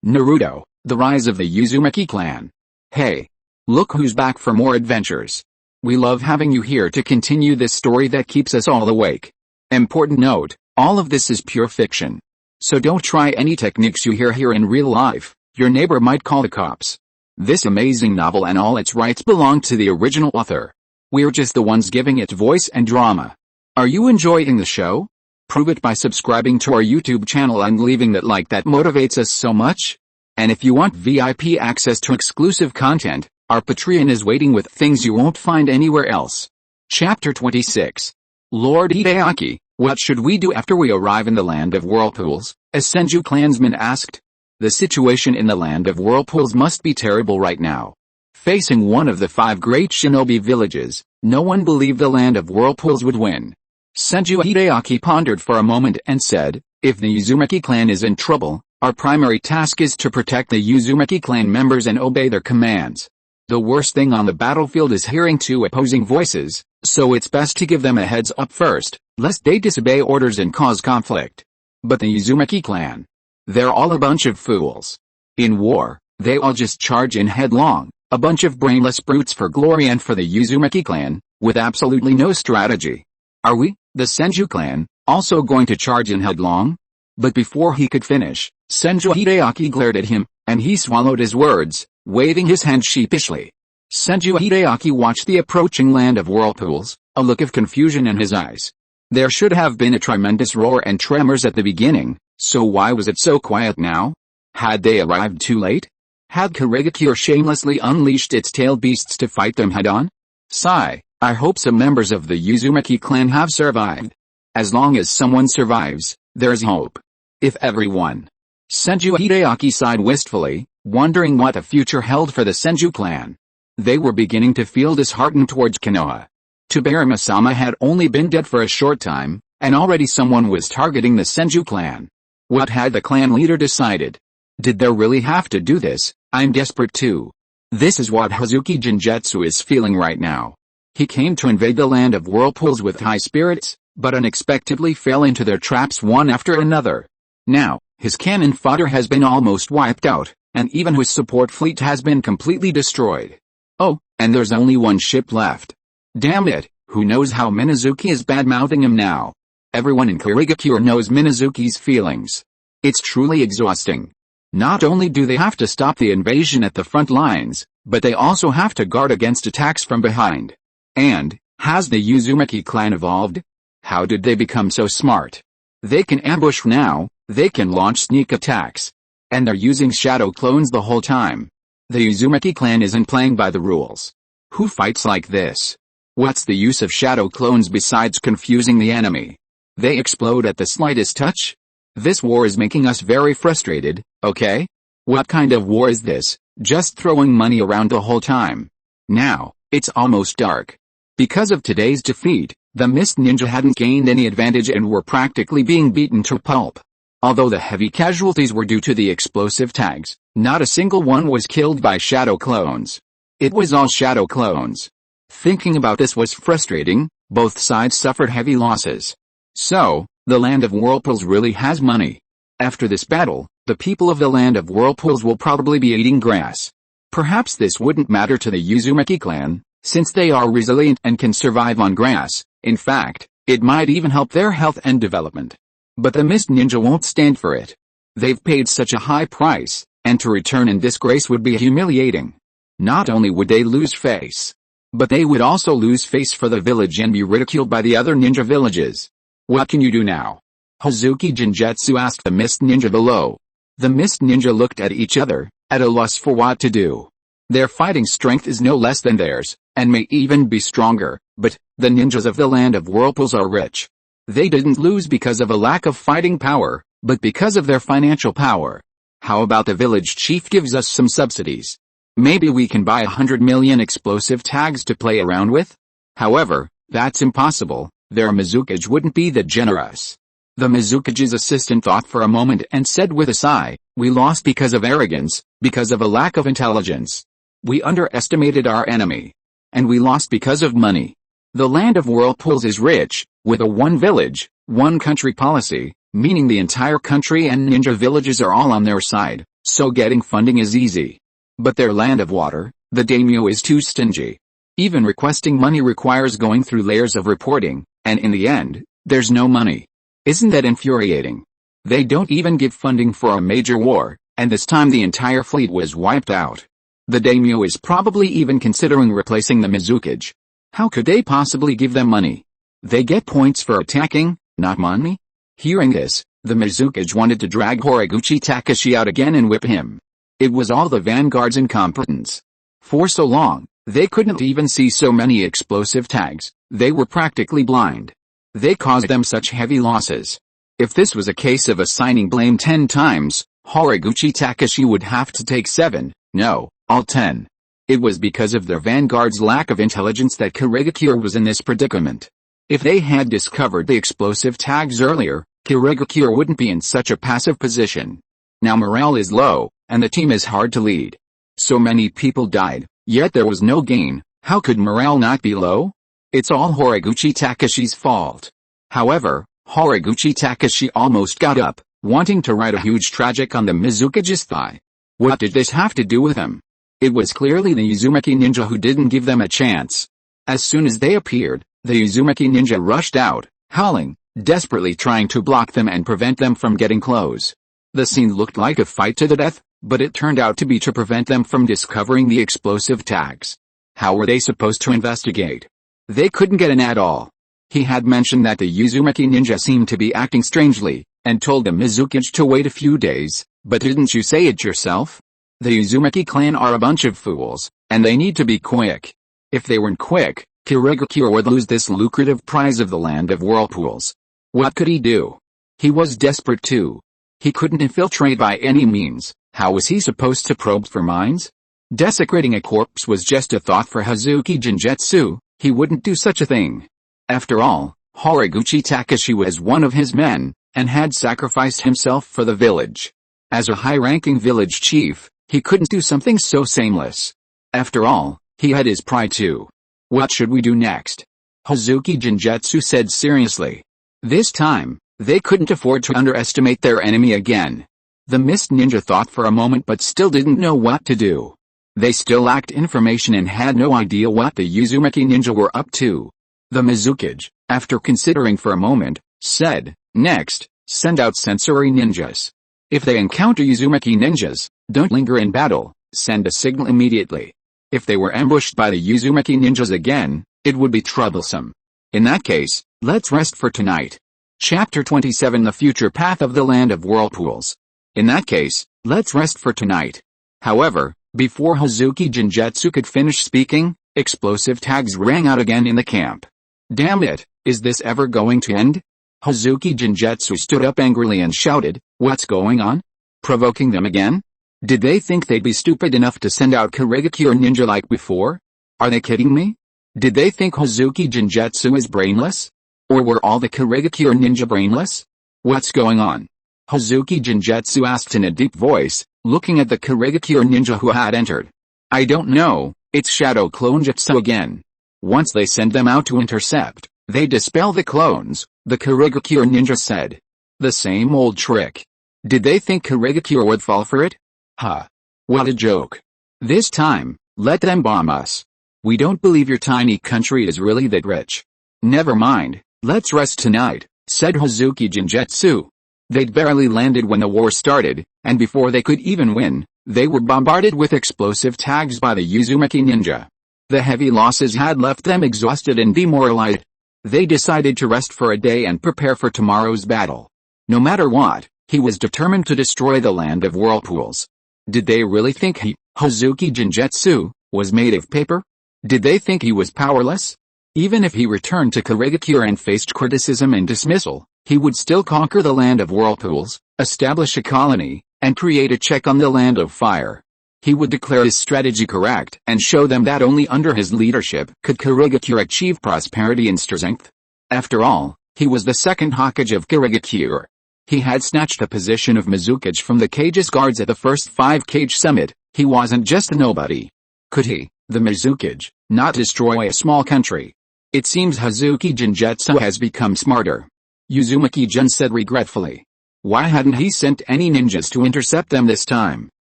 Naruto, the rise of the Uzumaki Clan. Hey! Look who's back for more adventures. We love having you here to continue this story that keeps us all awake. Important note, all of this is pure fiction. So don't try any techniques you hear here in real life, your neighbor might call the cops. This amazing novel and all its rights belong to the original author. We're just the ones giving it voice and drama. Are you enjoying the show? Prove it by subscribing to our YouTube channel and leaving that like that motivates us so much. And if you want VIP access to exclusive content, our Patreon is waiting with things you won't find anywhere else. Chapter 26. Lord Hideaki, what should we do after we arrive in the land of whirlpools? A Senju clansman asked. The situation in the land of whirlpools must be terrible right now. Facing one of the 5 great shinobi villages, no one believed the land of whirlpools would win. Senju Hideaki pondered for a moment and said, if the Uzumaki clan is in trouble, our primary task is to protect the Uzumaki clan members and obey their commands. The worst thing on the battlefield is hearing 2 opposing voices, so it's best to give them a heads up first, lest they disobey orders and cause conflict. But the Uzumaki clan, they're all a bunch of fools. In war, they all just charge in headlong, a bunch of brainless brutes for glory and for the Uzumaki clan, with absolutely no strategy. Are we, the Senju clan, also going to charge in headlong? But before he could finish, Senju Hideaki glared at him, and he swallowed his words, waving his hand sheepishly. Senju Hideaki watched the approaching land of whirlpools, a look of confusion in his eyes. There should have been a tremendous roar and tremors at the beginning, so why was it so quiet now? Had they arrived too late? Had Kurigakure shamelessly unleashed its tailed beasts to fight them head-on? Sigh, I hope some members of the Uzumaki clan have survived. As long as someone survives, there's hope. If everyone. Senju Hideaki sighed wistfully, wondering what the future held for the Senju clan. They were beginning to feel disheartened towards Konoha. Tsubarima-sama had only been dead for a short time, and already someone was targeting the Senju clan. What had the clan leader decided? Did they really have to do this? I'm desperate too. This is what Hazuki Genjutsu is feeling right now. He came to invade the land of whirlpools with high spirits, but unexpectedly fell into their traps one after another. Now, his cannon fodder has been almost wiped out, and even his support fleet has been completely destroyed. Oh, and there's only one ship left. Damn it, who knows how Minazuki is bad-mouthing him now? Everyone in Kurigakure knows Minazuki's feelings. It's truly exhausting. Not only do they have to stop the invasion at the front lines, but they also have to guard against attacks from behind. And, has the Uzumaki clan evolved? How did they become so smart? They can ambush now, they can launch sneak attacks. And they're using shadow clones the whole time. The Uzumaki clan isn't playing by the rules. Who fights like this? What's the use of shadow clones besides confusing the enemy? They explode at the slightest touch? This war is making us very frustrated, okay? What kind of war is this, just throwing money around the whole time? Now, it's almost dark. Because of today's defeat, the Mist Ninja hadn't gained any advantage and were practically being beaten to pulp. Although the heavy casualties were due to the explosive tags, not a single one was killed by shadow clones. It was all shadow clones. Thinking about this was frustrating, both sides suffered heavy losses. So, the land of whirlpools really has money. After this battle, the people of the land of whirlpools will probably be eating grass. Perhaps this wouldn't matter to the Uzumaki clan, since they are resilient and can survive on grass. In fact, it might even help their health and development. But the Mist Ninja won't stand for it. They've paid such a high price, and to return in disgrace would be humiliating. Not only would they lose face, but they would also lose face for the village and be ridiculed by the other ninja villages. What can you do now? Hazuki Genjutsu asked the Mist Ninja below. The Mist Ninja looked at each other, at a loss for what to do. Their fighting strength is no less than theirs, and may even be stronger, but the ninjas of the land of whirlpools are rich. They didn't lose because of a lack of fighting power, but because of their financial power. How about the village chief gives us some subsidies? Maybe we can buy 100 million explosive tags to play around with? However, that's impossible. Their Mizukage wouldn't be that generous. The Mizukage's assistant thought for a moment and said with a sigh, we lost because of arrogance, because of a lack of intelligence. We underestimated our enemy. And we lost because of money. The land of whirlpools is rich, with a one village, one country policy, meaning the entire country and ninja villages are all on their side. so getting funding is easy. But their land of water, the daimyo, is too stingy. Even requesting money requires going through layers of reporting, and in the end, there's no money. Isn't that infuriating? They don't even give funding for a major war, and this time the entire fleet was wiped out. The daimyo is probably even considering replacing the Mizukage. How could they possibly give them money? They get points for attacking, not money? Hearing this, the Mizukage wanted to drag Horiguchi Takashi out again and whip him. It was all the vanguard's incompetence. For so long, they couldn't even see so many explosive tags. They were practically blind. They caused them such heavy losses. If this was a case of assigning blame 10 times, Horiguchi Takashi would have to take 7, no, all 10. It was because of their vanguard's lack of intelligence that Kurigakure was in this predicament. If they had discovered the explosive tags earlier, Kurigakure wouldn't be in such a passive position. Now morale is low, and the team is hard to lead. So many people died, yet there was no gain. How could morale not be low? It's all Horiguchi Takashi's fault. However, Horiguchi Takashi almost got up, wanting to write a huge tragic on the Mizukage's thigh. What did this have to do with him? It was clearly the Uzumaki ninja who didn't give them a chance. As soon as they appeared, the Uzumaki ninja rushed out, howling, desperately trying to block them and prevent them from getting close. The scene looked like a fight to the death, but it turned out to be to prevent them from discovering the explosive tags. How were they supposed to investigate? They couldn't get in at all. He had mentioned that the Uzumaki ninja seemed to be acting strangely, and told the Mizukage to wait a few days, but didn't you say it yourself? The Uzumaki clan are a bunch of fools, and they need to be quick. If they weren't quick, Kurigakure would lose this lucrative prize of the land of whirlpools. What could he do? He was desperate too. He couldn't infiltrate by any means. How was he supposed to probe for mines? Desecrating a corpse was just a thought for Hazuki Jinjetsu. He wouldn't do such a thing. After all, Horiguchi Takashi was one of his men, and had sacrificed himself for the village. As a high-ranking village chief, he couldn't do something so shameless. After all, he had his pride too. What should we do next? Hazuki Jinjetsu said seriously. This time, they couldn't afford to underestimate their enemy again. The Mist Ninja thought for a moment but still didn't know what to do. They still lacked information and had no idea what the Uzumaki ninja were up to. The Mizukage, after considering for a moment, said, "Next, send out sensory ninjas. If they encounter Uzumaki ninjas, don't linger in battle, send a signal immediately. If they were ambushed by the Uzumaki ninjas again, it would be troublesome. In that case, let's rest for tonight." Chapter 27 The Future Path of the Land of Whirlpools. In that case, let's rest for tonight. However, before Hazuki Jinjetsu could finish speaking, explosive tags rang out again in the camp. Damn it, is this ever going to end? Hazuki Jinjetsu stood up angrily and shouted, "What's going on? Provoking them again? Did they think they'd be stupid enough to send out Kurigakure ninja like before? Are they kidding me? Did they think Hazuki Jinjetsu is brainless? Or were all the Kurigakure ninja brainless? What's going on?" Hazuki Jinjetsu asked in a deep voice, looking at the Kurigakure ninja who had entered. "I don't know, it's shadow clone jutsu again. Once they send them out to intercept, they dispel the clones," the Kurigakure ninja said. "The same old trick. Did they think Kurigakure would fall for it? Huh. What a joke. This time, let them bomb us. We don't believe your tiny country is really that rich. Never mind, let's rest tonight," said Hazuki Jinjetsu. They'd barely landed when the war started, and before they could even win, they were bombarded with explosive tags by the Uzumaki ninja. The heavy losses had left them exhausted and demoralized. They decided to rest for a day and prepare for tomorrow's battle. No matter what, he was determined to destroy the land of whirlpools. Did they really think he, Hazuki Jinjetsu, was made of paper? Did they think he was powerless? Even if he returned to Kurigakure and faced criticism and dismissal, he would still conquer the land of whirlpools, establish a colony, and create a check on the land of fire. He would declare his strategy correct and show them that only under his leadership could Kurigakure achieve prosperity and strength. After all, he was the second Hokage of Kurigakure. He had snatched the position of Mizukage from the Cage's guards at the first 5-Cage summit. He wasn't just a nobody. Could he, the Mizukage, not destroy a small country? It seems Hazuki Jinjetsu has become smarter. Uzumaki-jun said regretfully. Why hadn't he sent any ninjas to intercept them this time?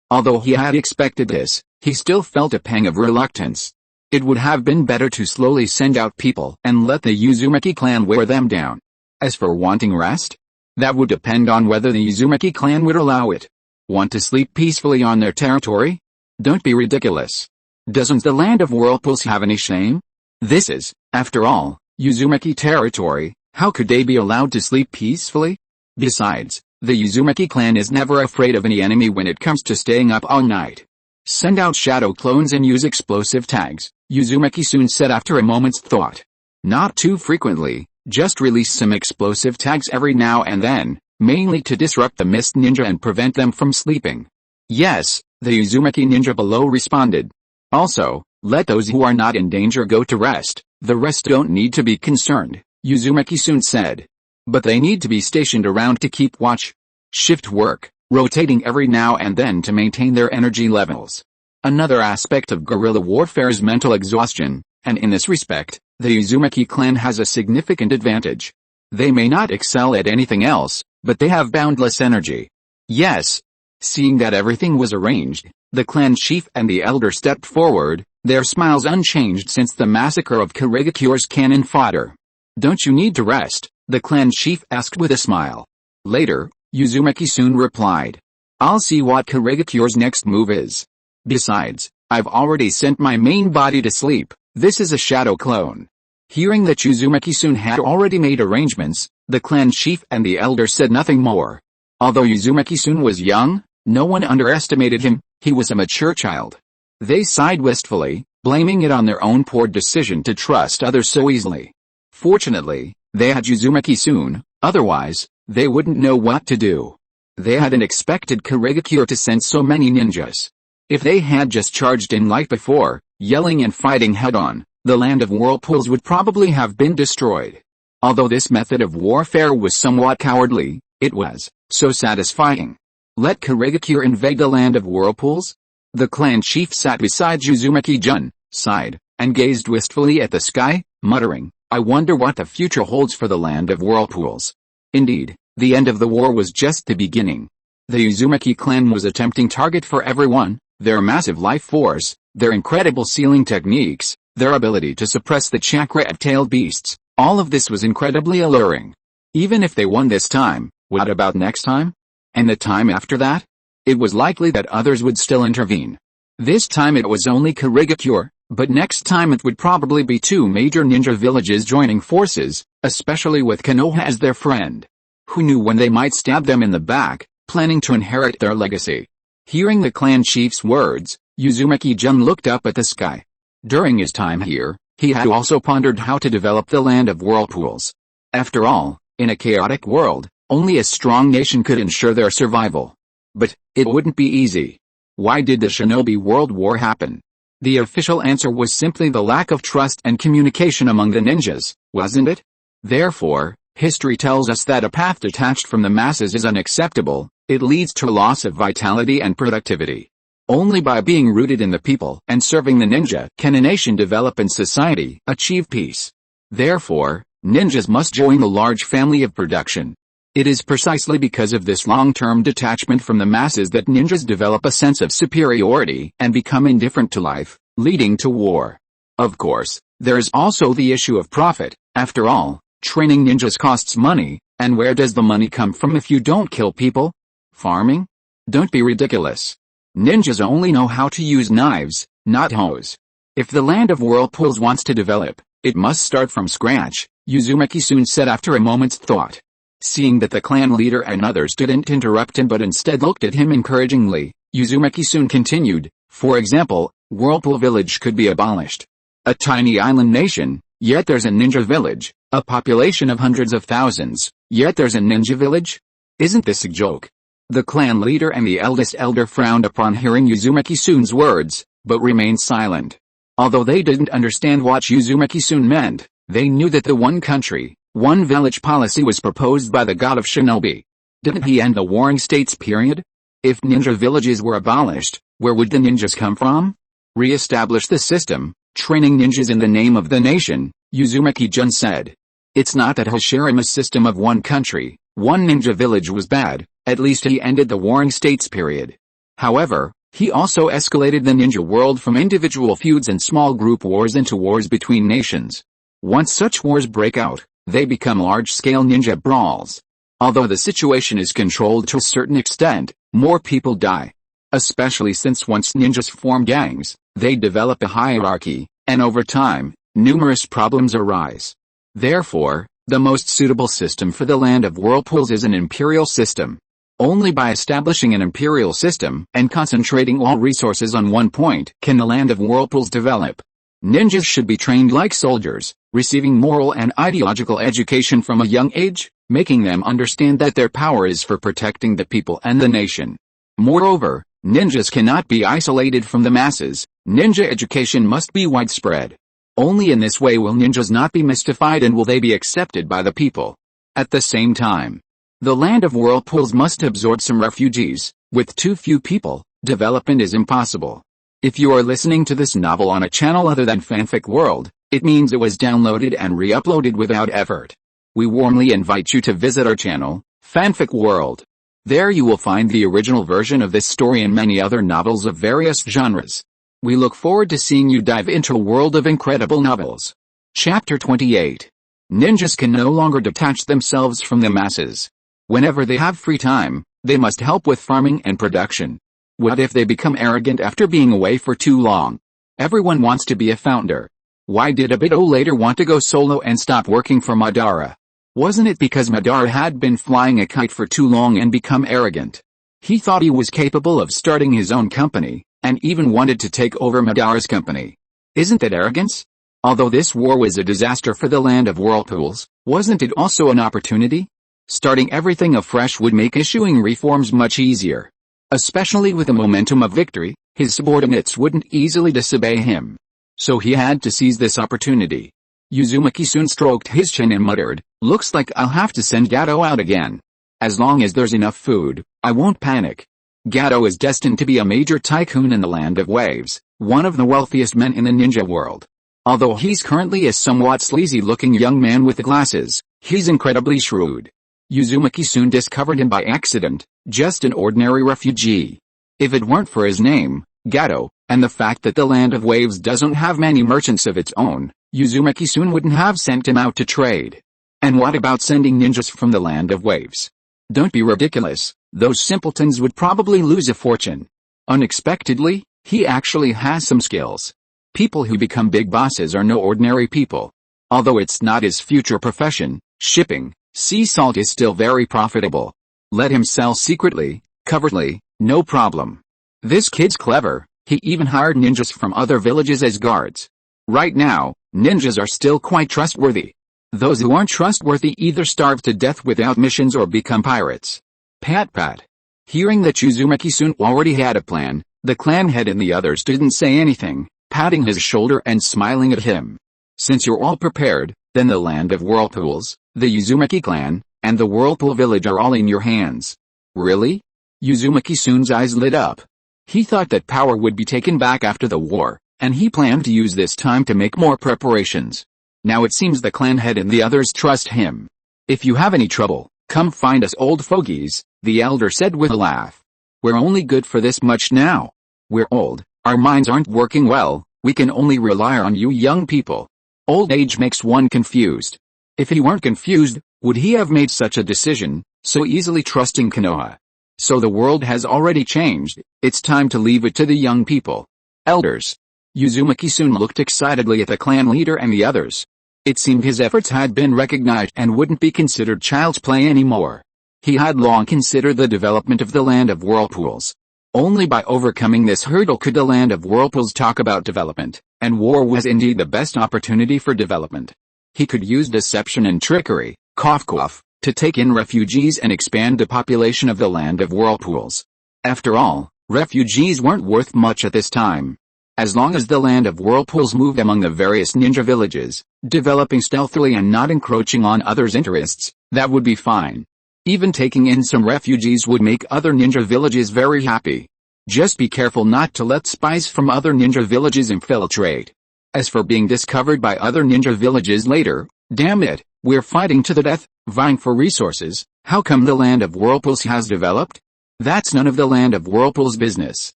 Although he had expected this, he still felt a pang of reluctance. It would have been better to slowly send out people and let the Uzumaki clan wear them down. As for wanting rest, that would depend on whether the Uzumaki clan would allow it. Want to sleep peacefully on their territory? Don't be ridiculous. Doesn't the land of whirlpools have any shame? This is, after all, Uzumaki territory. How could they be allowed to sleep peacefully? Besides, the Uzumaki clan is never afraid of any enemy when it comes to staying up all night. Send out shadow clones and use explosive tags, Uzumaki soon said after a moment's thought. Not too frequently, just release some explosive tags every now and then, mainly to disrupt the mist ninja and prevent them from sleeping. Yes, the Uzumaki ninja below responded. Also, let those who are not in danger go to rest, the rest don't need to be concerned, Uzumaki soon said. But they need to be stationed around to keep watch. Shift work, rotating every now and then to maintain their energy levels. Another aspect of guerrilla warfare is mental exhaustion, and in this respect, the Uzumaki clan has a significant advantage. They may not excel at anything else, but they have boundless energy. Yes. Seeing that everything was arranged, the clan chief and the elder stepped forward, their smiles unchanged since the massacre of Kirigakure's cannon fodder. Don't you need to rest? The clan chief asked with a smile. Later, Uzumaki soon replied. I'll see what Kirigakure's next move is. Besides, I've already sent my main body to sleep, this is a shadow clone. Hearing that Uzumaki soon had already made arrangements, the clan chief and the elder said nothing more. Although Uzumaki soon was young, no one underestimated him, he was a mature child. They sighed wistfully, blaming it on their own poor decision to trust others so easily. Fortunately, they had Uzumaki soon, otherwise, they wouldn't know what to do. They hadn't expected Kirigakure to send so many ninjas. If they had just charged in like before, yelling and fighting head-on, the land of whirlpools would probably have been destroyed. Although this method of warfare was somewhat cowardly, it was so satisfying. Let Kirigakure invade the land of whirlpools? The clan chief sat beside Uzumaki-jun, sighed, and gazed wistfully at the sky, muttering, I wonder what the future holds for the land of whirlpools. Indeed, the end of the war was just the beginning. The Uzumaki clan was a tempting target for everyone, their massive life force, their incredible sealing techniques, their ability to suppress the chakra-tailed beasts, all of this was incredibly alluring. Even if they won this time, what about next time? And the time after that? It was likely that others would still intervene. This time it was only Kirigakure, but next time it would probably be two major ninja villages joining forces, especially with Konoha as their friend. Who knew when they might stab them in the back, planning to inherit their legacy? Hearing the clan chief's words, Uzumaki-jun looked up at the sky. During his time here, he had also pondered how to develop the land of whirlpools. After all, in a chaotic world, only a strong nation could ensure their survival. But, it wouldn't be easy. Why did the Shinobi World War happen? The official answer was simply the lack of trust and communication among the ninjas, wasn't it? Therefore, history tells us that a path detached from the masses is unacceptable, it leads to loss of vitality and productivity. Only by being rooted in the people and serving the ninja can a nation develop and society achieve peace. Therefore, ninjas must join the large family of production. It is precisely because of this long-term detachment from the masses that ninjas develop a sense of superiority and become indifferent to life, leading to war. Of course, there is also the issue of profit. After all, training ninjas costs money, and where does the money come from if you don't kill people? Farming? Don't be ridiculous. Ninjas only know how to use knives, not hoes. If the land of whirlpools wants to develop, it must start from scratch, Uzumaki soon said after a moment's thought. Seeing that the clan leader and others didn't interrupt him but instead looked at him encouragingly, Uzumaki soon continued, for example, Whirlpool Village could be abolished. A tiny island nation, yet there's a ninja village, a population of hundreds of thousands, yet there's a ninja village? Isn't this a joke? The clan leader and the eldest elder frowned upon hearing Uzumaki-sun's words, but remained silent. Although they didn't understand what Uzumaki-sun meant, they knew that the one country, one village policy was proposed by the god of shinobi. Didn't he end the warring states period? If ninja villages were abolished, where would the ninjas come from? Re-establish the system, training ninjas in the name of the nation, Uzumaki-jun said. It's not that Hashirama's system of one country, One ninja village was bad, at least he ended the warring states period. However, he also escalated the ninja world from individual feuds and small group wars into wars between nations. Once such wars break out, they become large-scale ninja brawls. Although the situation is controlled to a certain extent, more people die. Especially since once ninjas form gangs, they develop a hierarchy, and over time, numerous problems arise. Therefore, the most suitable system for the Land of Whirlpools is an imperial system. Only by establishing an imperial system and concentrating all resources on one point can the Land of Whirlpools develop. Ninjas should be trained like soldiers, receiving moral and ideological education from a young age, making them understand that their power is for protecting the people and the nation. Moreover, ninjas cannot be isolated from the masses. Ninja education must be widespread. Only in this way will ninjas not be mystified and will they be accepted by the people. At the same time, the Land of Whirlpools must absorb some refugees. With too few people, development is impossible. If you are listening to this novel on a channel other than Fanfic World, it means it was downloaded and re-uploaded without effort. We warmly invite you to visit our channel, Fanfic World. There you will find the original version of this story and many other novels of various genres. We look forward to seeing you dive into a world of incredible novels. Chapter 28. Ninjas can no longer detach themselves from the masses. Whenever they have free time, they must help with farming and production. What if they become arrogant after being away for too long? Everyone wants to be a founder. Why did Obito later want to go solo and stop working for Madara? Wasn't it because Madara had been flying a kite for too long and become arrogant? He thought he was capable of starting his own company, and even wanted to take over Madara's company. Isn't that arrogance? Although this war was a disaster for the Land of Whirlpools, wasn't it also an opportunity? Starting everything afresh would make issuing reforms much easier. Especially with the momentum of victory, his subordinates wouldn't easily disobey him. So he had to seize this opportunity. Uzumaki soon stroked his chin and muttered, "Looks like I'll have to send Gato out again. As long as there's enough food, I won't panic." Gato is destined to be a major tycoon in the Land of Waves, one of the wealthiest men in the ninja world. Although he's currently a somewhat sleazy-looking young man with glasses, he's incredibly shrewd. Uzumaki soon discovered him by accident, just an ordinary refugee. If it weren't for his name, Gato, and the fact that the Land of Waves doesn't have many merchants of its own, Uzumaki soon wouldn't have sent him out to trade. And what about sending ninjas from the Land of Waves? Don't be ridiculous, those simpletons would probably lose a fortune. Unexpectedly, he actually has some skills. People who become big bosses are no ordinary people. Although it's not his future profession, shipping sea salt is still very profitable. Let him sell secretly, covertly, no problem. This kid's clever, he even hired ninjas from other villages as guards. Right now, ninjas are still quite trustworthy. Those who aren't trustworthy either starve to death without missions or become pirates. Pat pat. Hearing that Uzumaki-sun already had a plan, the clan head and the others didn't say anything, patting his shoulder and smiling at him. Since you're all prepared, then the Land of Whirlpools, the Uzumaki Clan, and the Whirlpool Village are all in your hands. Really? Uzumaki-sun's eyes lit up. He thought that power would be taken back after the war, and he planned to use this time to make more preparations. Now it seems the clan head and the others trust him. If you have any trouble, come find us old fogies, the elder said with a laugh. We're only good for this much now. We're old, our minds aren't working well, we can only rely on you young people. Old age makes one confused. If he weren't confused, would he have made such a decision, so easily trusting Konoha? So the world has already changed, it's time to leave it to the young people. Elders. Uzumaki-sun looked excitedly at the clan leader and the others. It seemed his efforts had been recognized and wouldn't be considered child's play anymore. He had long considered the development of the Land of Whirlpools. Only by overcoming this hurdle could the Land of Whirlpools talk about development, and war was indeed the best opportunity for development. He could use deception and trickery, cough cough, to take in refugees and expand the population of the Land of Whirlpools. After all, refugees weren't worth much at this time. As long as the Land of Whirlpools moved among the various ninja villages, developing stealthily and not encroaching on others' interests, that would be fine. Even taking in some refugees would make other ninja villages very happy. Just be careful not to let spies from other ninja villages infiltrate. As for being discovered by other ninja villages later, damn it, we're fighting to the death, Vying for resources, how come the land of whirlpools has developed? That's none of the land of whirlpools business.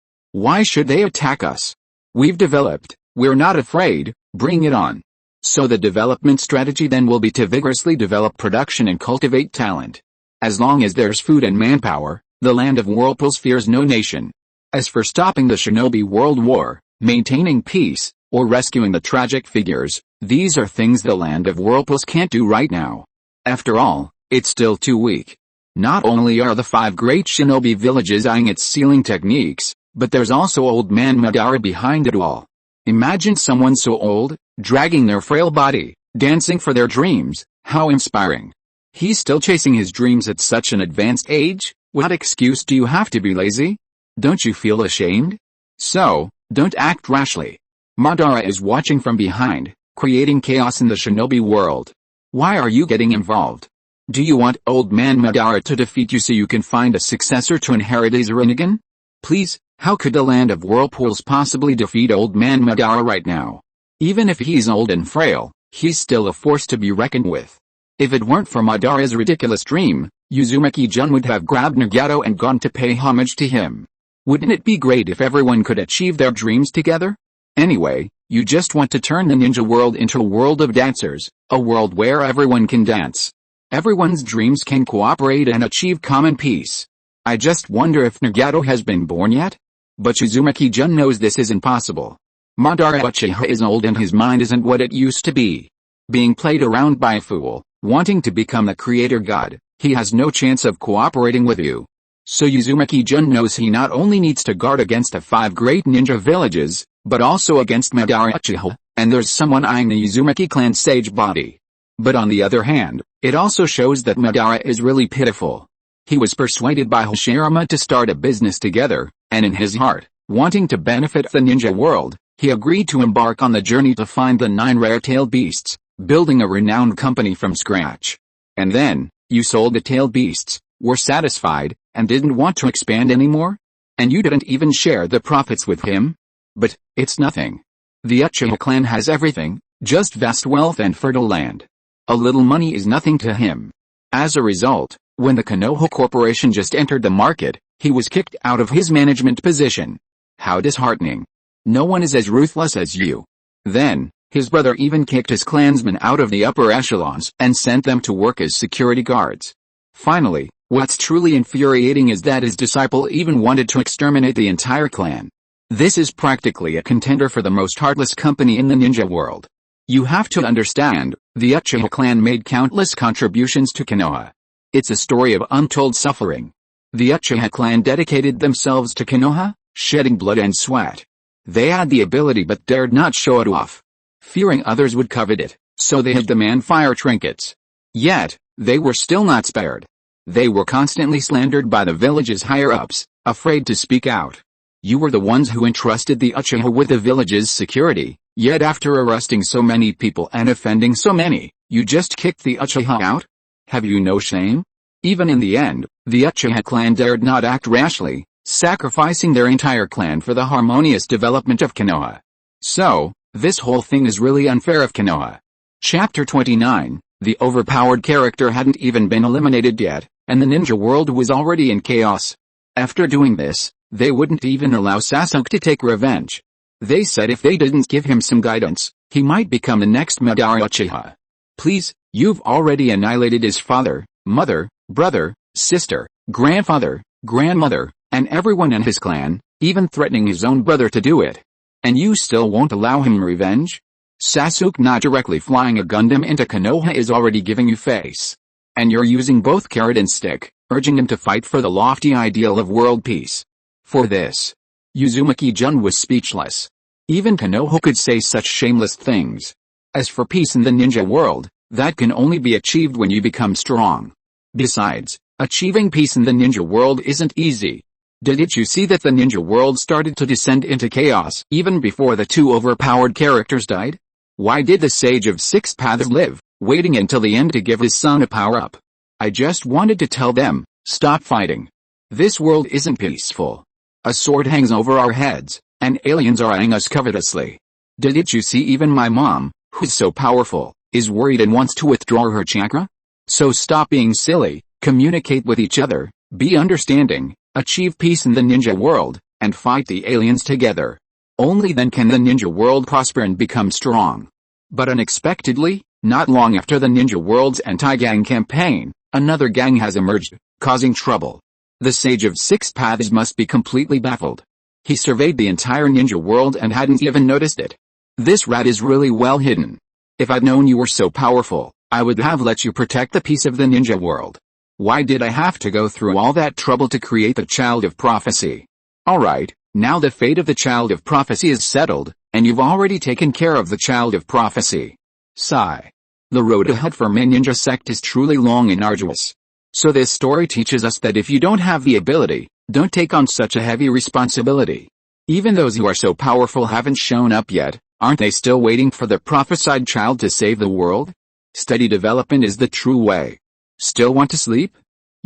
Why should they attack us? We've developed, we're not afraid, bring it on. So the development strategy then will be to vigorously develop production and cultivate talent. As long as there's food and manpower, the land of whirlpools fears no nation. As for stopping the shinobi world war, maintaining peace, or rescuing the tragic figures, these are things the land of whirlpools can't do right now. After all, it's still too weak. Not only are the 5 great shinobi villages eyeing its sealing techniques, but there's also old man Madara behind it all. Imagine someone so old, dragging their frail body, dancing for their dreams, how inspiring. He's still chasing his dreams at such an advanced age? What excuse do you have to be lazy? Don't you feel ashamed? So, don't act rashly. Madara is watching from behind, creating chaos in the shinobi world. Why are you getting involved? Do you want old man Madara to defeat you so you can find a successor to inherit his Rinnegan? Please, how could the land of whirlpools possibly defeat old man Madara right now? Even if he's old and frail, he's still a force to be reckoned with. If it weren't for Madara's ridiculous dream, Uzumaki-jun would have grabbed Nagato and gone to pay homage to him. Wouldn't it be great if everyone could achieve their dreams together? Anyway, you just want to turn the ninja world into a world of dancers, a world where everyone can dance. Everyone's dreams can cooperate and achieve common peace. I just wonder if Nagato has been born yet? But Uzumaki-jun knows this is impossible. Madara Uchiha is old and his mind isn't what it used to be. Being played around by a fool, wanting to become the creator god, he has no chance of cooperating with you. So Uzumaki-jun knows he not only needs to guard against the 5 great ninja villages, but also against Madara Uchiha, and there's someone eyeing the Uzumaki clan sage body. But on the other hand, it also shows that Madara is really pitiful. He was persuaded by Hashirama to start a business together, and in his heart, wanting to benefit the ninja world, he agreed to embark on the journey to find the 9 rare-tailed beasts, building a renowned company from scratch. And then, you sold the tailed beasts, were satisfied, and didn't want to expand anymore? And you didn't even share the profits with him? But, it's nothing. The Uchiha clan has everything, just vast wealth and fertile land. A little money is nothing to him. As a result, when the Konoha Corporation just entered the market, he was kicked out of his management position. How disheartening. No one is as ruthless as you. Then, his brother even kicked his clansmen out of the upper echelons and sent them to work as security guards. Finally, what's truly infuriating is that his disciple even wanted to exterminate the entire clan. This is practically a contender for the most heartless company in the ninja world. You have to understand, the Uchiha clan made countless contributions to Konoha. It's a story of untold suffering. The Uchiha clan dedicated themselves to Konoha, shedding blood and sweat. They had the ability but dared not show it off. Fearing others would covet it, so they hid the man-fire trinkets. Yet, they were still not spared. They were constantly slandered by the village's higher-ups, afraid to speak out. You were the ones who entrusted the Uchiha with the village's security, yet after arresting so many people and offending so many, you just kicked the Uchiha out? Have you no shame? Even in the end, the Uchiha clan dared not act rashly, sacrificing their entire clan for the harmonious development of Konoha. So, this whole thing is really unfair of Konoha. Chapter 29, the overpowered character hadn't even been eliminated yet, and the ninja world was already in chaos. After doing this, they wouldn't even allow Sasuke to take revenge. They said if they didn't give him some guidance, he might become the next Madara Uchiha. Please, you've already annihilated his father, mother, brother, sister, grandfather, grandmother, and everyone in his clan, even threatening his own brother to do it. And you still won't allow him revenge? Sasuke not directly flying a Gundam into Konoha is already giving you face. And you're using both carrot and stick, urging him to fight for the lofty ideal of world peace. For this, Uzumaki-jun was speechless. Even Konoha could say such shameless things. As for peace in the ninja world, that can only be achieved when you become strong. Besides, achieving peace in the ninja world isn't easy. Didn't you see that the ninja world started to descend into chaos even before the 2 overpowered characters died? Why did the Sage of 6 Paths live, waiting until the end to give his son a power-up? I just wanted to tell them, stop fighting. This world isn't peaceful. A sword hangs over our heads, and aliens are eyeing us covetously. Didn't you see even my mom, who's so powerful, is worried and wants to withdraw her chakra? So stop being silly, communicate with each other, be understanding, achieve peace in the ninja world, and fight the aliens together. Only then can the ninja world prosper and become strong. But unexpectedly, not long after the ninja world's anti-gang campaign, another gang has emerged, causing trouble. The Sage of Six Paths must be completely baffled. He surveyed the entire ninja world and hadn't even noticed it. This rat is really well hidden. If I'd known you were so powerful, I would have let you protect the peace of the ninja world. Why did I have to go through all that trouble to create the Child of Prophecy? Alright, now the fate of the Child of Prophecy is settled, and you've already taken care of the Child of Prophecy. Sigh. The road ahead for my ninja sect is truly long and arduous. So this story teaches us that if you don't have the ability, don't take on such a heavy responsibility. Even those who are so powerful haven't shown up yet, aren't they still waiting for the prophesied child to save the world? Steady development is the true way. Still want to sleep?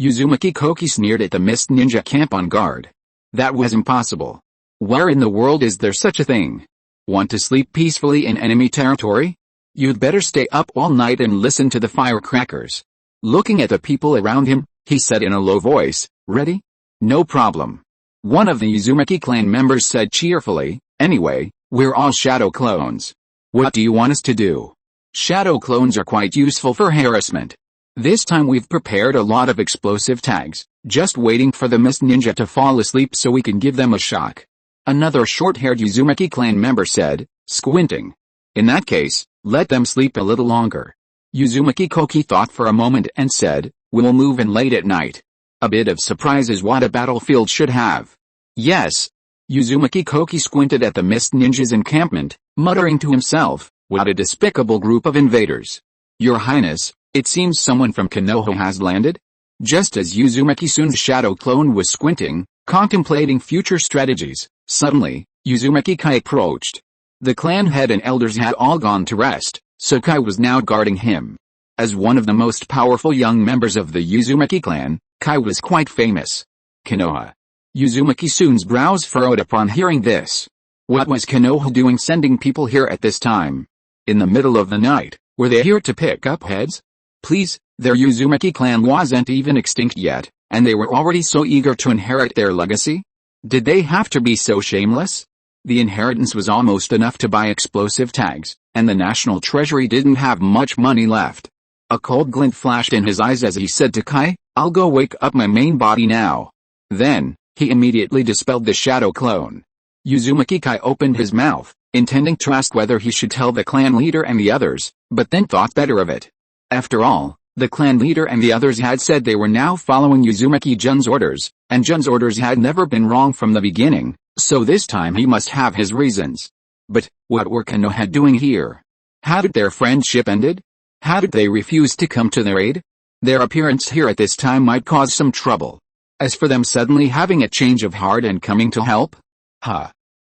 Uzumaki Koki sneered at the Mist Ninja camp on guard. That was impossible. Where in the world is there such a thing? Want to sleep peacefully in enemy territory? You'd better stay up all night and listen to the firecrackers. Looking at the people around him, he said in a low voice, "Ready?" "No problem." One of the Uzumaki clan members said cheerfully, "Anyway, we're all shadow clones. What do you want us to do?" Shadow clones are quite useful for harassment. This time we've prepared a lot of explosive tags, just waiting for the Mist Ninja to fall asleep so we can give them a shock. Another short-haired Uzumaki clan member said, squinting. In that case, let them sleep a little longer. Uzumaki Koki thought for a moment and said, "We'll move in late at night. A bit of surprise is what a battlefield should have." Yes. Uzumaki Koki squinted at the Mist Ninja's encampment, muttering to himself, "What a despicable group of invaders. Your Highness, it seems someone from Konoha has landed?" Just as Uzumaki Tsun's shadow clone was squinting, contemplating future strategies, suddenly, Uzumaki Kai approached. The clan head and elders had all gone to rest, so Kai was now guarding him. As one of the most powerful young members of the Uzumaki clan, Kai was quite famous. Konoha. Uzumaki Tsun's brows furrowed upon hearing this. What was Konoha doing sending people here at this time? In the middle of the night, were they here to pick up heads? Please, their Uzumaki clan wasn't even extinct yet, and they were already so eager to inherit their legacy? Did they have to be so shameless? The inheritance was almost enough to buy explosive tags, and the national treasury didn't have much money left. A cold glint flashed in his eyes as he said to Kai, "I'll go wake up my main body now." Then, he immediately dispelled the shadow clone. Uzumaki Kai opened his mouth, intending to ask whether he should tell the clan leader and the others, but then thought better of it. After all, the clan leader and the others had said they were now following Uzumaki Jun's orders, and Jun's orders had never been wrong from the beginning, so this time he must have his reasons. But, what were Konoha doing here? Hadn't their friendship ended? Hadn't they refused to come to their aid? Their appearance here at this time might cause some trouble. As for them suddenly having a change of heart and coming to help?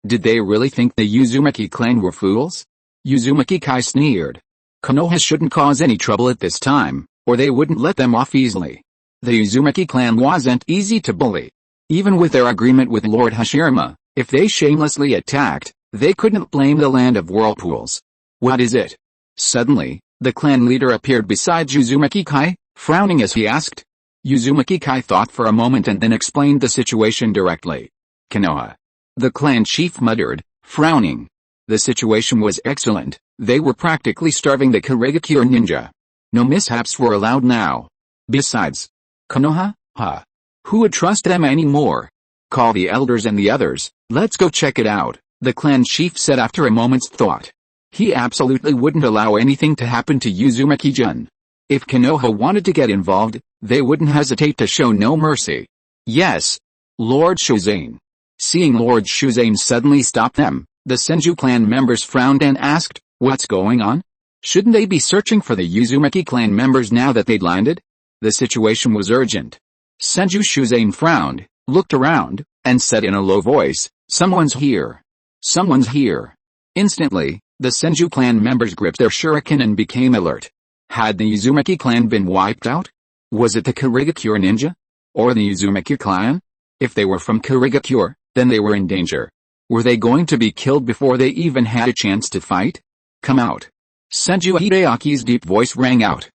Did they really think the Uzumaki clan were fools? Uzumaki Kai sneered. Konoha shouldn't cause any trouble at this time, or they wouldn't let them off easily. The Uzumaki clan wasn't easy to bully. Even with their agreement with Lord Hashirama, if they shamelessly attacked, they couldn't blame the land of whirlpools. What is it? Suddenly, the clan leader appeared beside Uzumaki Kai, frowning as he asked. Uzumaki Kai thought for a moment and then explained the situation directly. Konoha. The clan chief muttered, frowning. The situation was excellent, they were practically starving the Kurigakure ninja. No mishaps were allowed now. Besides, Konoha? Who would trust them anymore? Call the elders and the others, let's go check it out, the clan chief said after a moment's thought. He absolutely wouldn't allow anything to happen to Uzumaki-jun. If Konoha wanted to get involved, they wouldn't hesitate to show no mercy. Yes. Lord Shuzane. Seeing Lord Shuzane suddenly stop them, the Senju clan members frowned and asked, what's going on? Shouldn't they be searching for the Uzumaki clan members now that they'd landed? The situation was urgent. Senju Shuzane frowned, looked around, and said in a low voice, someone's here. Someone's here. Instantly, the Senju clan members gripped their shuriken and became alert. Had the Uzumaki clan been wiped out? Was it the Kurigakure ninja? Or the Uzumaki clan? If they were from Kurigakure, then they were in danger. Were they going to be killed before they even had a chance to fight? Come out. Senju Hideaki's deep voice rang out.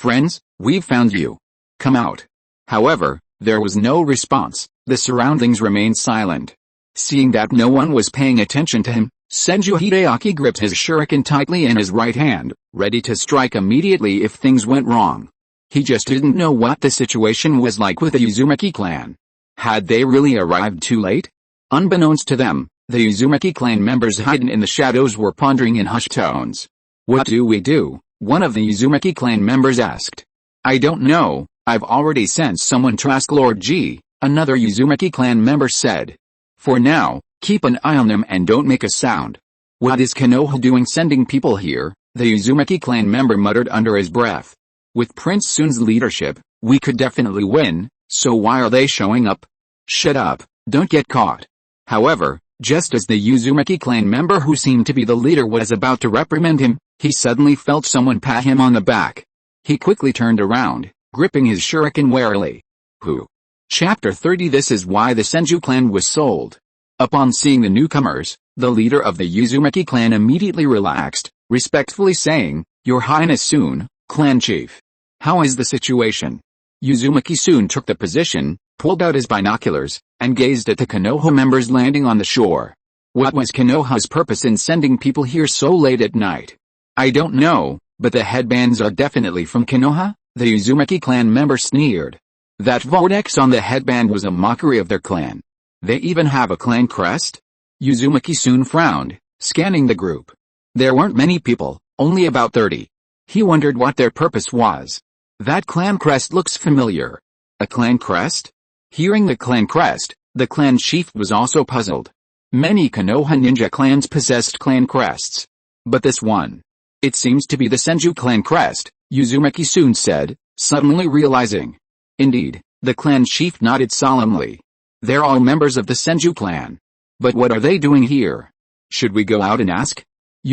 "Friends, we've found you. Come out." However, there was no response. The surroundings remained silent. Seeing that no one was paying attention to him, Senju Hideaki gripped his shuriken tightly in his right hand, ready to strike immediately if things went wrong. He just didn't know what the situation was like with the Uzumaki clan. Had they really arrived too late? Unbeknownst to them, the Uzumaki clan members hidden in the shadows were pondering in hushed tones. "What do we do?" one of the Uzumaki clan members asked. "I don't know, I've already sent someone to ask Lord G," another Uzumaki clan member said. "For now, keep an eye on them and don't make a sound." "What is Konoha doing sending people here?" the Uzumaki clan member muttered under his breath. "With Prince Sun's leadership, we could definitely win, so why are they showing up?" "Shut up, don't get caught." However, just as the Uzumaki clan member who seemed to be the leader was about to reprimand him, he suddenly felt someone pat him on the back. He quickly turned around, gripping his shuriken warily. Who? Chapter 30. This is why the Senju clan was sold. Upon seeing the newcomers, the leader of the Uzumaki clan immediately relaxed, respectfully saying, "Your Highness Sun, clan chief. How is the situation?" Uzumaki soon took the position, pulled out his binoculars, and gazed at the Konoha members landing on the shore. What was Konoha's purpose in sending people here so late at night? "I don't know, but the headbands are definitely from Konoha," the Uzumaki clan member sneered. That vortex on the headband was a mockery of their clan. "They even have a clan crest?" Uzumaki soon frowned, scanning the group. There weren't many people, only about 30. He wondered what their purpose was. "That clan crest looks familiar." A clan crest? Hearing the clan crest, the clan chief was also puzzled. Many Konoha ninja clans possessed clan crests. But this one. "It seems to be the Senju clan crest," Uzumaki soon said, suddenly realizing. Indeed, the clan chief nodded solemnly. "They're all members of the Senju clan. But what are they doing here? Should we go out and ask?"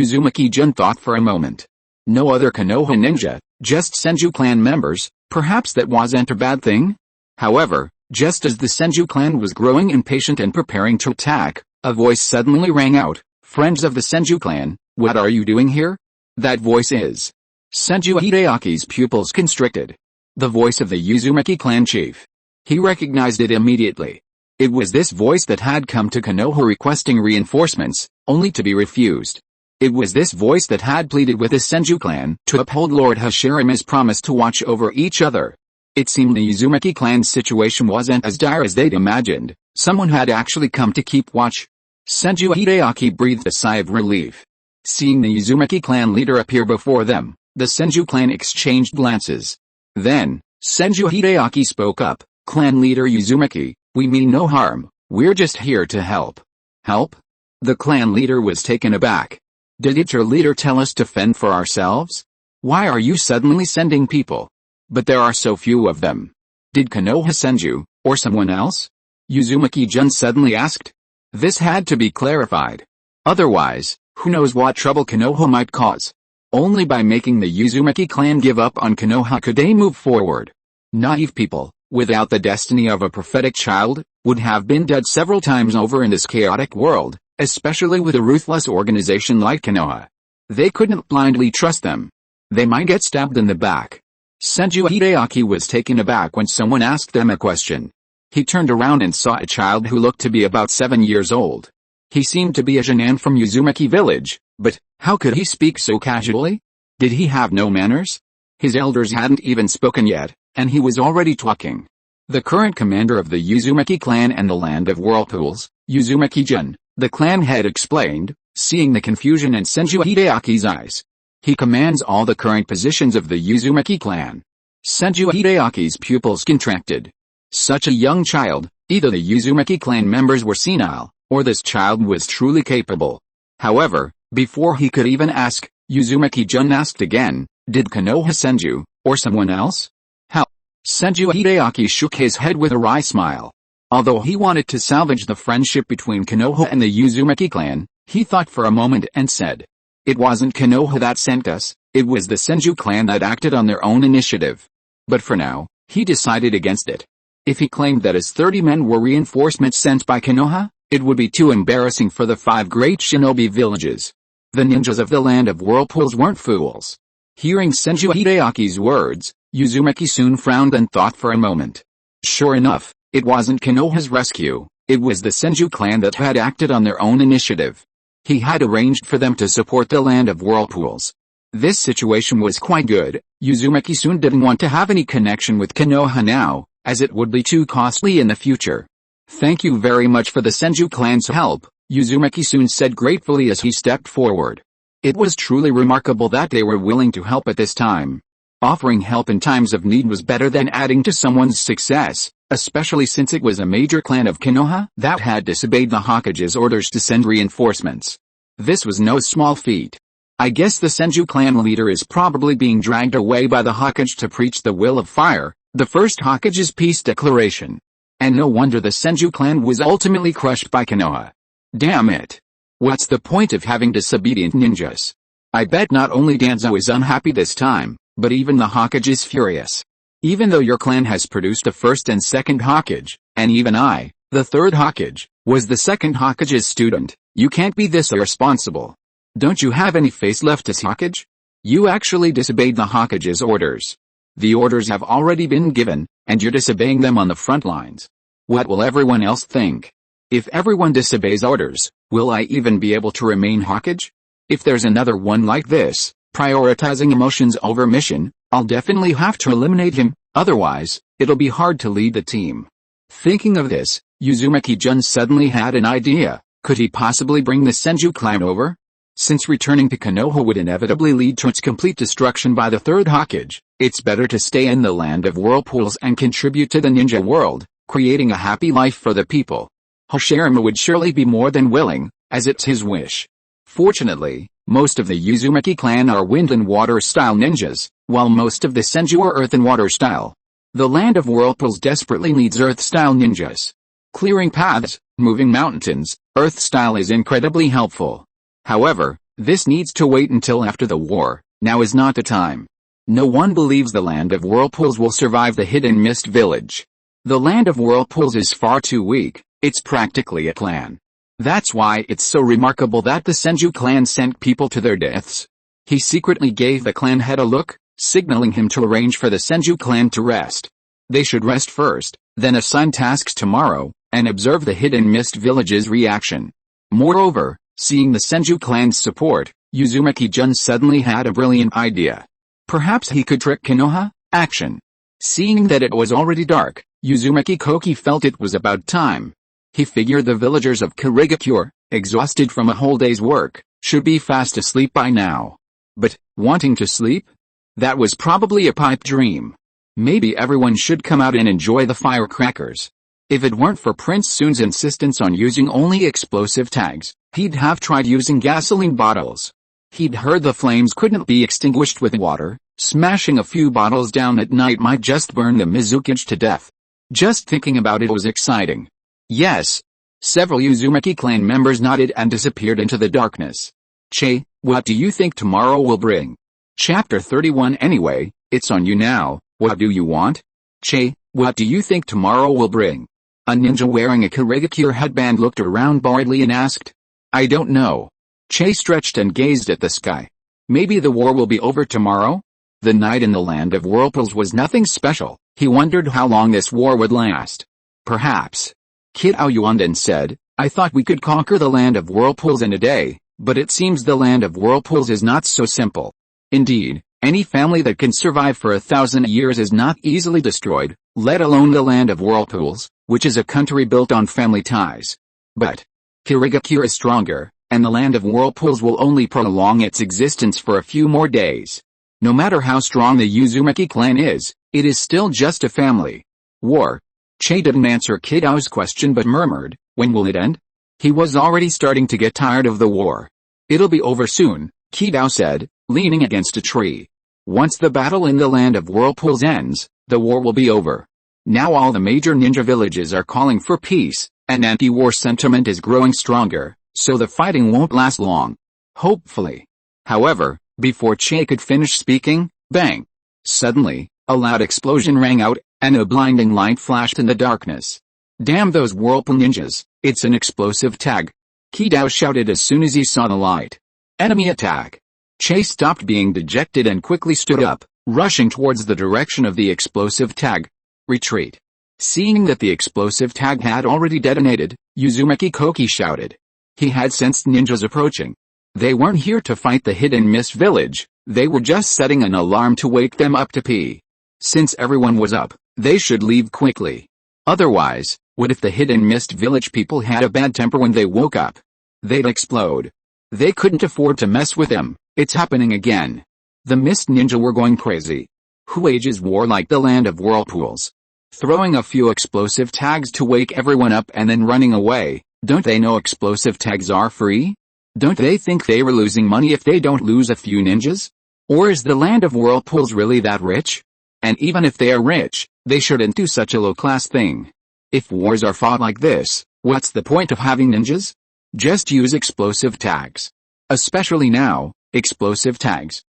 Uzumaki-jun thought for a moment. No other Konoha ninja, just Senju clan members, perhaps that wasn't a bad thing? However, just as the Senju clan was growing impatient and preparing to attack, a voice suddenly rang out, "Friends of the Senju clan, what are you doing here?" That voice is. Senju Hideaki's pupils constricted. The voice of the Uzumaki clan chief. He recognized it immediately. It was this voice that had come to Konoha requesting reinforcements, only to be refused. It was this voice that had pleaded with the Senju clan to uphold Lord Hashirame's promise to watch over each other. It seemed the Uzumaki clan's situation wasn't as dire as they'd imagined. Someone had actually come to keep watch. Senju Hideaki breathed a sigh of relief. Seeing the Uzumaki clan leader appear before them, the Senju clan exchanged glances. Then, Senju Hideaki spoke up, "Clan leader Uzumaki, we mean no harm, we're just here to help." "Help?" The clan leader was taken aback. "Did your leader tell us to fend for ourselves? Why are you suddenly sending people? But there are so few of them. Did Konoha send you, or someone else?" Uzumaki-jun suddenly asked. This had to be clarified. Otherwise, who knows what trouble Konoha might cause. Only by making the Uzumaki clan give up on Konoha could they move forward. Naive people, without the destiny of a prophetic child, would have been dead several times over in this chaotic world, especially with a ruthless organization like Konoha. They couldn't blindly trust them. They might get stabbed in the back. Senju Hideaki was taken aback when someone asked them a question. He turned around and saw a child who looked to be about 7 years old. He seemed to be a Jinan from Uzumaki village, but how could he speak so casually? Did he have no manners? His elders hadn't even spoken yet, and he was already talking. The current commander of the Uzumaki clan and the Land of Whirlpools, Uzumaki-jun, the clan head explained, seeing the confusion in Senju Hideaki's eyes. He commands all the current positions of the Uzumaki clan. Senju Hideaki's pupils contracted. Such a young child, either the Uzumaki clan members were senile, or this child was truly capable. However, before he could even ask, Uzumaki-jun asked again, "Did Konoha send you, or someone else?" "How?" Senju Hideaki shook his head with a wry smile. Although he wanted to salvage the friendship between Konoha and the Uzumaki clan, he thought for a moment and said, "It wasn't Konoha that sent us, it was the Senju clan that acted on their own initiative." But for now, he decided against it. If he claimed that his 30 men were reinforcements sent by Konoha, it would be too embarrassing for the 5 great shinobi villages. The ninjas of the Land of Whirlpools weren't fools. Hearing Senju Hideaki's words, Uzumaki soon frowned and thought for a moment. Sure enough, it wasn't Konoha's rescue, it was the Senju clan that had acted on their own initiative. He had arranged for them to support the land of whirlpools. This situation was quite good. Uzumaki soon didn't want to have any connection with Konoha now, as it would be too costly in the future. Thank you very much for the Senju clan's help, Uzumaki soon said gratefully as he stepped forward. It was truly remarkable that they were willing to help at this time. Offering help in times of need was better than adding to someone's success, especially since it was a major clan of Konoha that had disobeyed the Hokage's orders to send reinforcements. This was no small feat. I guess the Senju clan leader is probably being dragged away by the Hokage to preach the will of fire, the first Hokage's peace declaration. And no wonder the Senju clan was ultimately crushed by Konoha. Damn it. What's the point of having disobedient ninjas? I bet not only Danzo is unhappy this time, but even the Hokage is furious. Even though your clan has produced a first and second Hokage, and even I, the third Hokage, was the second Hokage's student, you can't be this irresponsible. Don't you have any face left as Hokage? You actually disobeyed the Hokage's orders. The orders have already been given, and you're disobeying them on the front lines. What will everyone else think? If everyone disobeys orders, will I even be able to remain Hokage? If there's another one like this, prioritizing emotions over mission, I'll definitely have to eliminate him, otherwise, it'll be hard to lead the team. Thinking of this, Uzumaki-jun suddenly had an idea. Could he possibly bring the Senju clan over? Since returning to Konoha would inevitably lead to its complete destruction by the third Hokage, it's better to stay in the land of whirlpools and contribute to the ninja world, creating a happy life for the people. Hashirama would surely be more than willing, as it's his wish. Fortunately, most of the Uzumaki clan are wind and water style ninjas, while most of the Senju are earth and water style. The land of whirlpools desperately needs earth style ninjas. Clearing paths, moving mountains, earth style is incredibly helpful. However, this needs to wait until after the war. Now is not the time. No one believes the land of whirlpools will survive the hidden mist village. The land of whirlpools is far too weak, it's practically a clan. That's why it's so remarkable that the Senju clan sent people to their deaths. He secretly gave the clan head a look, signaling him to arrange for the Senju clan to rest. They should rest first, then assign tasks tomorrow, and observe the hidden mist village's reaction. Moreover, seeing the Senju clan's support, Uzumaki-jun suddenly had a brilliant idea. Perhaps he could trick Konoha? Action. Seeing that it was already dark, Uzumaki Koki felt it was about time. He figured the villagers of Kirigakure, exhausted from a whole day's work, should be fast asleep by now. But, wanting to sleep? That was probably a pipe dream. Maybe everyone should come out and enjoy the firecrackers. If it weren't for Prince Soon's insistence on using only explosive tags, he'd have tried using gasoline bottles. He'd heard the flames couldn't be extinguished with water. Smashing a few bottles down at night might just burn the Mizukage to death. Just thinking about it was exciting. Yes. Several Uzumaki clan members nodded and disappeared into the darkness. Che, what do you think tomorrow will bring? Chapter 31 Anyway, it's on you now, what do you want? Che, what do you think tomorrow will bring? A ninja wearing a Kirigakure headband looked around boredly and asked. I don't know. Che stretched and gazed at the sky. Maybe the war will be over tomorrow? The night in the land of whirlpools was nothing special. He wondered how long this war would last. Perhaps. Kid Aoyuan said, I thought we could conquer the land of whirlpools in a day, but it seems the land of whirlpools is not so simple. Indeed, any family that can survive for 1,000 years is not easily destroyed, let alone the land of whirlpools, which is a country built on family ties. But Kirigakure is stronger, and the land of whirlpools will only prolong its existence for a few more days. No matter how strong the Uzumaki clan is, it is still just a family. War. Che didn't answer Kidao's question but murmured, when will it end? He was already starting to get tired of the war. It'll be over soon, Kidao said, leaning against a tree. Once the battle in the land of whirlpools ends, the war will be over. Now all the major ninja villages are calling for peace, and anti-war sentiment is growing stronger, so the fighting won't last long. Hopefully. However, before Che could finish speaking, bang! Suddenly, a loud explosion rang out, and a blinding light flashed in the darkness. Damn those whirlpool ninjas, it's an explosive tag. Kidao shouted as soon as he saw the light. Enemy attack! Chase stopped being dejected and quickly stood up, rushing towards the direction of the explosive tag. Retreat. Seeing that the explosive tag had already detonated, Uzumaki Koki shouted. He had sensed ninjas approaching. They weren't here to fight the hidden mist village, they were just setting an alarm to wake them up to pee. Since everyone was up, they should leave quickly. Otherwise, what if the hidden mist village people had a bad temper when they woke up? They'd explode. They couldn't afford to mess with them. It's happening again. The mist ninja were going crazy. Who wages war like the land of whirlpools? Throwing a few explosive tags to wake everyone up and then running away. Don't they know explosive tags are free? Don't they think they were losing money if they don't lose a few ninjas? Or is the land of whirlpools really that rich? And even if they are rich, they shouldn't do such a low-class thing. If wars are fought like this, what's the point of having ninjas? Just use explosive tags. Especially now, explosive tags,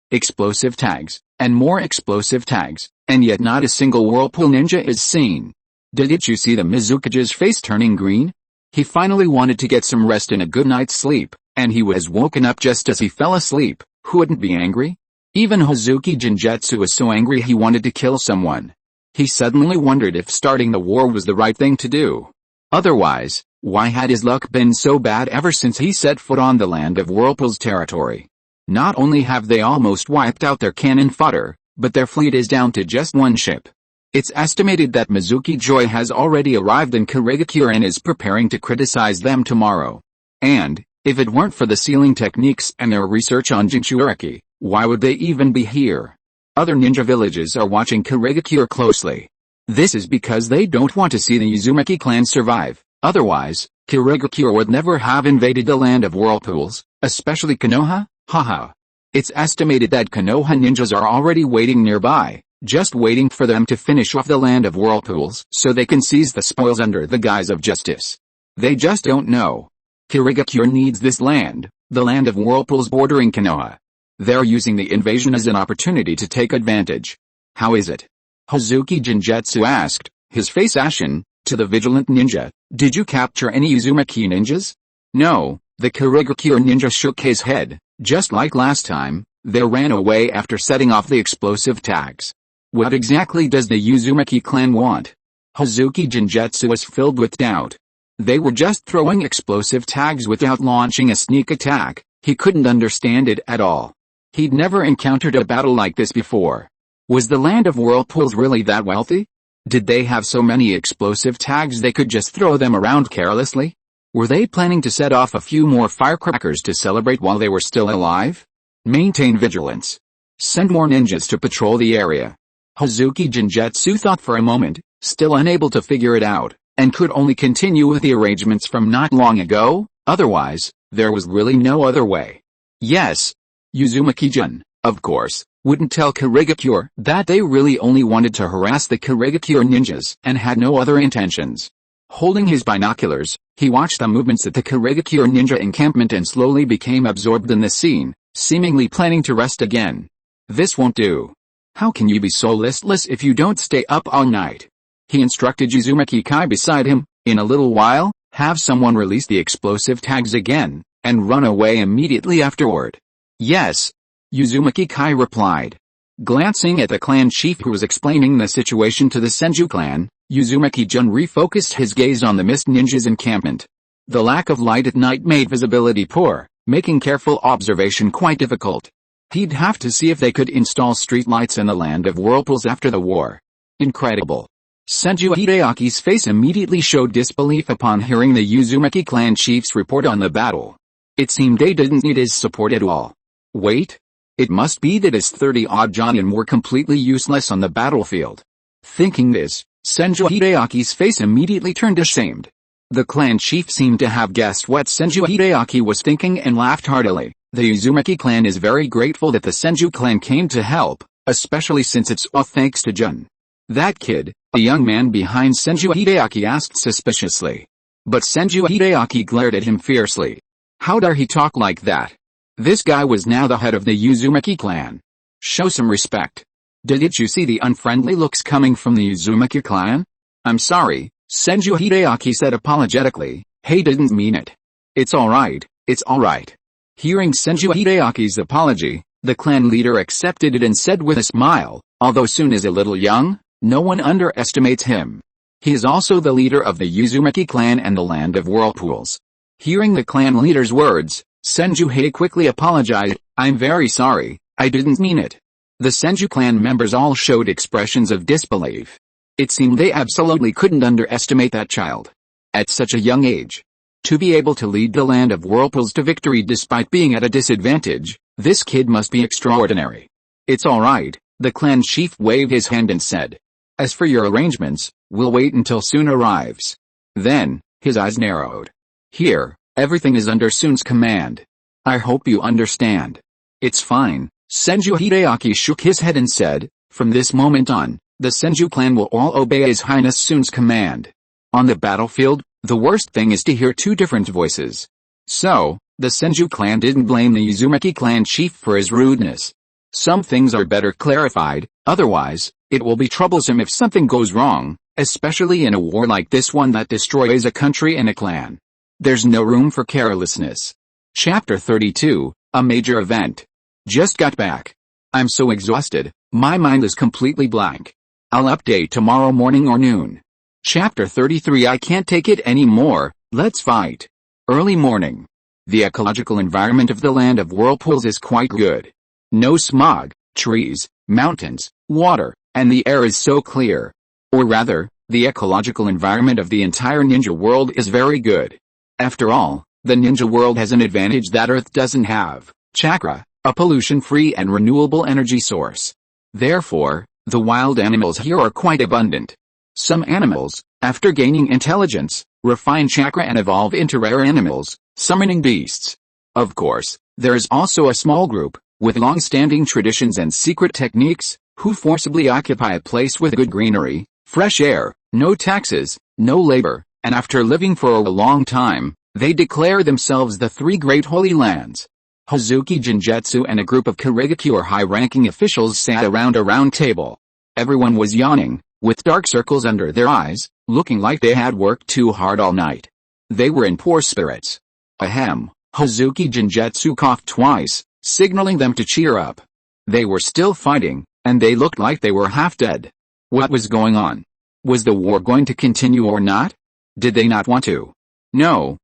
and more explosive tags, and yet not a single whirlpool ninja is seen. Did you see the Mizukage's face turning green? He finally wanted to get some rest and a good night's sleep, and he was woken up just as he fell asleep. Who wouldn't be angry? Even Hazuki Jinjutsu was so angry he wanted to kill someone. He suddenly wondered if starting the war was the right thing to do. Otherwise, why had his luck been so bad ever since he set foot on the land of whirlpools territory? Not only have they almost wiped out their cannon fodder, but their fleet is down to just one ship. It's estimated that Mizuki Joy has already arrived in Kirigakure and is preparing to criticize them tomorrow. And, if it weren't for the sealing techniques and their research on Jinchuriki, why would they even be here? Other ninja villages are watching Kirigakure closely. This is because they don't want to see the Uzumaki clan survive. Otherwise, Kirigakure would never have invaded the land of whirlpools, especially Konoha. Haha. It's estimated that Konoha ninjas are already waiting nearby, just waiting for them to finish off the land of whirlpools so they can seize the spoils under the guise of justice. They just don't know. Kirigakure needs this land, the land of whirlpools bordering Konoha. They're using the invasion as an opportunity to take advantage. How is it? Hazuki Jinjutsu asked, his face ashen, to the vigilant ninja. Did you capture any Uzumaki ninjas? No, the Kirigakure ninja shook his head. Just like last time, they ran away after setting off the explosive tags. What exactly does the Uzumaki clan want? Hazuki Jinjutsu was filled with doubt. They were just throwing explosive tags without launching a sneak attack. He couldn't understand it at all. He'd never encountered a battle like this before. Was the land of whirlpools really that wealthy? Did they have so many explosive tags they could just throw them around carelessly? Were they planning to set off a few more firecrackers to celebrate while they were still alive? Maintain vigilance. Send more ninjas to patrol the area. Hazuki Jinjutsu thought for a moment, still unable to figure it out, and could only continue with the arrangements from not long ago. Otherwise, there was really no other way. Yes, Uzumaki-jun, of course, wouldn't tell Kirigakure that they really only wanted to harass the Kirigakure ninjas and had no other intentions. Holding his binoculars, he watched the movements at the Kirigakure ninja encampment and slowly became absorbed in the scene, seemingly planning to rest again. This won't do. How can you be so listless if you don't stay up all night? He instructed Uzumaki Kai beside him. In a little while, have someone release the explosive tags again, and run away immediately afterward. Yes, Uzumaki Kai replied. Glancing at the clan chief who was explaining the situation to the Senju clan, Uzumaki-jun refocused his gaze on the mist ninja's encampment. The lack of light at night made visibility poor, making careful observation quite difficult. He'd have to see if they could install streetlights in the land of whirlpools after the war. Incredible. Senju Hideaki's face immediately showed disbelief upon hearing the Uzumaki clan chief's report on the battle. It seemed they didn't need his support at all. Wait. It must be that his 30-odd Jonin were completely useless on the battlefield. Thinking this, Senju Hideaki's face immediately turned ashamed. The clan chief seemed to have guessed what Senju Hideaki was thinking and laughed heartily. The Uzumaki clan is very grateful that the Senju clan came to help, especially since it's all thanks to Jun. That kid, a young man behind Senju Hideaki asked suspiciously. But Senju Hideaki glared at him fiercely. How dare he talk like that? This guy was now the head of the Uzumaki clan. Show some respect. Did you see the unfriendly looks coming from the Uzumaki clan? I'm sorry, Senju Hideaki said apologetically. He didn't mean it. It's alright, it's alright. Hearing Senju Hideaki's apology, The clan leader accepted it and said with a smile, although Sun is a little young, no one underestimates him. He is also the leader of the Uzumaki clan and the Land of Whirlpools. Hearing the clan leader's words, Senju quickly apologized. I'm very sorry, I didn't mean it. The Senju clan members all showed expressions of disbelief. It seemed they absolutely couldn't underestimate that child. At such a young age. To be able to lead the Land of Whirlpools to victory despite being at a disadvantage, this kid must be extraordinary. It's alright, the clan chief waved his hand and said. As for your arrangements, we'll wait until Sun arrives. Then, his eyes narrowed. Here, everything is under Sun's command. I hope you understand. It's fine, Senju Hideaki shook his head and said, from this moment on, the Senju clan will all obey His Highness Sun's command. On the battlefield, the worst thing is to hear two different voices. So, the Senju clan didn't blame the Uzumaki clan chief for his rudeness. Some things are better clarified, otherwise, it will be troublesome if something goes wrong, especially in a war like this one that destroys a country and a clan. There's no room for carelessness. Chapter 32, A Major Event. Just got back. I'm so exhausted, my mind is completely blank. I'll update tomorrow morning or noon. Chapter 33 I can't take it anymore, let's fight. Early morning. The ecological environment of the Land of Whirlpools is quite good. No smog, trees, mountains, water, and the air is so clear. Or rather, the ecological environment of the entire ninja world is very good. After all, the ninja world has an advantage that Earth doesn't have, chakra, a pollution-free and renewable energy source. Therefore, the wild animals here are quite abundant. Some animals, after gaining intelligence, refine chakra and evolve into rare animals, summoning beasts. Of course, there is also a small group, with long-standing traditions and secret techniques, who forcibly occupy a place with good greenery, fresh air, no taxes, no labor, and after living for a long time, they declare themselves the three great holy lands. Hazuki Jinjutsu and a group of Kurigakure high-ranking officials sat around a round table. Everyone was yawning, with dark circles under their eyes, looking like they had worked too hard all night. They were in poor spirits. Ahem, Hazuki Jinjutsu coughed twice, signaling them to cheer up. They were still fighting, and they looked like they were half dead. What was going on? Was the war going to continue or not? Did they not want to? No,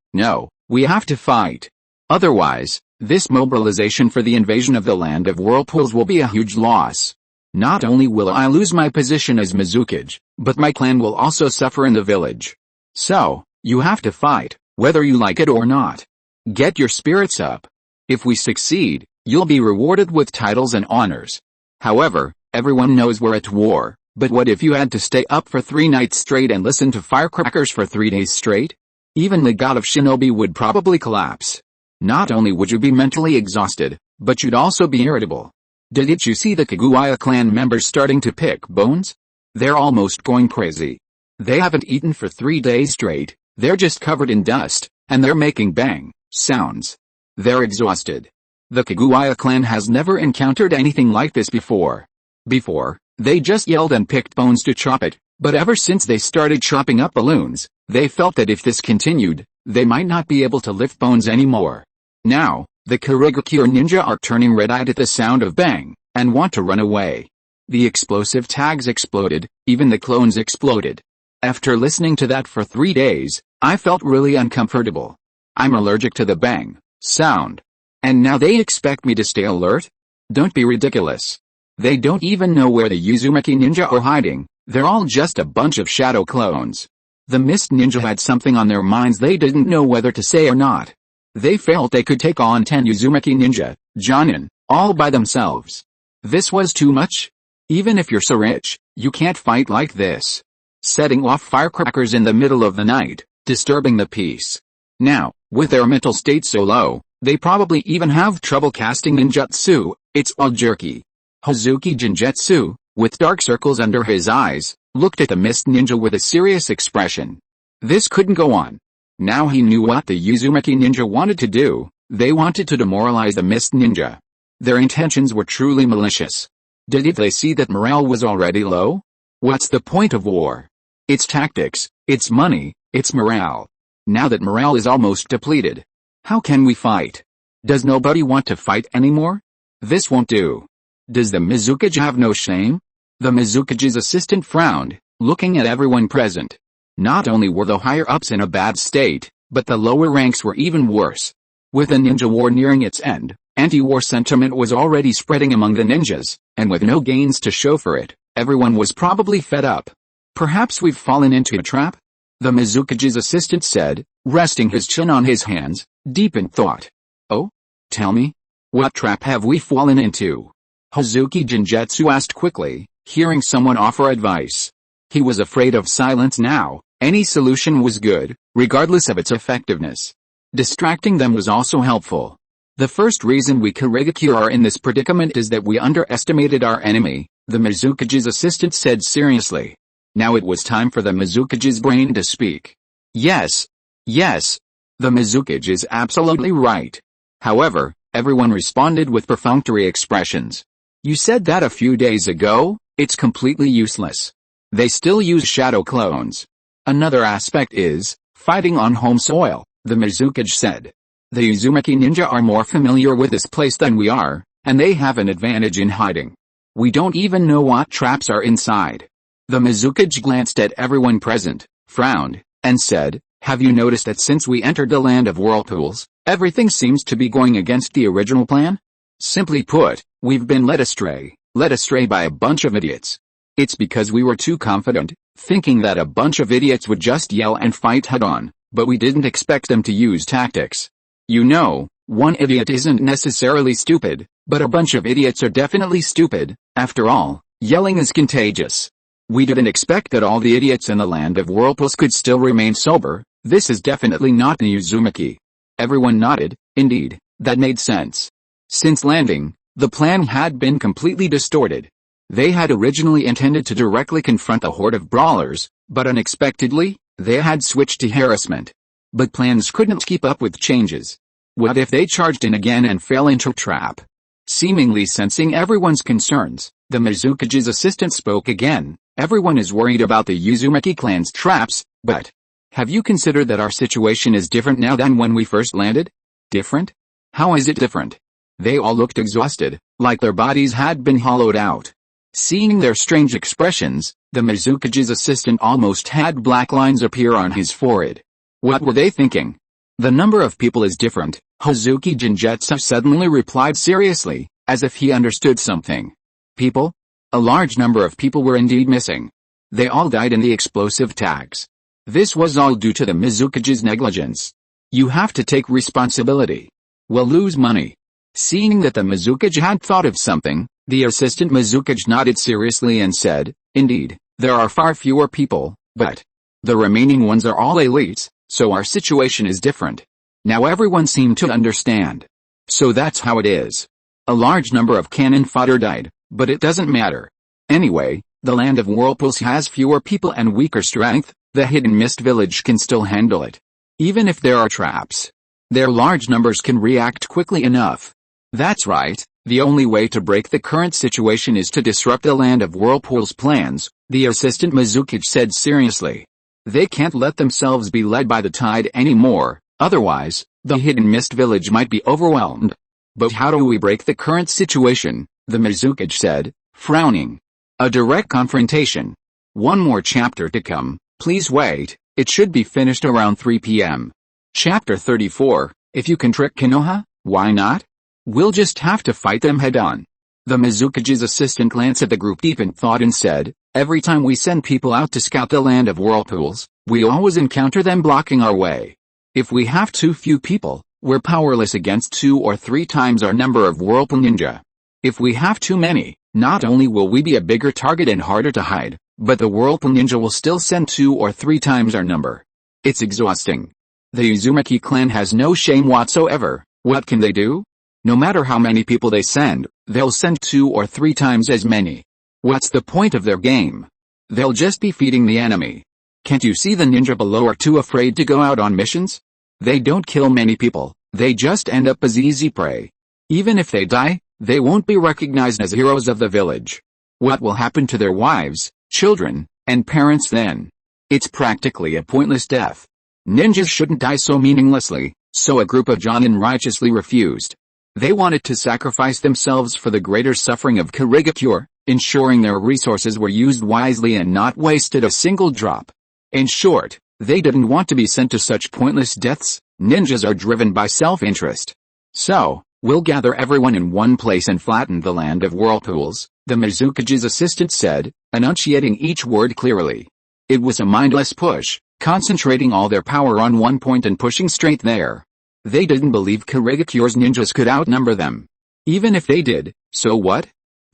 we have to fight. Otherwise, this mobilization for the invasion of the Land of Whirlpools will be a huge loss. Not only will I lose my position as Mizukage, but my clan will also suffer in the village. So, you have to fight, whether you like it or not. Get your spirits up. If we succeed, you'll be rewarded with titles and honors. However, everyone knows we're at war, but what if you had to stay up for 3 nights straight and listen to firecrackers for 3 days straight? Even the god of shinobi would probably collapse. Not only would you be mentally exhausted, but you'd also be irritable. Didn't you see the Kaguya clan members starting to pick bones? They're almost going crazy. They haven't eaten for 3 days straight, they're just covered in dust, and they're making bang sounds. They're exhausted. The Kaguya clan has never encountered anything like this before. Before, they just yelled and picked bones to chop it, but ever since they started chopping up balloons, they felt that if this continued, they might not be able to lift bones anymore. Now, the Kurigakure ninja are turning red-eyed at the sound of bang, and want to run away. The explosive tags exploded, even the clones exploded. After listening to that for 3 days, I felt really uncomfortable. I'm allergic to the bang sound. And now they expect me to stay alert? Don't be ridiculous. They don't even know where the Uzumaki ninja are hiding, they're all just a bunch of shadow clones. The Mist Ninja had something on their minds they didn't know whether to say or not. They felt they could take on 10 Uzumaki ninja, Jonin, all by themselves. This was too much? Even if you're so rich, you can't fight like this. Setting off firecrackers in the middle of the night, disturbing the peace. Now, with their mental state so low, they probably even have trouble casting ninjutsu, it's all jerky. Hazuki Jinjutsu, with dark circles under his eyes, looked at the Mist Ninja with a serious expression. This couldn't go on. Now he knew what the Uzumaki ninja wanted to do, they wanted to demoralize the Mist Ninja. Their intentions were truly malicious. Didn't they see that morale was already low? What's the point of war? It's tactics, it's money, it's morale. Now that morale is almost depleted, how can we fight? Does nobody want to fight anymore? This won't do. Does the Mizukage have no shame? The Mizukage's assistant frowned, looking at everyone present. Not only were the higher-ups in a bad state, but the lower ranks were even worse. With the ninja war nearing its end, anti-war sentiment was already spreading among the ninjas, and with no gains to show for it, everyone was probably fed up. Perhaps we've fallen into a trap? The Mizukage's assistant said, resting his chin on his hands, deep in thought. Oh? Tell me? What trap have we fallen into? Hazuki Jinjutsu asked quickly, hearing someone offer advice. He was afraid of silence now. Any solution was good, regardless of its effectiveness. Distracting them was also helpful. The first reason we Kurigaki are in this predicament is that we underestimated our enemy, the Mizukage's assistant said seriously. Now it was time for the Mizukage's brain to speak. Yes. Yes. The Mizukage is absolutely right. However, everyone responded with perfunctory expressions. You said that a few days ago, it's completely useless. They still use shadow clones. Another aspect is, fighting on home soil, the Mizukage said. The Uzumaki ninja are more familiar with this place than we are, and they have an advantage in hiding. We don't even know what traps are inside. The Mizukage glanced at everyone present, frowned, and said, have you noticed that since we entered the land of whirlpools, everything seems to be going against the original plan? Simply put, we've been led astray by a bunch of idiots. It's because we were too confident, thinking that a bunch of idiots would just yell and fight head-on, but we didn't expect them to use tactics. You know, one idiot isn't necessarily stupid, but a bunch of idiots are definitely stupid. After all, yelling is contagious. We didn't expect that all the idiots in the land of whirlpools could still remain sober. This is definitely not the Uzumaki. Everyone nodded. Indeed, that made sense. Since landing, the plan had been completely distorted. They had originally intended to directly confront a horde of brawlers, but unexpectedly, they had switched to harassment. But plans couldn't keep up with changes. What if they charged in again and fell into a trap? Seemingly sensing everyone's concerns, the Mizukage's assistant spoke again. Everyone is worried about the Uzumaki clan's traps, but have you considered that our situation is different now than when we first landed? Different? How is it different? They all looked exhausted, like their bodies had been hollowed out. Seeing their strange expressions, the Mizukage's assistant almost had black lines appear on his forehead. What were they thinking? The number of people is different, Hazuki Jinjutsu suddenly replied seriously, as if he understood something. People? A large number of people were indeed missing. They all died in the explosive attacks. This was all due to the Mizukage's negligence. You have to take responsibility. We'll lose money. Seeing that the Mizukage had thought of something, the assistant Mizukage nodded seriously and said, indeed, there are far fewer people, but the remaining ones are all elites, so our situation is different. Now everyone seemed to understand. So that's how it is. A large number of cannon fodder died, but it doesn't matter. Anyway, the land of whirlpools has fewer people and weaker strength. The hidden mist village can still handle it. Even if there are traps, their large numbers can react quickly enough. That's right, the only way to break the current situation is to disrupt the land of whirlpools' plans, the assistant Mizukage said seriously. They can't let themselves be led by the tide anymore, otherwise, the hidden mist village might be overwhelmed. But how do we break the current situation? The Mizukage said, frowning. A direct confrontation. One more chapter to come, please wait, it should be finished around 3 p.m. Chapter 34, if you can trick Konoha, why not? We'll just have to fight them head-on. The Mizukage's assistant glanced at the group deep in thought and said, every time we send people out to scout the land of whirlpools, we always encounter them blocking our way. If we have too few people, we're powerless against 2 or 3 times our number of whirlpool ninja. If we have too many, not only will we be a bigger target and harder to hide, but the whirlpool ninja will still send 2 or 3 times our number. It's exhausting. The Uzumaki clan has no shame whatsoever. What can they do? No matter how many people they send, they'll send 2 or 3 times as many. What's the point of their game? They'll just be feeding the enemy. Can't you see the ninja below are too afraid to go out on missions? They don't kill many people, they just end up as easy prey. Even if they die, they won't be recognized as heroes of the village. What will happen to their wives, children, and parents then? It's practically a pointless death. Ninjas shouldn't die so meaninglessly, so a group of Jonin righteously refused. They wanted to sacrifice themselves for the greater suffering of Kurigakure, ensuring their resources were used wisely and not wasted a single drop. In short, they didn't want to be sent to such pointless deaths. Ninjas are driven by self-interest. So, we'll gather everyone in one place and flatten the land of whirlpools, the Mizukage's assistant said, enunciating each word clearly. It was a mindless push, concentrating all their power on one point and pushing straight there. They didn't believe Kurigakure's ninjas could outnumber them. Even if they did, so what?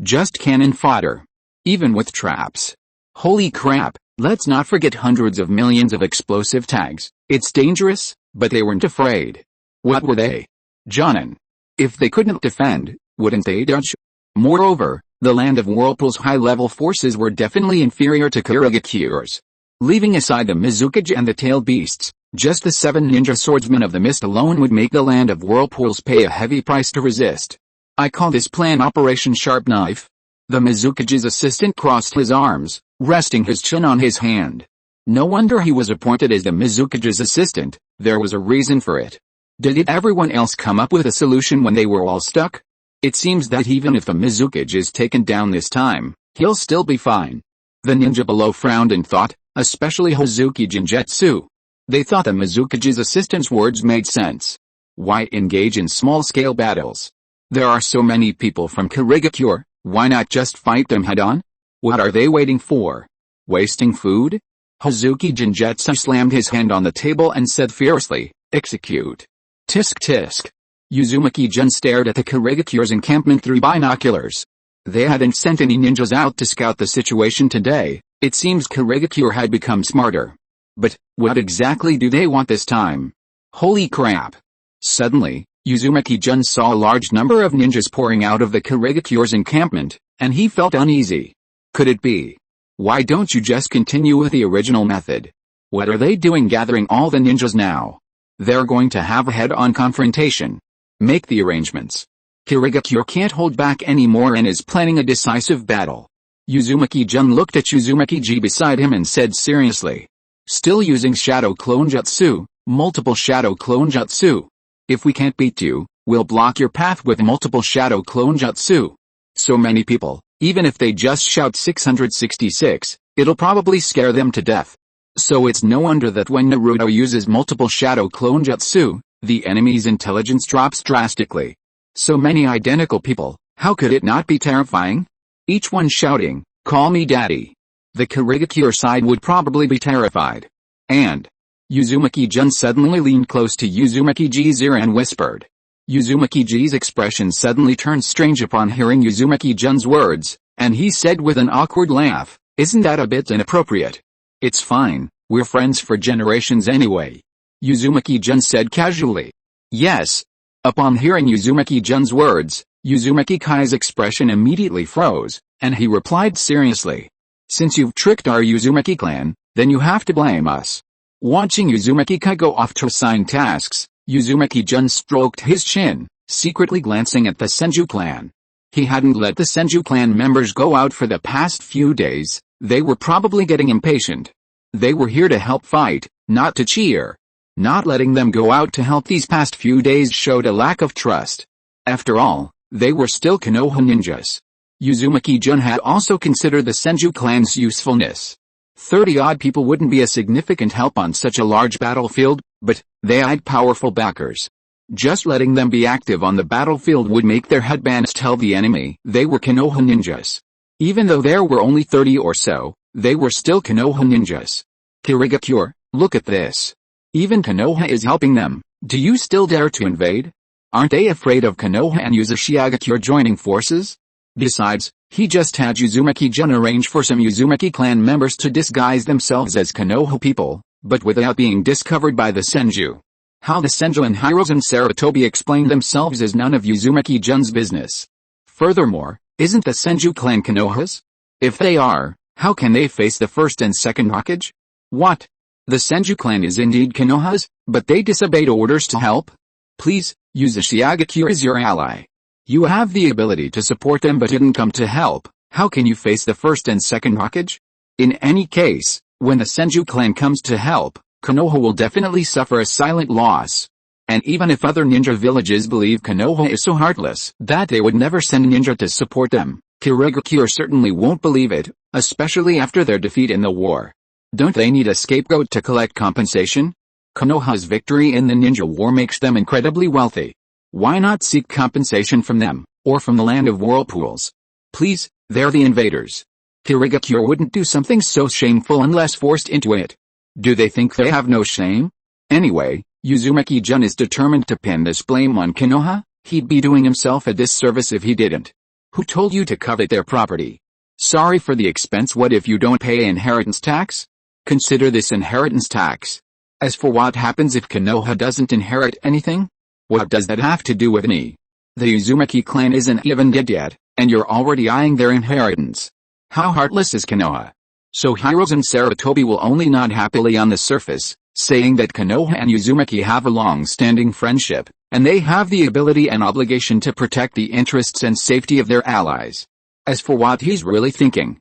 Just cannon fodder. Even with traps. Holy crap, let's not forget hundreds of millions of explosive tags. It's dangerous, but they weren't afraid. What were they? Jonin. If they couldn't defend, wouldn't they dodge? Moreover, the land of whirlpool's high-level forces were definitely inferior to Kurigakure's. Leaving aside the Mizukage and the tailed beasts, just the 7 ninja swordsmen of the mist alone would make the land of whirlpools pay a heavy price to resist. I call this plan Operation Sharp Knife. The Mizukage's assistant crossed his arms, resting his chin on his hand. No wonder he was appointed as the Mizukage's assistant, there was a reason for it. Did everyone else come up with a solution when they were all stuck? It seems that even if the Mizukage is taken down this time, he'll still be fine. The ninja below frowned and thought, especially Hozuki Jinjutsu. They thought the Mizukage's assistant's words made sense. Why engage in small-scale battles? There are so many people from Kurigakure, why not just fight them head-on? What are they waiting for? Wasting food? Hozuki Jinjutsu slammed his hand on the table and said fiercely, execute. Tisk tisk. Uzumaki-jun stared at the Kurigakure's encampment through binoculars. They hadn't sent any ninjas out to scout the situation today. It seems Kurigakure had become smarter. But, what exactly do they want this time? Holy crap. Suddenly, Uzumaki-jun saw a large number of ninjas pouring out of the Kurigakure's encampment, and he felt uneasy. Could it be? Why don't you just continue with the original method? What are they doing gathering all the ninjas now? They're going to have a head-on confrontation. Make the arrangements. Kurigakure can't hold back anymore and is planning a decisive battle. Uzumaki-jun looked at Uzumaki-ji beside him and said seriously. Still using Shadow Clone Jutsu, multiple Shadow Clone Jutsu. If we can't beat you, we'll block your path with multiple Shadow Clone Jutsu. So many people, even if they just shout 666, it'll probably scare them to death. So it's no wonder that when Naruto uses multiple Shadow Clone Jutsu, the enemy's intelligence drops drastically. So many identical people, how could it not be terrifying? Each one shouting, call me daddy. The Kurigakure side would probably be terrified. And Uzumaki-jun suddenly leaned close to Uzumaki-ji's ear and whispered. Uzumaki-ji's expression suddenly turned strange upon hearing Uzumaki-jun's words, and he said with an awkward laugh, isn't that a bit inappropriate? It's fine, we're friends for generations anyway. Uzumaki-jun said casually. Yes. Upon hearing Uzumaki-jun's words, Uzumaki-kai's expression immediately froze, and he replied seriously. Since you've tricked our Uzumaki clan, then you have to blame us. Watching Uzumaki-kai go off to assign tasks, Uzumaki-jun stroked his chin, secretly glancing at the Senju clan. He hadn't let the Senju clan members go out for the past few days, they were probably getting impatient. They were here to help fight, not to cheer. Not letting them go out to help these past few days showed a lack of trust. After all, they were still Konoha ninjas. Uzumaki-jun had also considered the Senju clan's usefulness. 30-odd people wouldn't be a significant help on such a large battlefield, but they had powerful backers. Just letting them be active on the battlefield would make their headbands tell the enemy they were Konoha ninjas. Even though there were only 30 or so, they were still Konoha ninjas. Kurigakure, look at this. Even Konoha is helping them. Do you still dare to invade? Aren't they afraid of Konoha and Uzumaki joining forces? Besides, he just had Uzumaki-jun arrange for some Uzumaki clan members to disguise themselves as Konoha people, but without being discovered by the Senju. How the Senju and Hirozen Sarutobi explained themselves is none of Uzumaki-jun's business. Furthermore, isn't the Senju clan Konohas? If they are, how can they face the first and second Hokage? What? The Senju clan is indeed Konohas, but they disobeyed orders to help? Please, Uzumaki is your ally. You have the ability to support them but didn't come to help. How can you face the first and second Hokage? In any case, when the Senju clan comes to help, Konoha will definitely suffer a silent loss. And even if other ninja villages believe Konoha is so heartless that they would never send ninja to support them, Kirigakure certainly won't believe it, especially after their defeat in the war. Don't they need a scapegoat to collect compensation? Konoha's victory in the ninja war makes them incredibly wealthy. Why not seek compensation from them, or from the land of whirlpools? Please, they're the invaders. Kirigakure wouldn't do something so shameful unless forced into it. Do they think they have no shame? Anyway, Uzumaki-jun is determined to pin this blame on Konoha. He'd be doing himself a disservice if he didn't. Who told you to covet their property? Sorry for the expense. What if you don't pay inheritance tax? Consider this inheritance tax. As for what happens if Konoha doesn't inherit anything? What does that have to do with me? The Uzumaki clan isn't even dead yet, and you're already eyeing their inheritance. How heartless is Konoha? So Hirozen Sarutobi will only nod happily on the surface, saying that Konoha and Uzumaki have a long-standing friendship, and they have the ability and obligation to protect the interests and safety of their allies. As for what he's really thinking,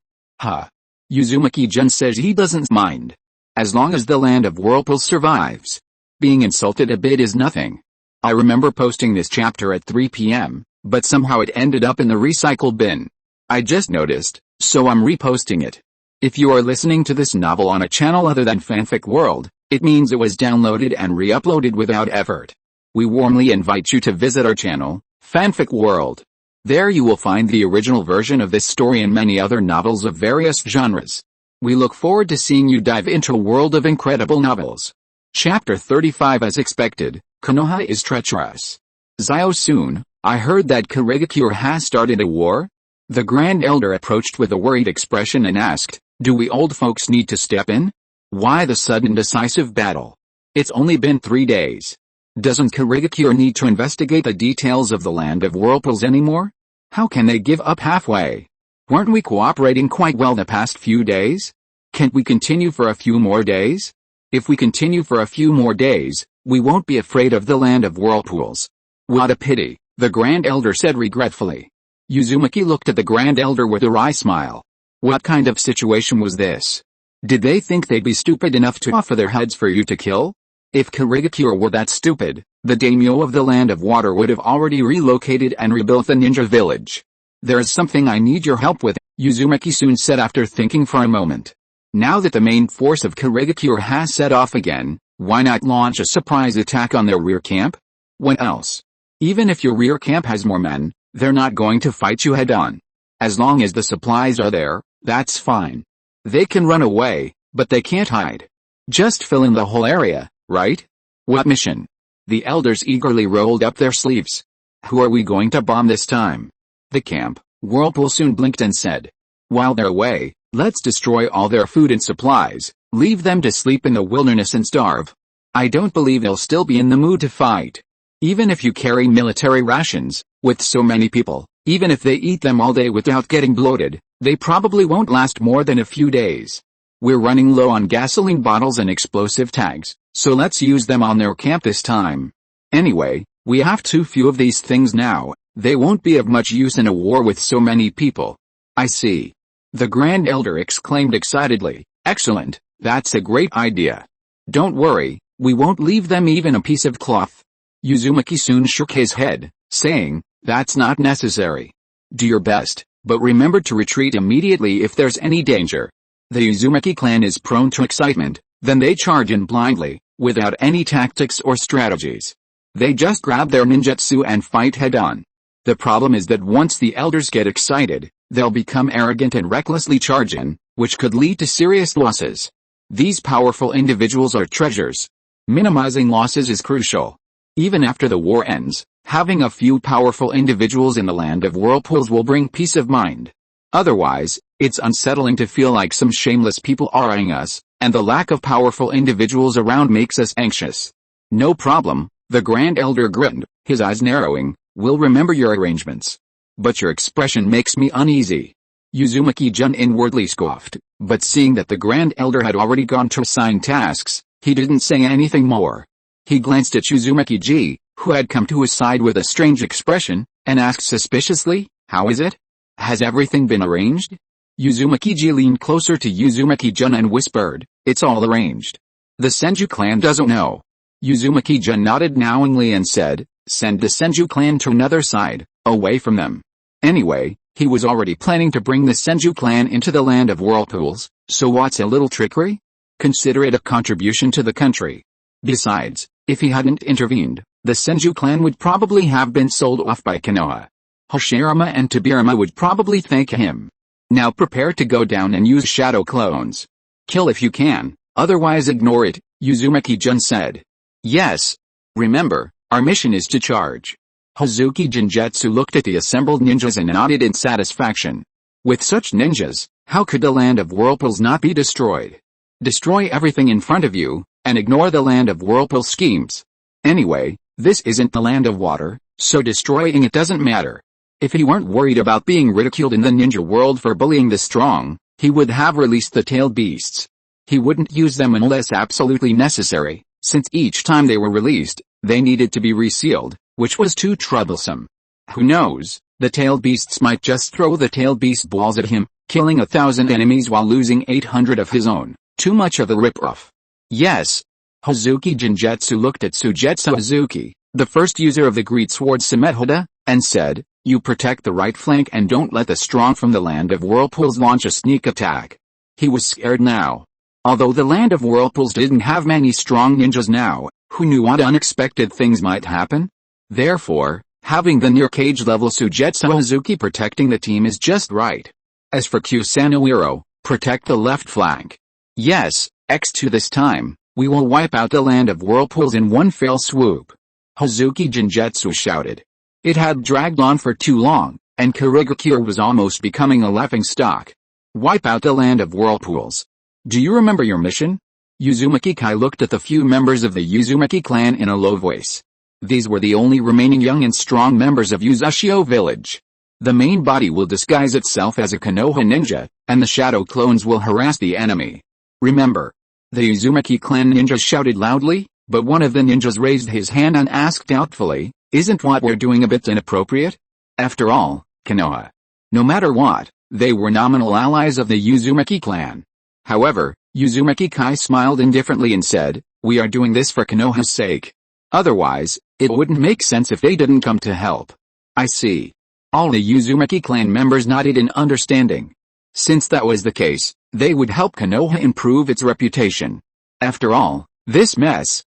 Uzumaki-jun says he doesn't mind. As long as the land of whirlpools survives. Being insulted a bit is nothing. I remember posting this chapter at 3 p.m., but somehow it ended up in the recycle bin. I just noticed, so I'm reposting it. If you are listening to this novel on a channel other than Fanfic World, it means it was downloaded and re-uploaded without effort. We warmly invite you to visit our channel, Fanfic World. There you will find the original version of this story and many other novels of various genres. We look forward to seeing you dive into a world of incredible novels. Chapter 35. As expected, Konoha is treacherous. Zio soon, I heard that Kirigakure has started a war? The Grand Elder approached with a worried expression and asked, do we old folks need to step in? Why the sudden decisive battle? It's only been 3 days. Doesn't Kirigakure need to investigate the details of the land of whirlpools anymore? How can they give up halfway? Weren't we cooperating quite well the past few days? Can't we continue for a few more days? If we continue for a few more days, we won't be afraid of the land of whirlpools. What a pity, the Grand Elder said regretfully. Uzumaki looked at the Grand Elder with a wry smile. What kind of situation was this? Did they think they'd be stupid enough to offer their heads for you to kill? If Kirigakure were that stupid, the daimyo of the land of water would have already relocated and rebuilt the ninja village. There is something I need your help with, Uzumaki soon said after thinking for a moment. Now that the main force of Kirigakure has set off again, why not launch a surprise attack on their rear camp? When else? Even if your rear camp has more men, they're not going to fight you head-on. As long as the supplies are there, that's fine. They can run away, but they can't hide. Just fill in the whole area, right? What mission? The elders eagerly rolled up their sleeves. Who are we going to bomb this time? The camp, Whirlpool soon blinked and said. While they're away, let's destroy all their food and supplies, leave them to sleep in the wilderness and starve. I don't believe they'll still be in the mood to fight. Even if you carry military rations, with so many people, even if they eat them all day without getting bloated, they probably won't last more than a few days. We're running low on gasoline bottles and explosive tags, so let's use them on their camp this time. Anyway, we have too few of these things now, they won't be of much use in a war with so many people. I see. The Grand Elder exclaimed excitedly, excellent, that's a great idea. Don't worry, we won't leave them even a piece of cloth. Uzumaki soon shook his head, saying, that's not necessary. Do your best, but remember to retreat immediately if there's any danger. The Uzumaki clan is prone to excitement, then they charge in blindly, without any tactics or strategies. They just grab their ninjutsu and fight head-on. The problem is that once the elders get excited, they'll become arrogant and recklessly charge in, which could lead to serious losses. These powerful individuals are treasures. Minimizing losses is crucial. Even after the war ends, having a few powerful individuals in the land of whirlpools will bring peace of mind. Otherwise, it's unsettling to feel like some shameless people are eyeing us, and the lack of powerful individuals around makes us anxious. No problem, the Grand Elder grinned, his eyes narrowing, we'll remember your arrangements. But your expression makes me uneasy. Uzumaki-jun inwardly scoffed, but seeing that the Grand Elder had already gone to assign tasks, he didn't say anything more. He glanced at Uzumaki-ji, who had come to his side with a strange expression, and asked suspiciously, how is it? Has everything been arranged? Uzumaki-ji leaned closer to Uzumaki-jun and whispered, it's all arranged. The Senju clan doesn't know. Uzumaki-jun nodded knowingly and said, send the Senju clan to another side, away from them. Anyway, he was already planning to bring the Senju clan into the land of whirlpools, so what's a little trickery? Consider it a contribution to the country. Besides, if he hadn't intervened, the Senju clan would probably have been sold off by Konoha. Hashirama and Tobirama would probably thank him. Now prepare to go down and use shadow clones. Kill if you can, otherwise ignore it, Uzumaki-jun said. Yes. Remember, our mission is to charge. Hazuki Jinjutsu looked at the assembled ninjas and nodded in satisfaction. With such ninjas, how could the land of whirlpools not be destroyed? Destroy everything in front of you, and ignore the land of whirlpool schemes. Anyway, this isn't the land of water, so destroying it doesn't matter. If he weren't worried about being ridiculed in the ninja world for bullying the strong, he would have released the tailed beasts. He wouldn't use them unless absolutely necessary, since each time they were released, they needed to be resealed, which was too troublesome. Who knows, the tailed beasts might just throw the tailed beast balls at him, killing 1,000 enemies while losing 800 of his own. Too much of a ripoff. Yes. Hazuki Jinjutsu looked at Sujetsu Hazuki, the first user of the great sword Samehoda, and said, you protect the right flank and don't let the strong from the land of whirlpools launch a sneak attack. He was scared now. Although the land of whirlpools didn't have many strong ninjas now, who knew what unexpected things might happen? Therefore, having the near cage level Sujetsu Hazuki protecting the team is just right. As for Kusanowiro, protect the left flank. Yes, X2 this time, we will wipe out the land of whirlpools in one fell swoop. Hazuki Jinjutsu shouted. It had dragged on for too long, and Kurigakure was almost becoming a laughingstock. Wipe out the land of whirlpools. Do you remember your mission? Uzumaki Kai looked at the few members of the Uzumaki clan in a low voice. These were the only remaining young and strong members of Uzushio village. The main body will disguise itself as a Konoha ninja, and the shadow clones will harass the enemy. Remember. The Uzumaki clan ninjas shouted loudly, but one of the ninjas raised his hand and asked doubtfully, isn't what we're doing a bit inappropriate? After all, Konoha. No matter what, they were nominal allies of the Uzumaki clan. However, Uzumaki Kai smiled indifferently and said, we are doing this for Konoha's sake. Otherwise, it wouldn't make sense if they didn't come to help. I see. All the Uzumaki clan members nodded in understanding. Since that was the case, they would help Konoha improve its reputation. After all, this mess,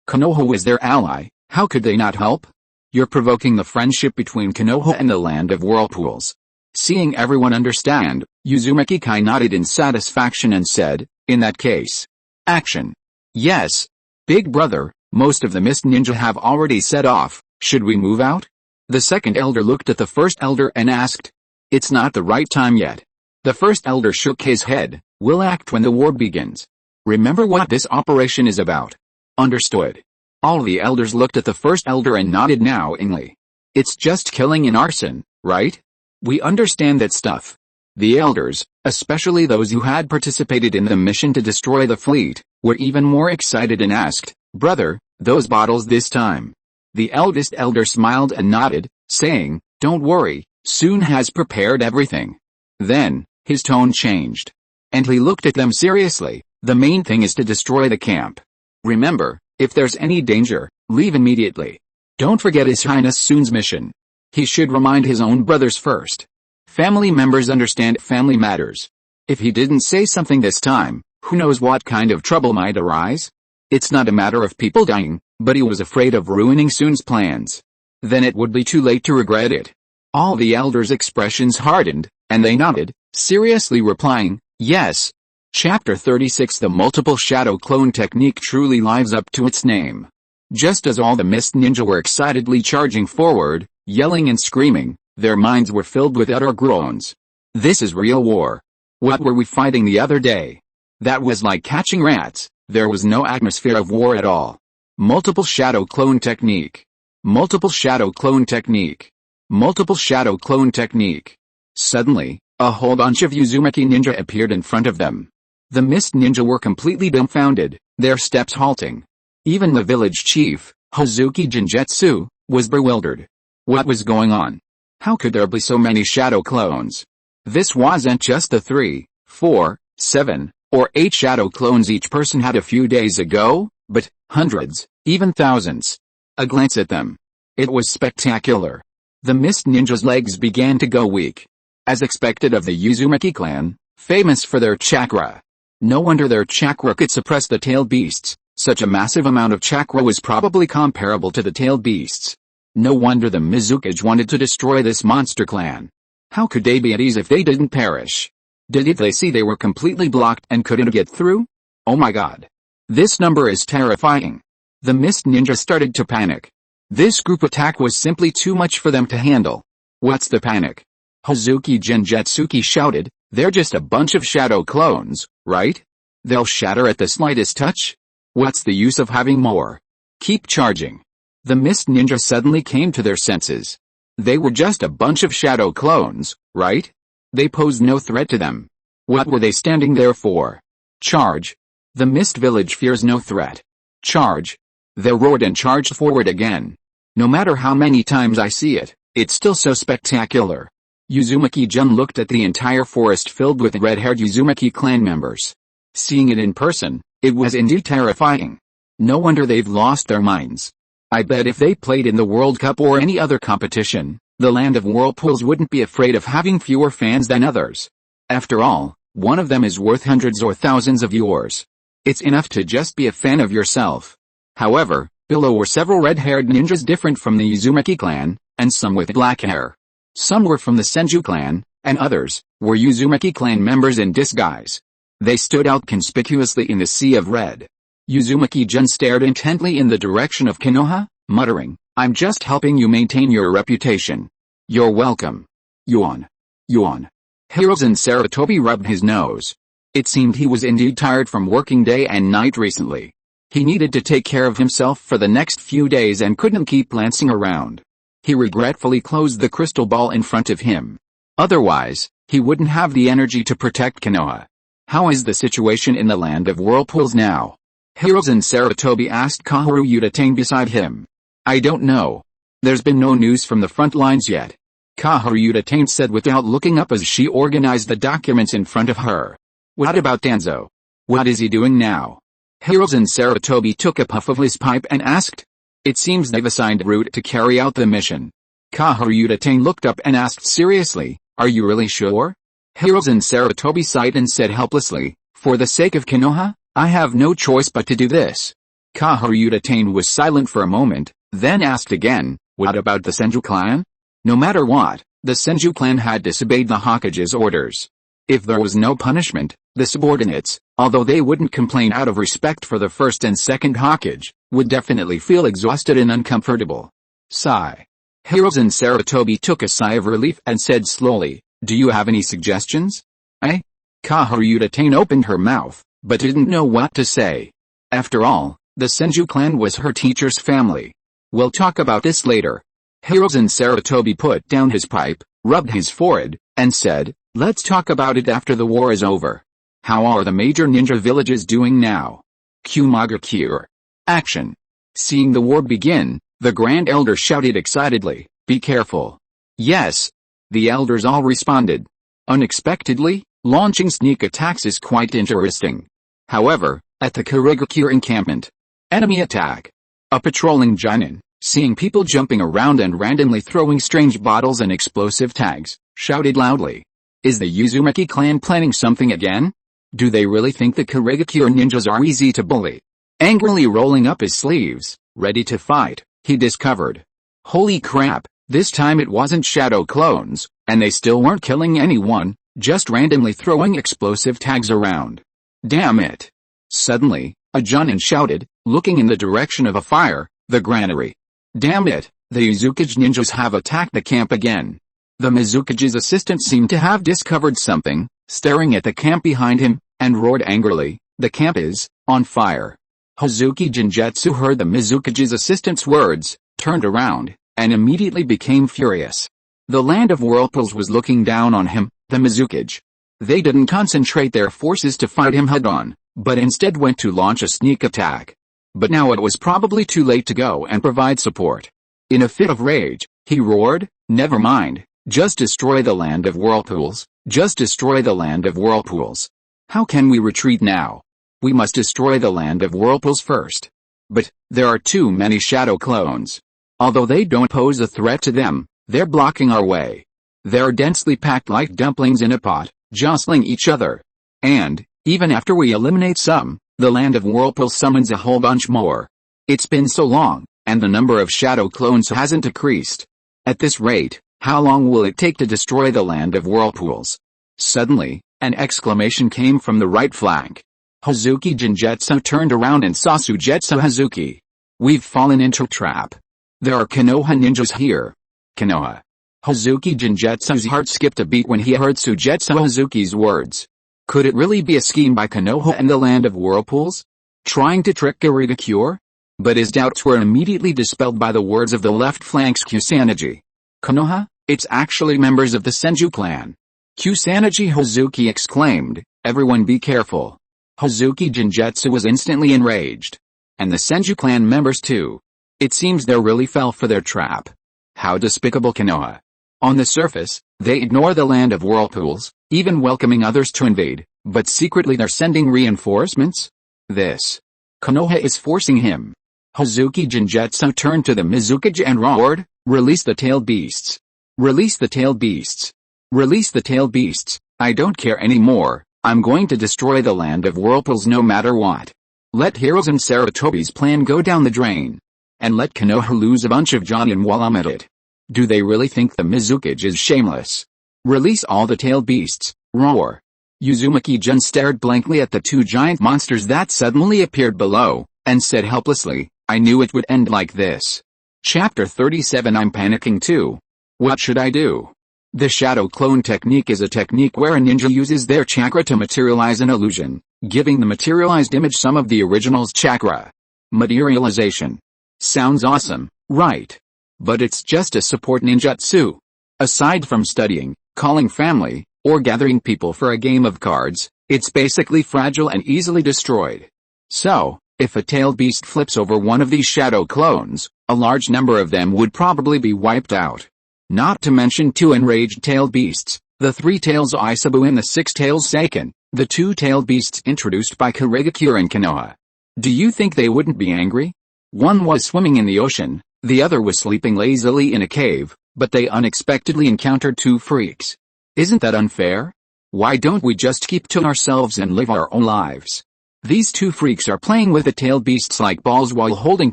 Konoha was their ally, how could they not help? You're provoking the friendship between Konoha and the land of whirlpools. Seeing everyone understand, Uzumaki Kai nodded in satisfaction and said, in that case. Action. Yes. Big brother, most of the mist ninja have already set off, should we move out? The second elder looked at the first elder and asked. It's not the right time yet. The first elder shook his head, we'll act when the war begins. Remember what this operation is about. Understood. All the elders looked at the first elder and nodded knowingly. It's just killing and arson, right? We understand that stuff. The elders, especially those who had participated in the mission to destroy the fleet, were even more excited and asked, brother, those bottles this time. The eldest elder smiled and nodded, saying, don't worry, Soon has prepared everything. Then, his tone changed. And he looked at them seriously. The main thing is to destroy the camp. Remember, if there's any danger, leave immediately. Don't forget His Highness Soon's mission. He should remind his own brothers first. Family members understand family matters. If he didn't say something this time, who knows what kind of trouble might arise? It's not a matter of people dying, but he was afraid of ruining Soon's plans. Then it would be too late to regret it. All the elders' expressions hardened, and they nodded, seriously replying, yes. Chapter 36 The multiple shadow clone technique truly lives up to its name. Just as all the mist ninja were excitedly charging forward, yelling and screaming, their minds were filled with utter groans. This is real war. What were we fighting the other day? That was like catching rats. There was no atmosphere of war at all. Multiple shadow clone technique. Multiple shadow clone technique. Multiple shadow clone technique. Suddenly, a whole bunch of Uzumaki ninja appeared in front of them. The mist ninja were completely dumbfounded, their steps halting. Even the village chief, Hazuki Jinjutsu, was bewildered. What was going on? How could there be so many shadow clones? This wasn't just the 3, 4, 7, or 8 shadow clones each person had a few days ago, but hundreds, Even thousands. A glance at them. It was spectacular. The mist ninja's legs began to go weak. As expected of the Uzumaki clan, famous for their chakra. No wonder their chakra could suppress the tailed beasts. Such a massive amount of chakra was probably comparable to the tailed beasts. No wonder the Mizukage wanted to destroy this monster clan. How could they be at ease if they didn't perish? Didn't they see they were completely blocked and couldn't get through? Oh my god. This number is terrifying. The mist ninja started to panic. This group attack was simply too much for them to handle. What's the panic? Hazuki Genjutsuki shouted, they're just a bunch of shadow clones, right? They'll shatter at the slightest touch? What's the use of having more? Keep charging. The mist ninja suddenly came to their senses. They were just a bunch of shadow clones, right? They posed no threat to them. What were they standing there for? Charge. The mist village fears no threat. Charge. They roared and charged forward again. No matter how many times I see it, it's still so spectacular. Uzumaki-jun looked at the entire forest filled with red-haired Uzumaki clan members. Seeing it in person, it was indeed terrifying. No wonder they've lost their minds. I bet if they played in the World Cup or any other competition, the land of whirlpools wouldn't be afraid of having fewer fans than others. After all, one of them is worth hundreds or thousands of yours. It's enough to just be a fan of yourself. However, below were several red-haired ninjas different from the Uzumaki clan, and some with black hair. Some were from the Senju clan, and others were Uzumaki clan members in disguise. They stood out conspicuously in the sea of red. Uzumaki-jun stared intently in the direction of Konoha, muttering, I'm just helping you maintain your reputation. You're welcome. Yawn. Yawn. Hirozen Sarutobi rubbed his nose. It seemed he was indeed tired from working day and night recently. He needed to take care of himself for the next few days and couldn't keep glancing around. He regretfully closed the crystal ball in front of him. Otherwise, he wouldn't have the energy to protect Konoha. How is the situation in the land of whirlpools now? Hirozen Sarutobi asked Kaoru Utatane beside him. I don't know. There's been no news from the front lines yet. Kaoru Utatane said without looking up as she organized the documents in front of her. What about Danzo? What is he doing now? Hirozen Sarutobi took a puff of his pipe and asked. It seems they've assigned Root to carry out the mission. Kaoru Utatane looked up and asked seriously, are you really sure? Hirozen Sarutobi sighed and said helplessly, for the sake of Konoha, I have no choice but to do this. Kaoru Utatane was silent for a moment, then asked again, what about the Senju clan? No matter what, the Senju clan had disobeyed the Hokage's orders. If there was no punishment, the subordinates, although they wouldn't complain out of respect for the first and second Hokage, would definitely feel exhausted and uncomfortable. Sigh. Hirozen Sarutobi took a sigh of relief and said slowly, do you have any suggestions? Eh? Kaoru Utatane opened her mouth, but didn't know what to say. After all, the Senju clan was her teacher's family. We'll talk about this later. Hirozen Sarutobi put down his pipe, rubbed his forehead, and said, let's talk about it after the war is over. How are the major ninja villages doing now? Kumagakure. Action. Seeing the war begin, the Grand Elder shouted excitedly, be careful. Yes. The elders all responded. Unexpectedly, launching sneak attacks is quite interesting. However, at the Kurigakure encampment, enemy attack. A patrolling Jonin, seeing people jumping around and randomly throwing strange bottles and explosive tags, shouted loudly. Is the Uzumaki clan planning something again? Do they really think the Kurigakure ninjas are easy to bully? Angrily rolling up his sleeves, ready to fight, he discovered. Holy crap, this time it wasn't shadow clones, and they still weren't killing anyone, just randomly throwing explosive tags around. Damn it. Suddenly, a Jonin shouted, looking in the direction of a fire, the granary. Damn it, the Uzukage ninjas have attacked the camp again. The Mizukage's assistant seemed to have discovered something, staring at the camp behind him, and roared angrily, the camp is on fire. Hazuki Genjutsu heard the Mizukage's assistant's words, turned around, and immediately became furious. The land of whirlpools was looking down on him, the Mizukage. They didn't concentrate their forces to fight him head-on, but instead went to launch a sneak attack. But now it was probably too late to go and provide support. In a fit of rage, he roared, never mind, just destroy the land of whirlpools, just destroy the land of whirlpools. How can we retreat now? We must destroy the land of whirlpools first. But there are too many shadow clones. Although they don't pose a threat to them, they're blocking our way. They're densely packed like dumplings in a pot, jostling each other. And, even after we eliminate some, the land of whirlpool summons a whole bunch more. It's been so long, and the number of shadow clones hasn't decreased. At this rate, how long will it take to destroy the land of whirlpools? Suddenly, an exclamation came from the right flank. Hazuki Jinjutsu turned around and saw Sujetsu Hazuki. We've fallen into a trap. There are Konoha ninjas here. Konoha. Hazuki Jinjutsu's heart skipped a beat when he heard Sujetsu Hazuki's words. Could it really be a scheme by Konoha and the land of whirlpools? Trying to trick Kirigakure? But his doubts were immediately dispelled by the words of the left flank's Kusanagi. Konoha, it's actually members of the Senju clan. Kusanagi Hazuki exclaimed, everyone be careful. Hazuki Jinjutsu was instantly enraged. And the Senju clan members too. It seems they really fell for their trap. How despicable Konoha. On the surface, they ignore the land of whirlpools, even welcoming others to invade, but secretly they're sending reinforcements? This. Konoha is forcing him. Hazuki Jinjutsu turned to the Mizukage and roared, release the tailed beasts. Release the tailed beasts. Release the tailed beasts, I don't care anymore, I'm going to destroy the land of whirlpools no matter what. Let Heroes and Saratobi's plan go down the drain. And let Konoha lose a bunch of Jonin while I'm at it. Do they really think the Mizukage is shameless? Release all the tailed beasts, roar. Uzumaki-jun stared blankly at the two giant monsters that suddenly appeared below, and said helplessly, I knew it would end like this. Chapter 37 I'm panicking too. What should I do? The shadow clone technique is a technique where a ninja uses their chakra to materialize an illusion, giving the materialized image some of the original's chakra. Materialization. Sounds awesome, right? But it's just a support ninjutsu. Aside from studying, calling family, or gathering people for a game of cards, it's basically fragile and easily destroyed. So, if a tailed beast flips over one of these shadow clones, a large number of them would probably be wiped out. Not to mention two enraged tailed beasts, the three tails Isabu and the six tails Seiken, the two tailed beasts introduced by Kirigakure and Konoha. Do you think they wouldn't be angry? One was swimming in the ocean, the other was sleeping lazily in a cave, but they unexpectedly encountered two freaks. Isn't that unfair? Why don't we just keep to ourselves and live our own lives? These two freaks are playing with the tailed beasts like balls while holding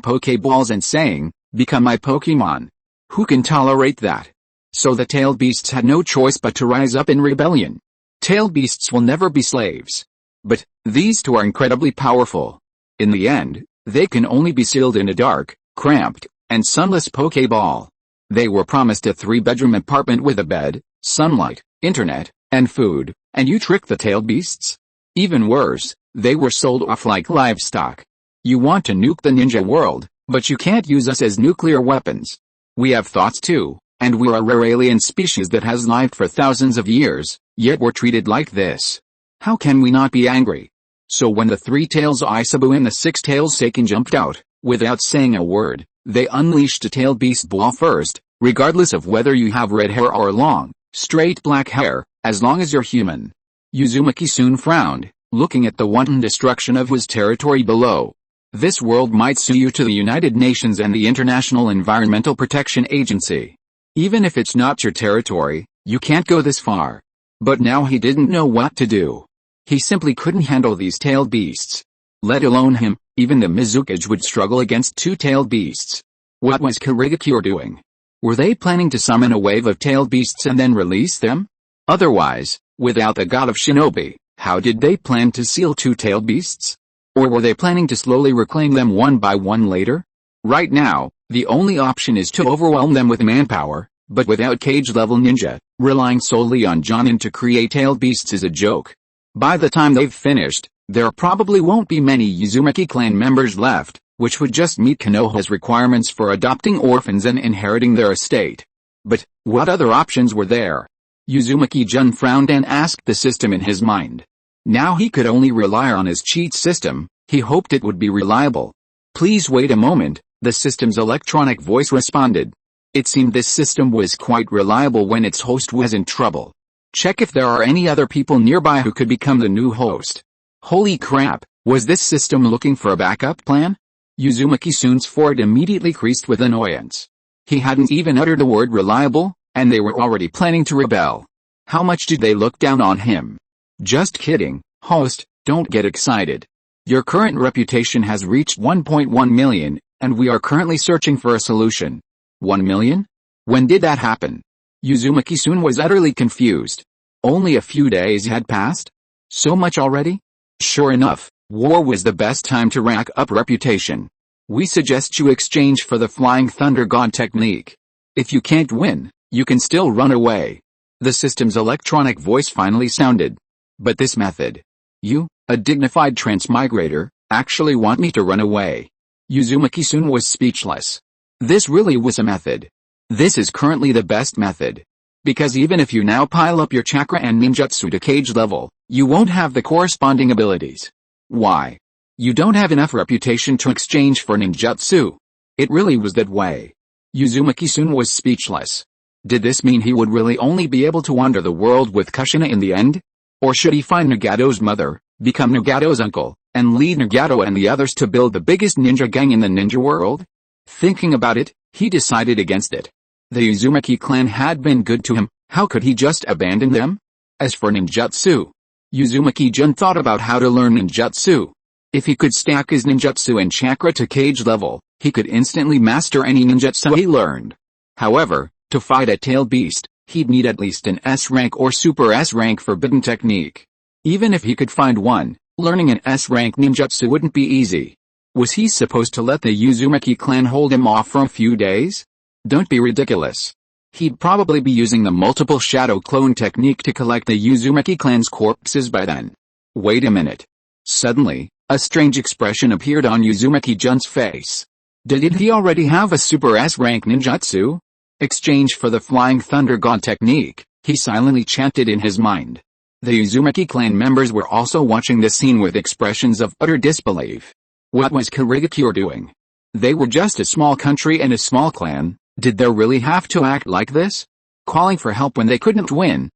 Pokeballs and saying, become my Pokemon. Who can tolerate that? So the tailed beasts had no choice but to rise up in rebellion. Tailed beasts will never be slaves. But, these two are incredibly powerful. In the end, they can only be sealed in a dark, cramped, and sunless Pokeball. They were promised a 3-bedroom apartment with a bed, sunlight, internet, and food, and you trick the tailed beasts? Even worse, they were sold off like livestock. You want to nuke the ninja world, but you can't use us as nuclear weapons. We have thoughts too, and we're a rare alien species that has lived for thousands of years, yet we're treated like this. How can we not be angry? So when the three tails Isabu and the six tails Seiken jumped out, without saying a word, they unleashed a tailed beast ball first, regardless of whether you have red hair or long, straight black hair, as long as you're human. Uzumaki soon frowned, looking at the wanton destruction of his territory below. This world might sue you to the United Nations and the International Environmental Protection Agency. Even if it's not your territory, you can't go this far. But now he didn't know what to do. He simply couldn't handle these tailed beasts. Let alone him, even the Mizukage would struggle against two tailed beasts. What was Kirigakure doing? Were they planning to summon a wave of tailed beasts and then release them? Otherwise, without the god of shinobi, how did they plan to seal two tailed beasts? Or were they planning to slowly reclaim them one by one later? Right now, the only option is to overwhelm them with manpower, but without cage-level ninja, relying solely on Jonin to create tailed beasts is a joke. By the time they've finished, there probably won't be many Uzumaki Clan members left, which would just meet Konoha's requirements for adopting orphans and inheriting their estate. But, what other options were there? Uzumaki-jun frowned and asked the system in his mind. Now he could only rely on his cheat system, he hoped it would be reliable. Please wait a moment, the system's electronic voice responded. It seemed this system was quite reliable when its host was in trouble. Check if there are any other people nearby who could become the new host. Holy crap, was this system looking for a backup plan? Uzumaki-san's forehead immediately creased with annoyance. He hadn't even uttered the word reliable, and they were already planning to rebel. How much did they look down on him? Just kidding, host, don't get excited. Your current reputation has reached 1.1 million, and we are currently searching for a solution. 1 million? When did that happen? Uzumaki-san was utterly confused. Only a few days had passed? So much already? Sure enough, war was the best time to rack up reputation. We suggest you exchange for the Flying Thunder God technique. If you can't win, you can still run away. The system's electronic voice finally sounded. But this method. You, a dignified transmigrator, actually want me to run away? Uzumaki-san was speechless. This really was a method. This is currently the best method. Because even if you now pile up your chakra and ninjutsu to cage level, you won't have the corresponding abilities. Why? You don't have enough reputation to exchange for ninjutsu. It really was that way. Uzumaki-san was speechless. Did this mean he would really only be able to wander the world with Kushina in the end? Or should he find Nagato's mother, become Nagato's uncle, and lead Nagato and the others to build the biggest ninja gang in the ninja world? Thinking about it, he decided against it. The Uzumaki clan had been good to him, how could he just abandon them? As for ninjutsu, Uzumaki-jun thought about how to learn ninjutsu. If he could stack his ninjutsu and chakra to cage level, he could instantly master any ninjutsu he learned. However, to fight a tailed beast, he'd need at least an S rank or super S rank forbidden technique. Even if he could find one, learning an S rank ninjutsu wouldn't be easy. Was he supposed to let the Uzumaki clan hold him off for a few days? Don't be ridiculous. He'd probably be using the multiple shadow clone technique to collect the Uzumaki clan's corpses by then. Wait a minute. Suddenly, a strange expression appeared on Uzumaki-jun's face. Did he already have a super S rank ninjutsu? Exchange for the Flying Thunder God technique, he silently chanted in his mind. The Uzumaki clan members were also watching this scene with expressions of utter disbelief. What was Kirigakure doing? They were just a small country and a small clan. Did they really have to act like this? Calling for help when they couldn't win,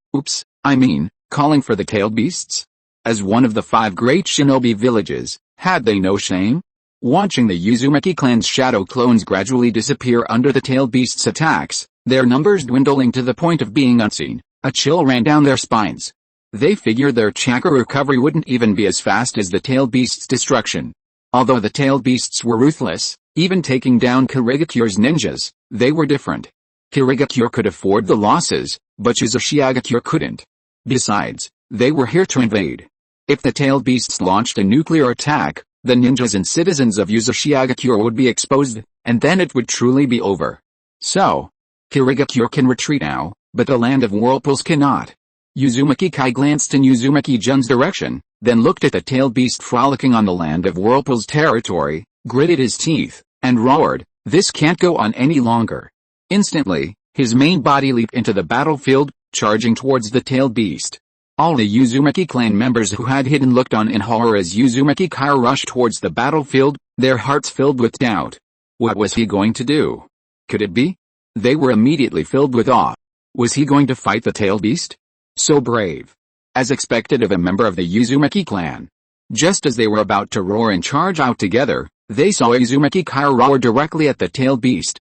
calling for the tailed beasts? As one of the 5 great shinobi villages, had they no shame? Watching the Uzumaki clan's shadow clones gradually disappear under the tailed beasts' attacks, their numbers dwindling to the point of being unseen, a chill ran down their spines. They figured their chakra recovery wouldn't even be as fast as the tailed beasts' destruction. Although the tailed beasts were ruthless, even taking down Kirigakure's ninjas, they were different. Kirigakure could afford the losses, but Uzumaki couldn't. Besides, they were here to invade. If the tailed beasts launched a nuclear attack, the ninjas and citizens of Uzumaki would be exposed, and then it would truly be over. So, Kirigakure can retreat now, but the land of whirlpools cannot. Uzumaki Kai glanced in Uzumaki-jun's direction, then looked at the tailed beast frolicking on the land of whirlpools territory, gritted his teeth, and roared, "This can't go on any longer." Instantly, his main body leaped into the battlefield, charging towards the tailed beast. All the Uzumaki clan members who had hidden looked on in horror as Uzumaki Kai rushed towards the battlefield, their hearts filled with doubt. What was he going to do? Could it be? They were immediately filled with awe. Was he going to fight the tailed beast? So brave. As expected of a member of the Uzumaki clan. Just as they were about to roar and charge out together, they saw Uzumaki Kai roar directly at the tailed beast.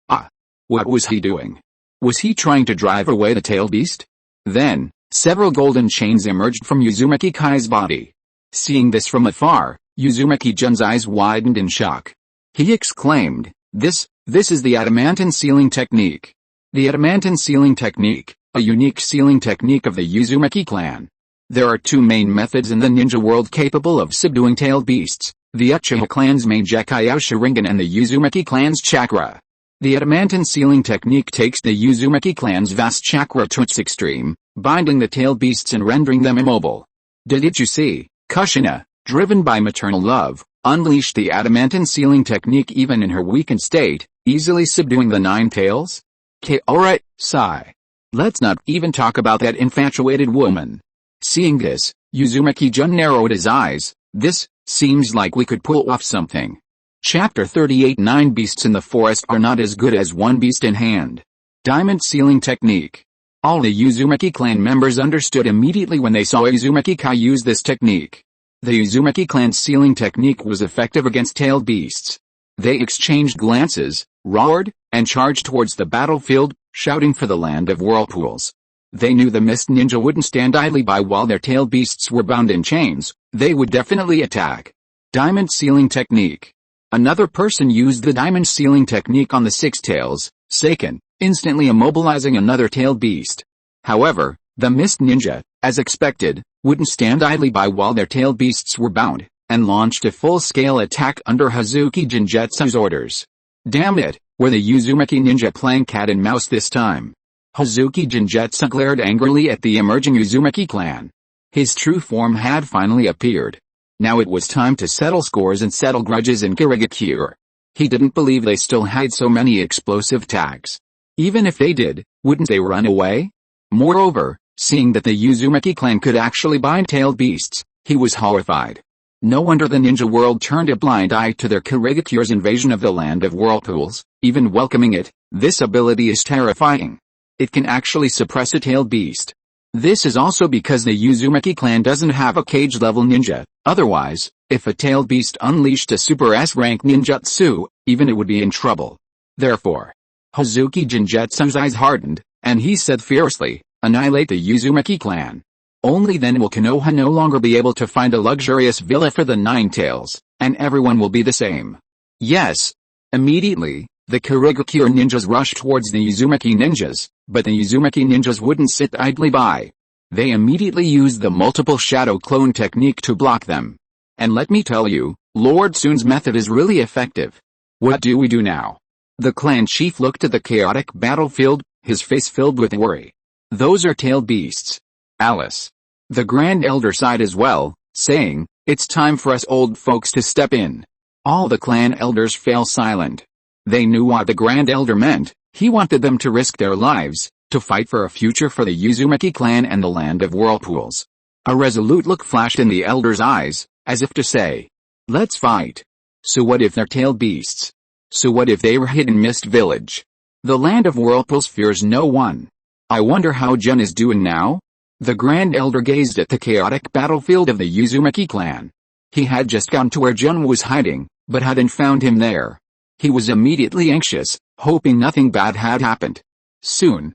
What was he doing? Was he trying to drive away the tailed beast? Then, several golden chains emerged from Uzumaki Kai's body. Seeing this from afar, Uzumaki-jun's eyes widened in shock. He exclaimed, This is the adamantine sealing technique. The adamantine sealing technique, a unique sealing technique of the Uzumaki clan. There are 2 main methods in the ninja world capable of subduing tailed beasts, the Uchiha clan's main Gekkyou Sharingan and the Uzumaki clan's chakra. The adamantine sealing technique takes the Uzumaki clan's vast chakra to its extreme, binding the tailed beasts and rendering them immobile. Did you see? Kushina, driven by maternal love, unleashed the adamantine sealing technique even in her weakened state, easily subduing the 9 tails? Alright, sigh. Let's not even talk about that infatuated woman. Seeing this, Uzumaki-jun narrowed his eyes. This seems like we could pull off something. Chapter 38 9 beasts in the forest are not as good as 1 beast in hand. Diamond sealing technique. All the Uzumaki clan members understood immediately when they saw Uzumaki Kai use this technique. The Uzumaki clan's sealing technique was effective against tailed beasts. They exchanged glances, roared, and charged towards the battlefield, shouting for the land of whirlpools. They knew the Mist Ninja wouldn't stand idly by while their tail beasts were bound in chains. They would definitely attack. Diamond Sealing Technique. Another person used the Diamond Sealing Technique on the six tails, Seiken, instantly immobilizing another tail beast. However, the Mist Ninja, as expected, wouldn't stand idly by while their tail beasts were bound, and launched a full-scale attack under Hazuki Jinjutsu's orders. Damn it, were the Uzumaki Ninja playing cat and mouse this time? Hazuki Jinjutsu glared angrily at the emerging Uzumaki clan. His true form had finally appeared. Now it was time to settle scores and settle grudges in Kirigakure. He didn't believe they still had so many explosive tags. Even if they did, wouldn't they run away? Moreover, seeing that the Uzumaki clan could actually bind tailed beasts, he was horrified. No wonder the ninja world turned a blind eye to their Kirigakure's invasion of the land of whirlpools, even welcoming it. This ability is terrifying. It can actually suppress a tailed beast. This is also because the Uzumaki clan doesn't have a cage-level ninja. Otherwise, if a tailed beast unleashed a Super S-rank ninjutsu, even it would be in trouble. Therefore, Hazuki Jinjutsu's eyes hardened, and he said fiercely, "Annihilate the Uzumaki clan. Only then will Konoha no longer be able to find a luxurious villa for the nine tails, and everyone will be the same." Yes. Immediately, the Kirigakure ninjas rushed towards the Uzumaki ninjas, but the Uzumaki ninjas wouldn't sit idly by. They immediately used the multiple shadow clone technique to block them. And let me tell you, Lord Tsun's method is really effective. What do we do now? The clan chief looked at the chaotic battlefield, his face filled with worry. Those are tailed beasts. Alice. The Grand Elder sighed as well, saying, "It's time for us old folks to step in." All the clan elders fell silent. They knew what the Grand Elder meant. He wanted them to risk their lives, to fight for a future for the Uzumaki clan and the land of whirlpools. A resolute look flashed in the elder's eyes, as if to say, "Let's fight." So what if they're tailed beasts? So what if they were hidden Mist Village? The land of whirlpools fears no one. I wonder how Jun is doing now? The Grand Elder gazed at the chaotic battlefield of the Uzumaki clan. He had just gone to where Jun was hiding, but hadn't found him there. He was immediately anxious, hoping nothing bad had happened. Soon.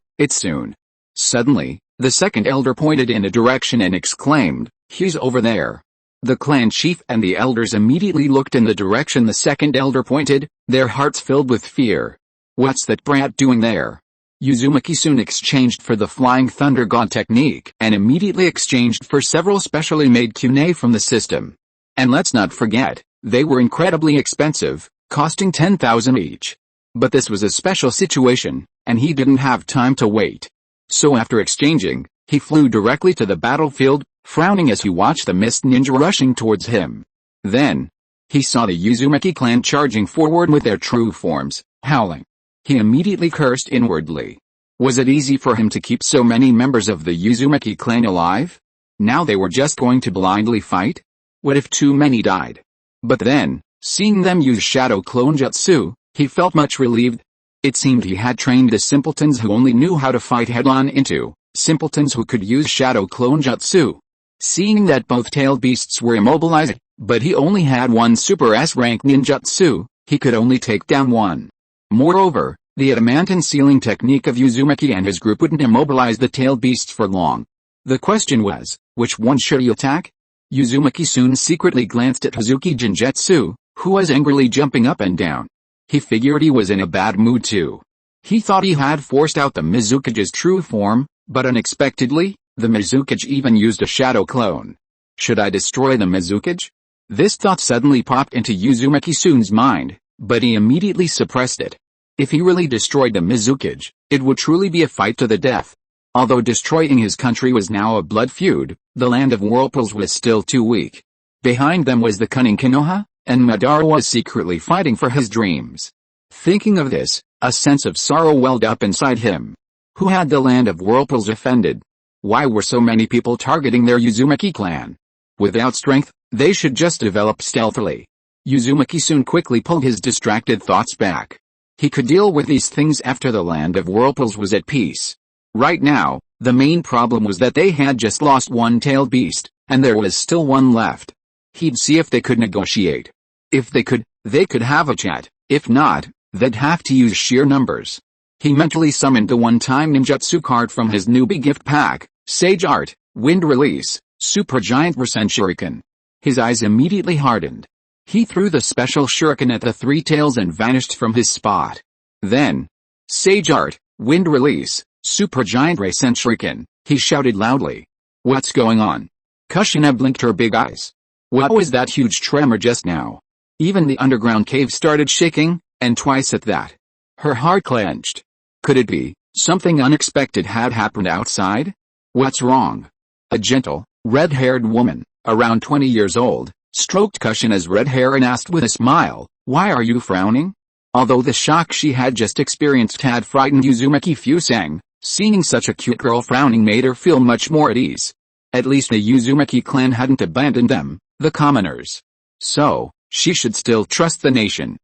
Suddenly, the second elder pointed in a direction and exclaimed, "He's over there." The clan chief and the elders immediately looked in the direction the second elder pointed, their hearts filled with fear. What's that brat doing there? Uzumaki soon exchanged for the Flying Thunder God technique and immediately exchanged for several specially made kunai from the system. And let's not forget, they were incredibly expensive, costing 10,000 each. But this was a special situation, and he didn't have time to wait. So after exchanging, he flew directly to the battlefield, frowning as he watched the Mist Ninja rushing towards him. Then, he saw the Uzumaki clan charging forward with their true forms, howling. He immediately cursed inwardly. Was it easy for him to keep so many members of the Uzumaki clan alive? Now they were just going to blindly fight? What if too many died? But then, seeing them use shadow clone jutsu, he felt much relieved. It seemed he had trained the simpletons who only knew how to fight head-on into simpletons who could use shadow clone jutsu. Seeing that both tailed beasts were immobilized, but he only had one Super S-rank ninjutsu, he could only take down one. Moreover, the adamantine sealing technique of Uzumaki and his group wouldn't immobilize the tailed beasts for long. The question was, which one should he attack? Uzumaki soon secretly glanced at Hazuki Jinjutsu, who was angrily jumping up and down. He figured he was in a bad mood too. He thought he had forced out the Mizukage's true form, but unexpectedly, the Mizukage even used a shadow clone. Should I destroy the Mizukage? This thought suddenly popped into Uzumaki-sun's mind, but he immediately suppressed it. If he really destroyed the Mizukage, it would truly be a fight to the death. Although destroying his country was now a blood feud, the land of whirlpools was still too weak. Behind them was the cunning Konoha, and Madara was secretly fighting for his dreams. Thinking of this, a sense of sorrow welled up inside him. Who had the land of whirlpools offended? Why were so many people targeting their Uzumaki clan? Without strength, they should just develop stealthily. Uzumaki soon quickly pulled his distracted thoughts back. He could deal with these things after the land of whirlpools was at peace. Right now, the main problem was that they had just lost one tailed beast, and there was still one left. He'd see if they could negotiate. If they could, They could have a chat. If not, they'd have to use sheer numbers. He mentally summoned the one-time ninjutsu card from his newbie gift pack, Sage Art, Wind Release, Super Giant Percent Shuriken. His eyes immediately hardened. He threw the special shuriken at the three tails and vanished from his spot. Then, Sage Art, Wind Release, Super Giant Percent Shuriken, he shouted loudly. What's going on? Kushina blinked her big eyes. What was that huge tremor just now? Even the underground cave started shaking, and twice at that. Her heart clenched. Could it be something unexpected had happened outside? What's wrong? A gentle, red-haired woman, around 20 years old, stroked Kushina's red hair and asked with a smile, "Why are you frowning?" Although the shock she had just experienced had frightened Uzumaki Fusang, seeing such a cute girl frowning made her feel much more at ease. At least the Uzumaki clan hadn't abandoned them, the commoners. So, she should still trust the nation.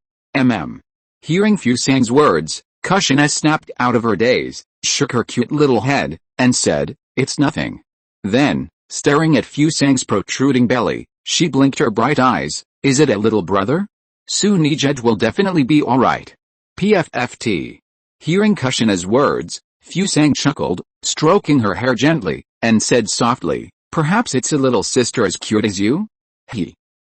Hearing Fusang's words, Kushina snapped out of her daze, shook her cute little head, and said, "It's nothing." Then, staring at Fusang's protruding belly, she blinked her bright eyes. "Is it a little brother? Soon Nijet will definitely be alright." PFFT. Hearing Kushina's words, Fusang chuckled, stroking her hair gently, and said softly, "Perhaps it's a little sister as cute as you?"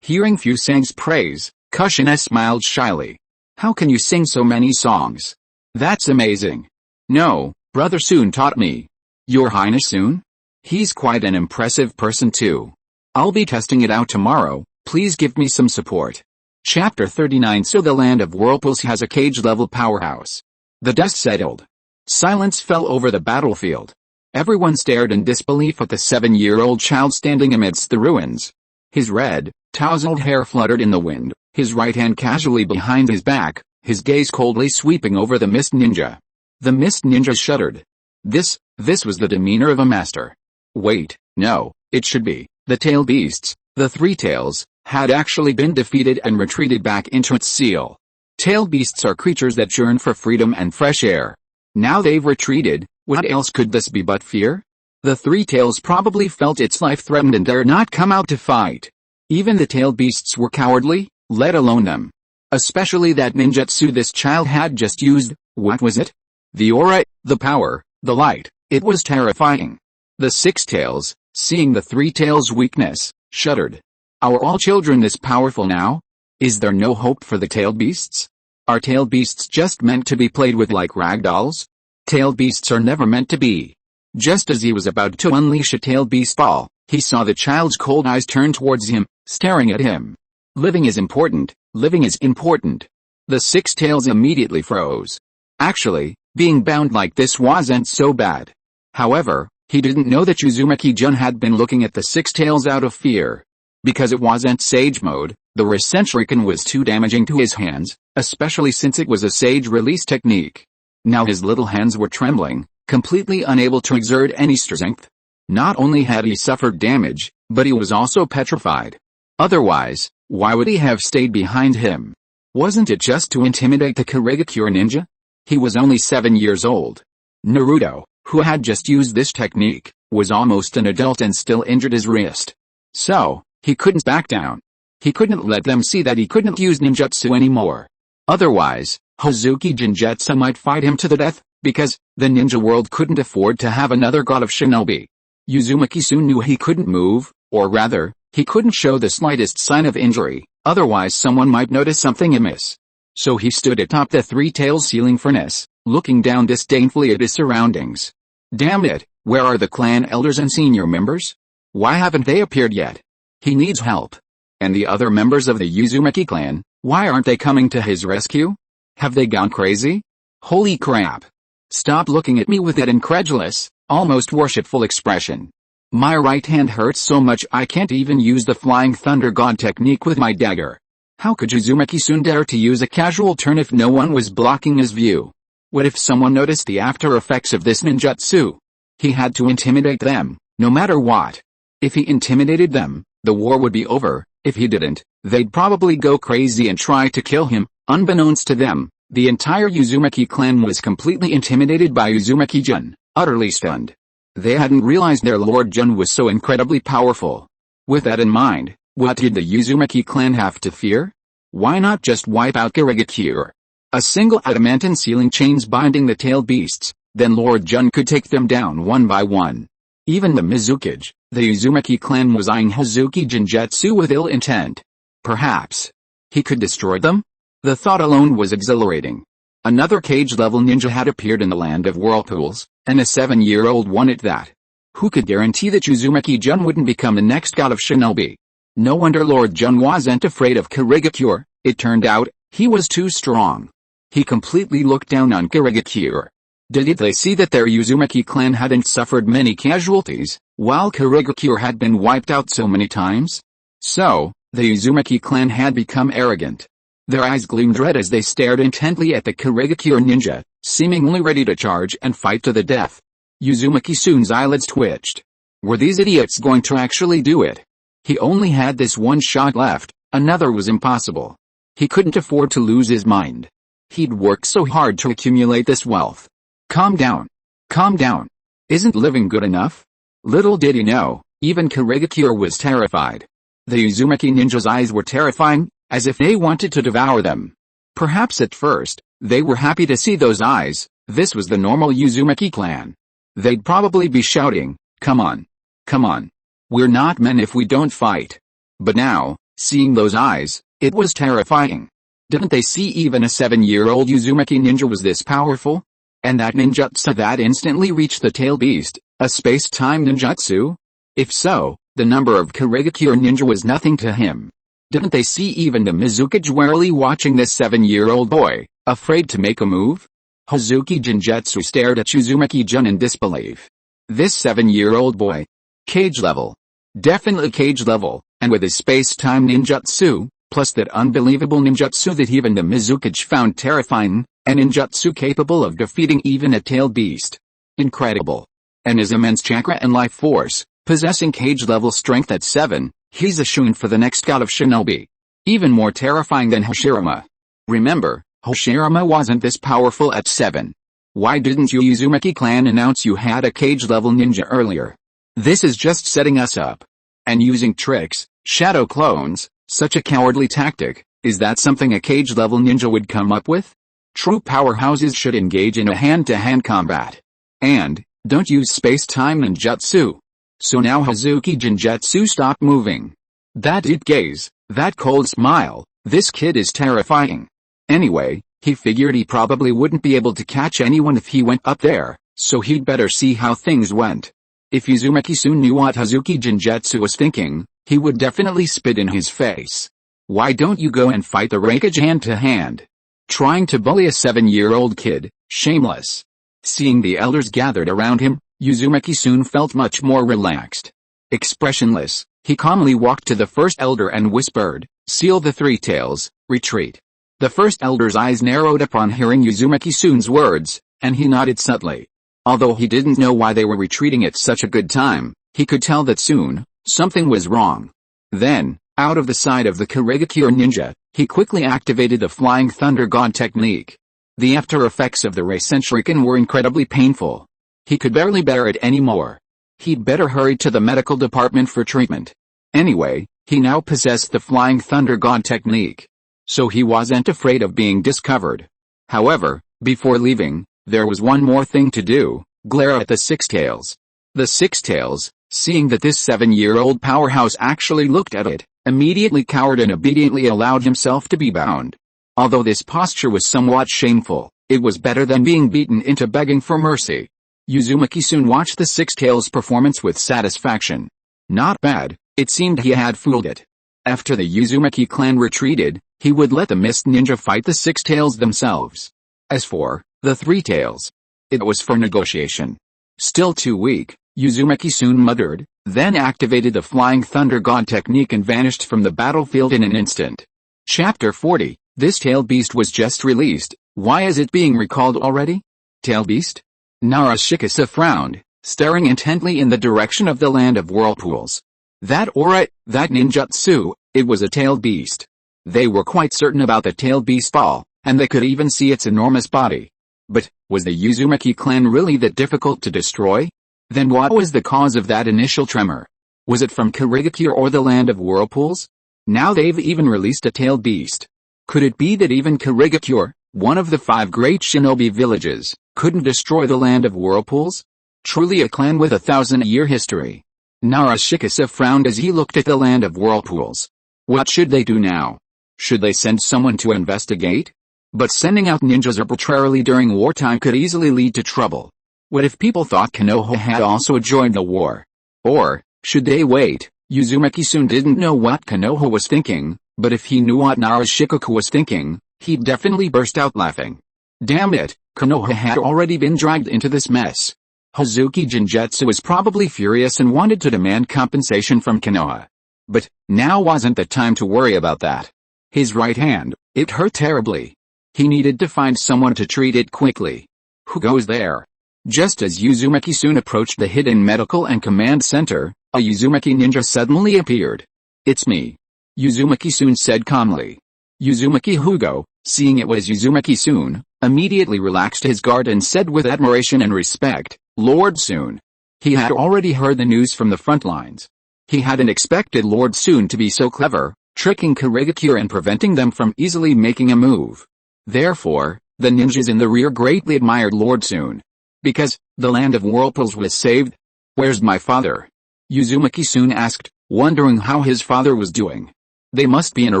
Hearing Fusang's praise, Kushina smiled shyly. "How can you sing so many songs? That's amazing." "No, Brother Soon taught me." "Your Highness Soon? He's quite an impressive person too. I'll be testing it out tomorrow, please give me some support." Chapter 39. So the land of whirlpools has a cage-level powerhouse. The dust settled. Silence fell over the battlefield. Everyone stared in disbelief at the 7-year-old child standing amidst the ruins. His red, tousled hair fluttered in the wind, his right hand casually behind his back, his gaze coldly sweeping over the Mist Ninja. The Mist Ninja shuddered. This was the demeanor of a master. Wait, no, it should be. The tail beasts, the three tails, had actually been defeated and retreated back into its seal. Tail beasts are creatures that yearn for freedom and fresh air. Now they've retreated, what else could this be but fear? The three tails probably felt its life threatened and dared not come out to fight. Even the tail beasts were cowardly, let alone them. Especially that ninjutsu this child had just used. What was it? The aura, the power, the light. It was terrifying. The six tails, seeing the three tails' weakness, shuddered. Are all children this powerful now? Is there no hope for the tail beasts? Are tail beasts just meant to be played with like rag dolls? Tail beasts are never meant to be. Just as he was about to unleash a tail beast ball, he saw the child's cold eyes turn towards him, staring at him. Living is important, living is important. The six tails immediately froze. Actually, being bound like this wasn't so bad. However, he didn't know that Uzumaki-jun had been looking at the six tails out of fear. Because it wasn't Sage mode, the Percent Shuriken was too damaging to his hands, especially since it was a Sage release technique. Now his little hands were trembling, completely unable to exert any strength. Not only had he suffered damage, but he was also petrified. Otherwise, why would he have stayed behind him? Wasn't it just to intimidate the Kurigakure ninja? He was only 7 years old. Naruto, who had just used this technique, was almost an adult and still injured his wrist. So, he couldn't back down. He couldn't let them see that he couldn't use ninjutsu anymore. Otherwise, Hozuki Jinjutsu might fight him to the death, because the ninja world couldn't afford to have another god of shinobi. Uzumaki soon knew he couldn't move, or rather, he couldn't show the slightest sign of injury, otherwise someone might notice something amiss. So he stood atop the three-tailed ceiling furnace, looking down disdainfully at his surroundings. Damn it, where are the clan elders and senior members? Why haven't they appeared yet? He needs help. And the other members of the Uzumaki clan, why aren't they coming to his rescue? Have they gone crazy? Holy crap. Stop looking at me with that incredulous, almost worshipful expression. My right hand hurts so much I can't even use the Flying Thunder God technique with my dagger. How could Uzumaki-sun dare to use a casual turn if no one was blocking his view? What if someone noticed the after effects of this ninjutsu? He had to intimidate them, no matter what. If he intimidated them, the war would be over. If he didn't, they'd probably go crazy and try to kill him. Unbeknownst to them, the entire Uzumaki clan was completely intimidated by Uzumaki-jun, utterly stunned. They hadn't realized their Lord Jun was so incredibly powerful. With that in mind, what did the Uzumaki clan have to fear? Why not just wipe out Kirigakure? A single adamantine sealing chains binding the tail beasts, then Lord Jun could take them down one by one. Even the Mizukage, the Uzumaki clan, was eyeing Hazuki Jinjutsu with ill intent. Perhaps he could destroy them? The thought alone was exhilarating. Another cage-level ninja had appeared in the land of whirlpools, and a 7-year-old one at that. Who could guarantee that Uzumaki Jun wouldn't become the next god of shinobi? No wonder Lord Jun wasn't afraid of Kirigakure. It turned out, he was too strong. He completely looked down on Kirigakure. Did they see that their Uzumaki clan hadn't suffered many casualties, while Kirigakure had been wiped out so many times? So, the Uzumaki clan had become arrogant. Their eyes gleamed red as they stared intently at the Kirigakure ninja, seemingly ready to charge and fight to the death. Uzumaki Tsun's eyelids twitched. Were these idiots going to actually do it? He only had this one shot left, another was impossible. He couldn't afford to lose his mind. He'd worked so hard to accumulate this wealth. Calm down. Calm down. Isn't living good enough? Little did he know, even Kirigakure was terrified. The Uzumaki ninja's eyes were terrifying, as if they wanted to devour them. Perhaps at first, they were happy to see those eyes. This was the normal Uzumaki clan. They'd probably be shouting, "Come on. Come on. We're not men if we don't fight." But now, seeing those eyes, it was terrifying. Didn't they see even a 7-year-old Uzumaki ninja was this powerful? And that ninjutsu that instantly reached the tail beast, a space-time ninjutsu? If so, the number of Kirigakure ninja was nothing to him. Didn't they see even the Mizukage warily watching this 7-year-old boy, afraid to make a move? Hazuki Jinjutsu stared at Uzumaki Jun in disbelief. This 7-year-old boy. Cage level. Definitely cage level, and with his space-time ninjutsu, plus that unbelievable ninjutsu that even the Mizukage found terrifying, a ninjutsu capable of defeating even a tail beast. Incredible. And his immense chakra and life force, possessing cage-level strength at 7, he's a shoo-in for the next god of shinobi. Even more terrifying than Hashirama. Remember, Hashirama wasn't this powerful at 7. Why didn't you Uzumaki clan announce you had a cage-level ninja earlier? This is just setting us up. And using tricks, shadow clones, such a cowardly tactic, is that something a cage-level ninja would come up with? True powerhouses should engage in a hand-to-hand combat. And, don't use space-time ninjutsu. So now Hazuki Jinjutsu stopped moving. That deep gaze, that cold smile, this kid is terrifying. Anyway, he figured he probably wouldn't be able to catch anyone if he went up there, so he'd better see how things went. If Uzumaki Tsun knew what Hazuki Jinjutsu was thinking, he would definitely spit in his face. Why don't you go and fight the Raikage hand-to-hand? Trying to bully a 7-year-old kid, shameless. Seeing the elders gathered around him, Uzumaki Tsun felt much more relaxed. Expressionless, he calmly walked to the first elder and whispered, "Seal the three tails, retreat." The first elder's eyes narrowed upon hearing Uzumaki Tsun's words, and he nodded subtly. Although he didn't know why they were retreating at such a good time, he could tell that soon, something was wrong. Then, out of the side of the Kirigakure ninja, he quickly activated the Flying Thunder God technique. The after effects of the Raisen Shuriken were incredibly painful. He could barely bear it anymore. He'd better hurry to the medical department for treatment. Anyway, he now possessed the Flying Thunder God technique. So he wasn't afraid of being discovered. However, before leaving, there was one more thing to do: glare at the Six Tails. The Six Tails, seeing that this 7-year-old powerhouse actually looked at it, immediately cowered and obediently allowed himself to be bound. Although this posture was somewhat shameful, it was better than being beaten into begging for mercy. Uzumaki Tsun watched the Six Tails' performance with satisfaction. Not bad, it seemed he had fooled it. After the Uzumaki clan retreated, he would let the Mist Ninja fight the Six Tails themselves. As for the Three Tails, it was for negotiation. Still too weak, Uzumaki Tsun muttered, then activated the Flying Thunder God technique and vanished from the battlefield in an instant. Chapter 40. This tail beast was just released. Why is it being recalled already? Tail beast? Narashikasa frowned, staring intently in the direction of the land of whirlpools. That aura, that ninjutsu, it was a tail beast. They were quite certain about the tail beast ball, and they could even see its enormous body. But, was the Uzumaki clan really that difficult to destroy? Then what was the cause of that initial tremor? Was it from Kirigakure or the land of whirlpools? Now they've even released a tail beast. Could it be that even Kurigakure, one of the 5 great shinobi villages, couldn't destroy the land of whirlpools? Truly a clan with a 1,000-year history. Narashikasa frowned as he looked at the land of whirlpools. What should they do now? Should they send someone to investigate? But sending out ninjas arbitrarily during wartime could easily lead to trouble. What if people thought Konoha had also joined the war? Or, should they wait? Uzumaki soon didn't know what Konoha was thinking, but if he knew what Narashikako was thinking, he'd definitely burst out laughing. Damn it, Konoha had already been dragged into this mess. Hazuki Jinjutsu was probably furious and wanted to demand compensation from Konoha. But, now wasn't the time to worry about that. His right hand, it hurt terribly. He needed to find someone to treat it quickly. Who goes there? Just as Uzumaki soon approached the hidden medical and command center, a Uzumaki ninja suddenly appeared. It's me. Uzumaki soon said calmly. Uzumaki Hugo, seeing it was Uzumaki soon, immediately relaxed his guard and said with admiration and respect, Lord Soon. He had already heard the news from the front lines. He hadn't expected Lord Soon to be so clever, tricking Kurigakure and preventing them from easily making a move. Therefore, the ninjas in the rear greatly admired Lord Soon. Because, the land of whirlpools was saved? Where's my father? Uzumaki soon asked, wondering how his father was doing. They must be in a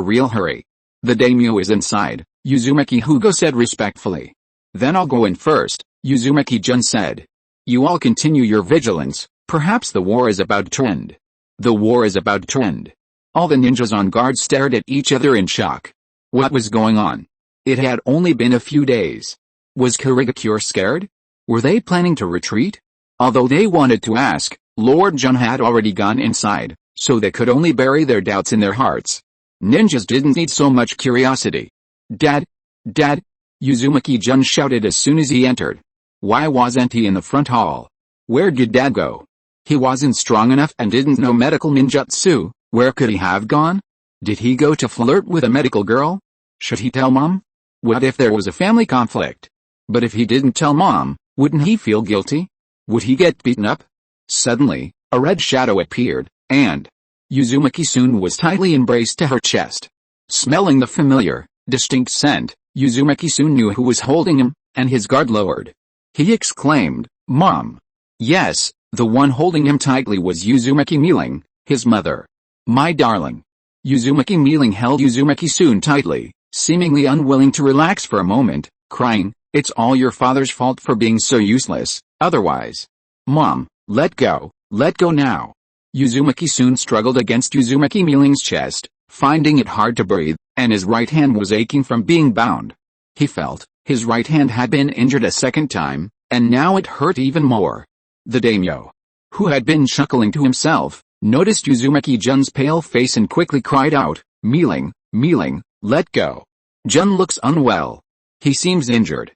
real hurry. The daimyo is inside, Uzumaki Hugo said respectfully. Then I'll go in first, Uzumaki-jun said. You all continue your vigilance, perhaps the war is about to end. The war is about to end. All the ninjas on guard stared at each other in shock. What was going on? It had only been a few days. Was Kurigakure scared? Were they planning to retreat? Although they wanted to ask, Lord Jun had already gone inside, so they could only bury their doubts in their hearts. Ninjas didn't need so much curiosity. Dad! Dad! Uzumaki-jun shouted as soon as he entered. Why wasn't he in the front hall? Where did Dad go? He wasn't strong enough and didn't know medical ninjutsu. Where could he have gone? Did he go to flirt with a medical girl? Should he tell Mom? What if there was a family conflict? But if he didn't tell Mom, wouldn't he feel guilty? Would he get beaten up? Suddenly, a red shadow appeared, and Uzumaki soon was tightly embraced to her chest. Smelling the familiar, distinct scent, Uzumaki soon knew who was holding him, and his guard lowered. He exclaimed, Mom! Yes, the one holding him tightly was Uzumaki Miling, his mother. My darling. Uzumaki Miling held Uzumaki soon tightly, seemingly unwilling to relax for a moment, crying, It's all your father's fault for being so useless, otherwise. Mom, let go now. Uzumaki soon struggled against Uzumaki Miling's chest, finding it hard to breathe, and his right hand was aching from being bound. He felt, his right hand had been injured a second time, and now it hurt even more. The daimyo, who had been chuckling to himself, noticed Uzumaki-jun's pale face and quickly cried out, Miling, let go. Jun looks unwell. He seems injured.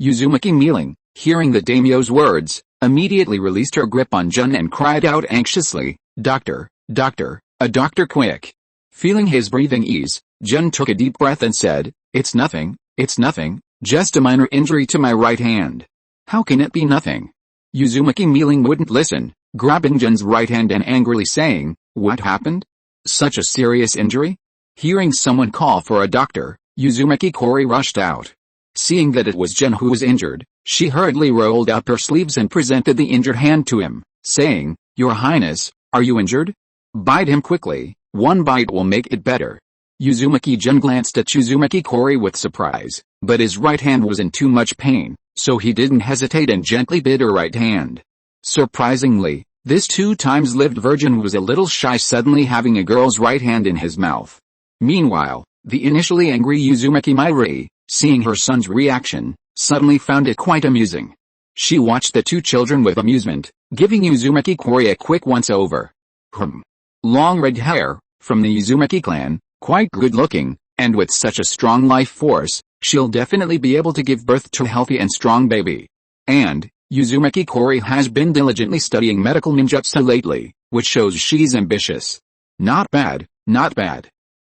Uzumaki Miling, hearing the daimyo's words, immediately released her grip on Jun and cried out anxiously, Doctor, a doctor quick. Feeling his breathing ease, Jun took a deep breath and said, It's nothing, just a minor injury to my right hand. How can it be nothing? Uzumaki Miling wouldn't listen, grabbing Jun's right hand and angrily saying, What happened? Such a serious injury? Hearing someone call for a doctor, Uzumaki Kori rushed out. Seeing that it was Jun who was injured, she hurriedly rolled up her sleeves and presented the injured hand to him, saying, Your Highness, are you injured? Bite him quickly, one bite will make it better. Uzumaki-jun glanced at Uzumaki Kori with surprise, but his right hand was in too much pain, so he didn't hesitate and gently bit her right hand. Surprisingly, this 2-times-lived virgin was a little shy suddenly having a girl's right hand in his mouth. Meanwhile, the initially angry Uzumaki Mairi, seeing her son's reaction, suddenly found it quite amusing. She watched the two children with amusement, giving Uzumaki Kori a quick once-over. Long red hair, from the Uzumaki clan, quite good-looking, and with such a strong life force, she'll definitely be able to give birth to a healthy and strong baby. And, Uzumaki Kori has been diligently studying medical ninjutsu lately, which shows she's ambitious. Not bad.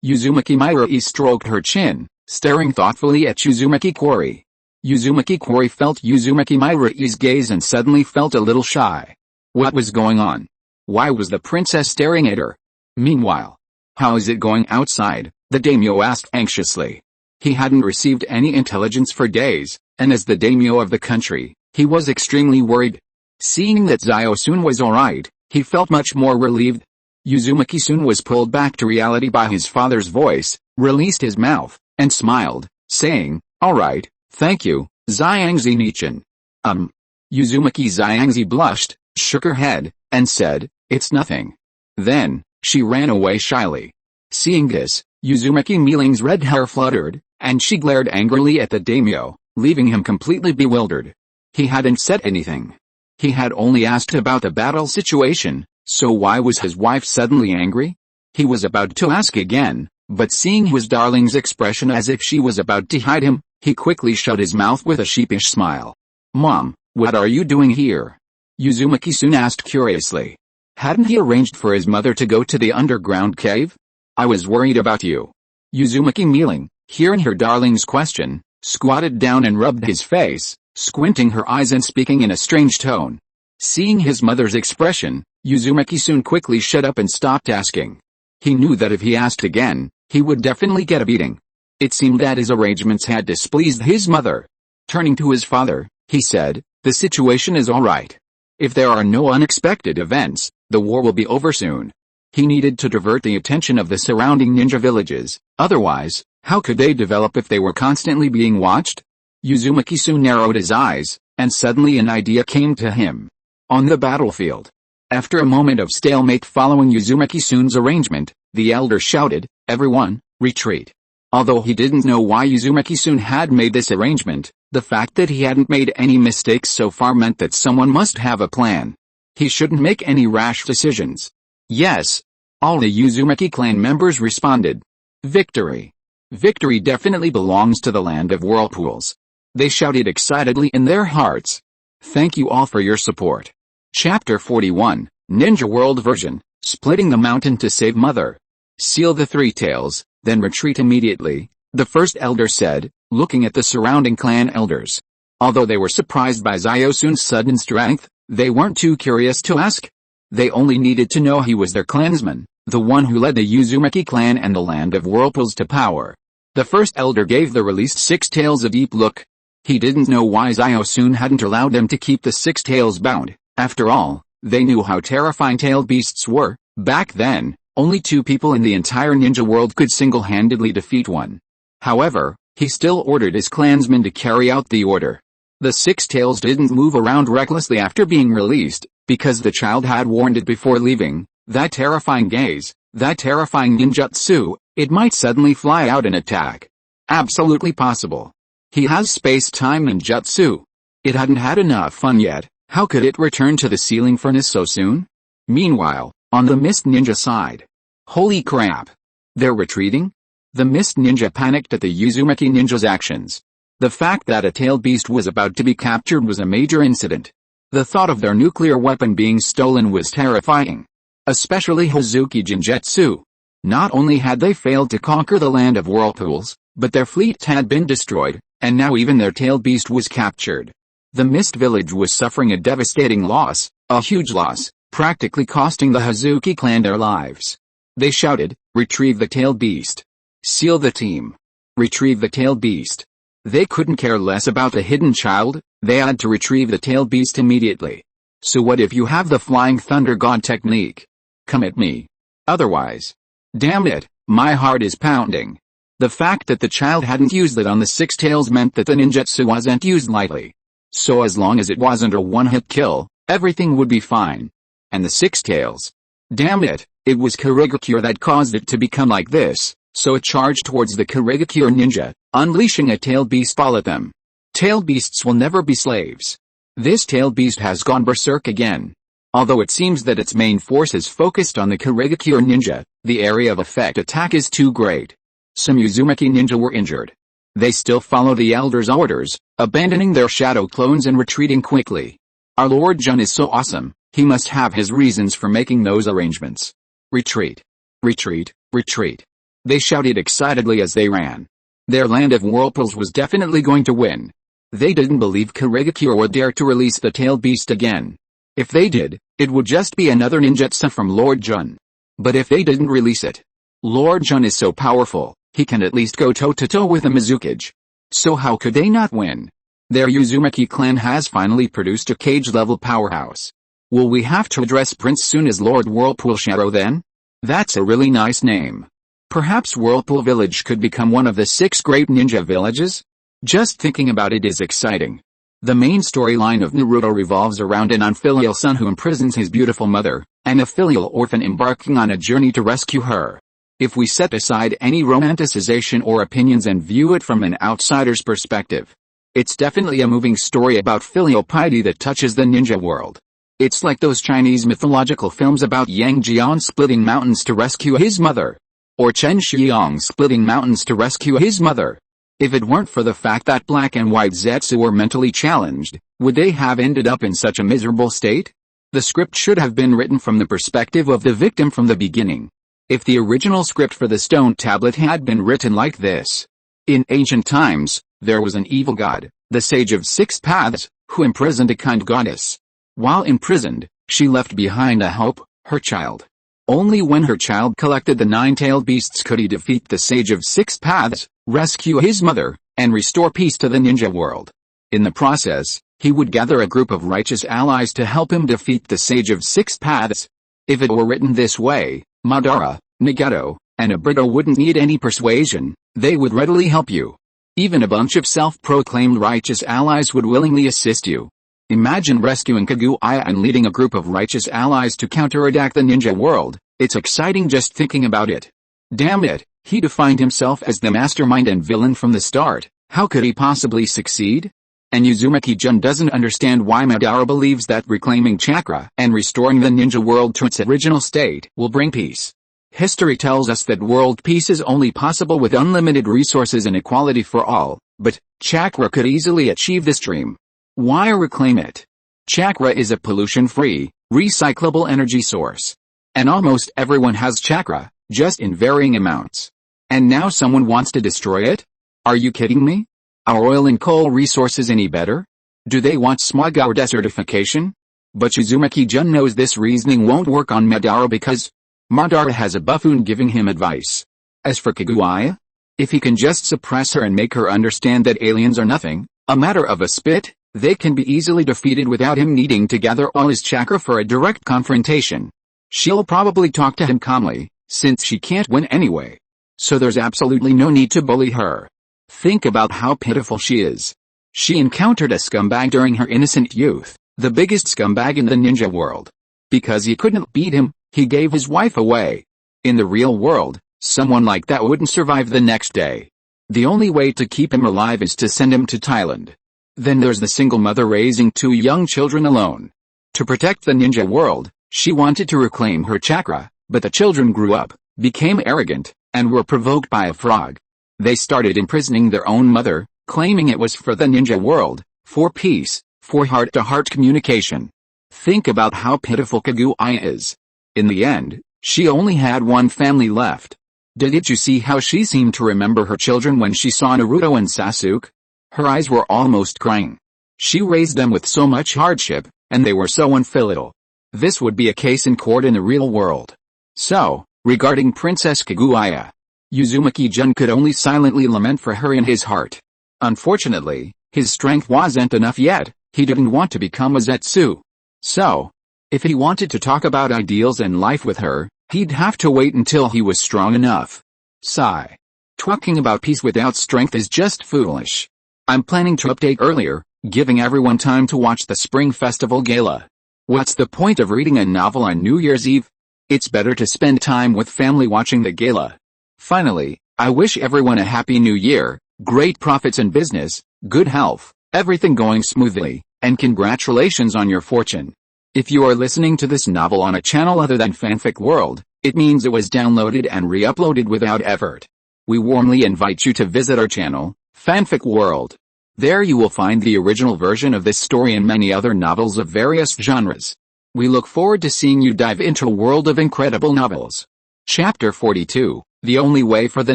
Uzumaki Mairi stroked her chin, staring thoughtfully at Uzumaki Kori. Uzumaki Kori felt Uzumaki Mairi's gaze and suddenly felt a little shy. What was going on? Why was the princess staring at her? Meanwhile, how is it going outside? the daimyo asked anxiously. He hadn't received any intelligence for days, and as the daimyo of the country, he was extremely worried. Seeing that Zayo-sun was alright, he felt much more relieved. Uzumaki-sun was pulled back to reality by his father's voice, released his mouth, and smiled, saying, "Alright, thank you, Xiangzi Nichin." Uzumaki Xiangzi blushed, shook her head, and said, "It's nothing." Then, she ran away shyly. Seeing this, Uzumaki Mealing's red hair fluttered, and she glared angrily at the daimyo, leaving him completely bewildered. He hadn't said anything. He had only asked about the battle situation, so why was his wife suddenly angry? He was about to ask again, but seeing his darling's expression as if she was about to hide him, he quickly shut his mouth with a sheepish smile. "Mom, what are you doing here?" Uzumaki-sun asked curiously. Hadn't he arranged for his mother to go to the underground cave? "I was worried about you." Uzumaki Mealing, hearing her darling's question, squatted down and rubbed his face, squinting her eyes and speaking in a strange tone. Seeing his mother's expression, Uzumaki-sun quickly shut up and stopped asking. He knew that if he asked again, he would definitely get a beating. It seemed that his arrangements had displeased his mother. Turning to his father, he said, "The situation is alright. If there are no unexpected events, the war will be over soon." He needed to divert the attention of the surrounding ninja villages, otherwise, how could they develop if they were constantly being watched? Uzumaki-sun narrowed his eyes, and suddenly an idea came to him. On the battlefield. After a moment of stalemate following Uzumaki-sun's arrangement, the elder shouted, "Everyone, retreat." Although he didn't know why Uzumaki-sun had made this arrangement, the fact that he hadn't made any mistakes so far meant that someone must have a plan. He shouldn't make any rash decisions. Yes. All the Uzumaki clan members responded. Victory. Victory definitely belongs to the land of whirlpools. They shouted excitedly in their hearts. Thank you all for your support. Chapter 41, Ninja World version, Splitting the Mountain to Save Mother. Seal the three tails, then retreat immediately, the first elder said, looking at the surrounding clan elders. Although they were surprised by Zayo-sun's sudden strength, they weren't too curious to ask. They only needed to know he was their clansman, the one who led the Uzumaki clan and the land of whirlpools to power. The first elder gave the released six tails a deep look. He didn't know why Zayo-sun hadn't allowed them to keep the six tails bound. After all, they knew how terrifying tailed beasts were. Back then, only two people in the entire ninja world could single-handedly defeat one. However, he still ordered his clansmen to carry out the order. The six tails didn't move around recklessly after being released, because the child had warned it before leaving. That terrifying gaze, that terrifying ninjutsu, it might suddenly fly out and attack. Absolutely possible. He has space-time ninjutsu. It hadn't had enough fun yet. How could it return to the ceiling furnace so soon? Meanwhile, on the Mist Ninja side. Holy crap! They're retreating? The Mist Ninja panicked at the Uzumaki ninja's actions. The fact that a tailed beast was about to be captured was a major incident. The thought of their nuclear weapon being stolen was terrifying. Especially Hazuki Jinjutsu. Not only had they failed to conquer the land of whirlpools, but their fleet had been destroyed, and now even their tailed beast was captured. The Mist Village was suffering a devastating loss, a huge loss, practically costing the Hazuki clan their lives. They shouted, "Retrieve the tailed beast. Seal the team. Retrieve the tailed beast." They couldn't care less about the hidden child, they had to retrieve the tailed beast immediately. So what if you have the Flying Thunder God technique? Come at me. Otherwise. Damn it, my heart is pounding. The fact that the child hadn't used it on the six tails meant that the ninjutsu wasn't used lightly. So as long as it wasn't a one-hit kill, everything would be fine. And the six tails. Damn it, it was Kurigakure that caused it to become like this, so it charged towards the Kurigakure ninja, unleashing a tailed beast all at them. Tailed beasts will never be slaves. This tailed beast has gone berserk again. Although it seems that its main force is focused on the Kurigakure ninja, the area of effect attack is too great. Some Uzumaki ninja were injured. They still follow the elder's orders, abandoning their shadow clones and retreating quickly. Our Lord Jun is so awesome, he must have his reasons for making those arrangements. Retreat. Retreat, retreat. They shouted excitedly as they ran. Their land of whirlpools was definitely going to win. They didn't believe Kurigakure would dare to release the tailed beast again. If they did, it would just be another ninjutsu from Lord Jun. But if they didn't release it, Lord Jun is so powerful, he can at least go toe-to-toe with a Mizukage. So how could they not win? Their Uzumaki clan has finally produced a cage-level powerhouse. Will we have to address Prince soon as Lord Whirlpool Shadow then? That's a really nice name. Perhaps Whirlpool Village could become one of the 6 great ninja villages? Just thinking about it is exciting. The main storyline of Naruto revolves around an unfilial son who imprisons his beautiful mother, and a filial orphan embarking on a journey to rescue her. If we set aside any romanticization or opinions and view it from an outsider's perspective, it's definitely a moving story about filial piety that touches the ninja world. It's like those Chinese mythological films about Yang Jian splitting mountains to rescue his mother, or Chen Xiang splitting mountains to rescue his mother. If it weren't for the fact that black and white Zetsu were mentally challenged, would they have ended up in such a miserable state? The script should have been written from the perspective of the victim from the beginning. If the original script for the stone tablet had been written like this. In ancient times, there was an evil god, the Sage of 6 Paths, who imprisoned a kind goddess. While imprisoned, she left behind a hope, her child. Only when her child collected the 9-tailed beasts could he defeat the Sage of 6 Paths, rescue his mother, and restore peace to the ninja world. In the process, he would gather a group of righteous allies to help him defeat the Sage of 6 Paths. If it were written this way, Madara, Nagato, and Obito wouldn't need any persuasion, they would readily help you. Even a bunch of self-proclaimed righteous allies would willingly assist you. Imagine rescuing Kaguya and leading a group of righteous allies to counterattack the ninja world. It's exciting just thinking about it. Damn it, he defined himself as the mastermind and villain from the start. How could he possibly succeed? And Uzumaki-jun doesn't understand why Madara believes that reclaiming chakra and restoring the ninja world to its original state will bring peace. History tells us that world peace is only possible with unlimited resources and equality for all, but chakra could easily achieve this dream. Why reclaim it? Chakra is a pollution-free, recyclable energy source. And almost everyone has chakra, just in varying amounts. And now someone wants to destroy it? Are you kidding me? Are oil and coal resources any better? Do they want smog or desertification? But Uzumaki-jun knows this reasoning won't work on Madara because Madara has a buffoon giving him advice. As for Kaguya, if he can just suppress her and make her understand that aliens are nothing, a matter of a spit, they can be easily defeated without him needing to gather all his chakra for a direct confrontation. She'll probably talk to him calmly, since she can't win anyway. So there's absolutely no need to bully her. Think about how pitiful she is. She encountered a scumbag during her innocent youth, the biggest scumbag in the ninja world. Because he couldn't beat him, he gave his wife away. In the real world, someone like that wouldn't survive the next day. The only way to keep him alive is to send him to Thailand. Then there's the single mother raising 2 young children alone. To protect the ninja world, she wanted to reclaim her chakra, but the children grew up, became arrogant, and were provoked by a frog. They started imprisoning their own mother, claiming it was for the ninja world, for peace, for heart-to-heart communication. Think about how pitiful Kaguya is. In the end, she only had one family left. Didn't you see how she seemed to remember her children when she saw Naruto and Sasuke? Her eyes were almost crying. She raised them with so much hardship, and they were so unfilial. This would be a case in court in the real world. So, regarding Princess Kaguya, Uzumaki-jun could only silently lament for her in his heart. Unfortunately, his strength wasn't enough yet. He didn't want to become a Zetsu. So, if he wanted to talk about ideals and life with her, he'd have to wait until he was strong enough. Sigh. Talking about peace without strength is just foolish. I'm planning to update earlier, giving everyone time to watch the Spring Festival Gala. What's the point of reading a novel on New Year's Eve? It's better to spend time with family watching the gala. Finally, I wish everyone a happy new year, great profits in business, good health, everything going smoothly, and congratulations on your fortune. If you are listening to this novel on a channel other than Fanfic World, it means it was downloaded and re-uploaded without effort. We warmly invite you to visit our channel, Fanfic World. There you will find the original version of this story and many other novels of various genres. We look forward to seeing you dive into a world of incredible novels. Chapter 42, The Only Way for the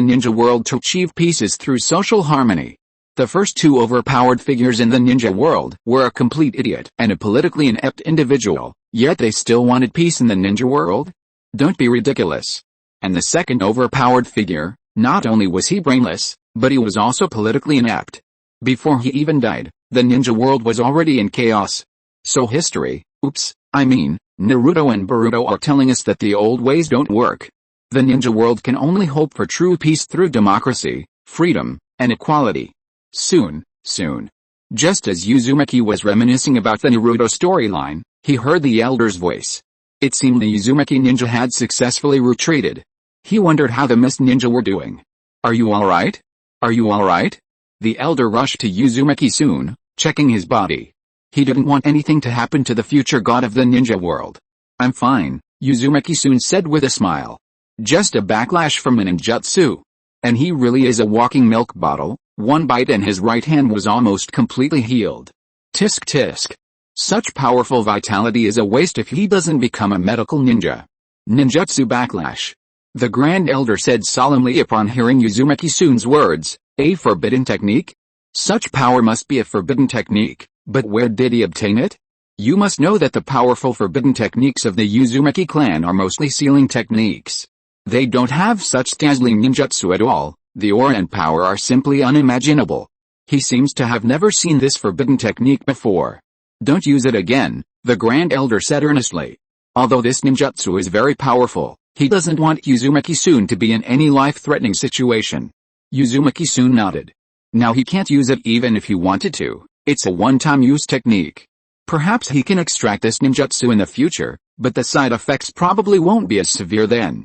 Ninja World to Achieve Peace is Through Social Harmony. The first 2 overpowered figures in the ninja world were a complete idiot and a politically inept individual, yet they still wanted peace in the ninja world? Don't be ridiculous. And the second overpowered figure, Not only was he brainless, but he was also politically inept. Before he even died, the ninja world was already in chaos. So history, Naruto and Boruto are telling us that the old ways don't work. The ninja world can only hope for true peace through democracy, freedom, and equality. Soon. Just as Uzumaki was reminiscing about the Naruto storyline, he heard the elder's voice. It seemed the Uzumaki ninja had successfully retreated. He wondered how the mist ninja were doing. Are you alright? Are you alright? The elder rushed to Uzumaki soon, checking his body. He didn't want anything to happen to the future god of the ninja world. I'm fine, Uzumaki soon said with a smile. Just a backlash from a ninjutsu. And he really is a walking milk bottle. One bite and his right hand was almost completely healed. Tisk tisk. Such powerful vitality is a waste if he doesn't become a medical ninja. Ninjutsu backlash. The Grand Elder said solemnly upon hearing Uzumaki-sun's words, a forbidden technique? Such power must be a forbidden technique, but where did he obtain it? You must know that the powerful forbidden techniques of the Uzumaki clan are mostly sealing techniques. They don't have such dazzling ninjutsu at all. The aura and power are simply unimaginable. He seems to have never seen this forbidden technique before. Don't use it again, the Grand Elder said earnestly. Although this ninjutsu is very powerful, he doesn't want Uzumaki-sun to be in any life-threatening situation. Uzumaki-sun nodded. Now he can't use it even if he wanted to. It's a one-time use technique. Perhaps he can extract this ninjutsu in the future, but the side effects probably won't be as severe then.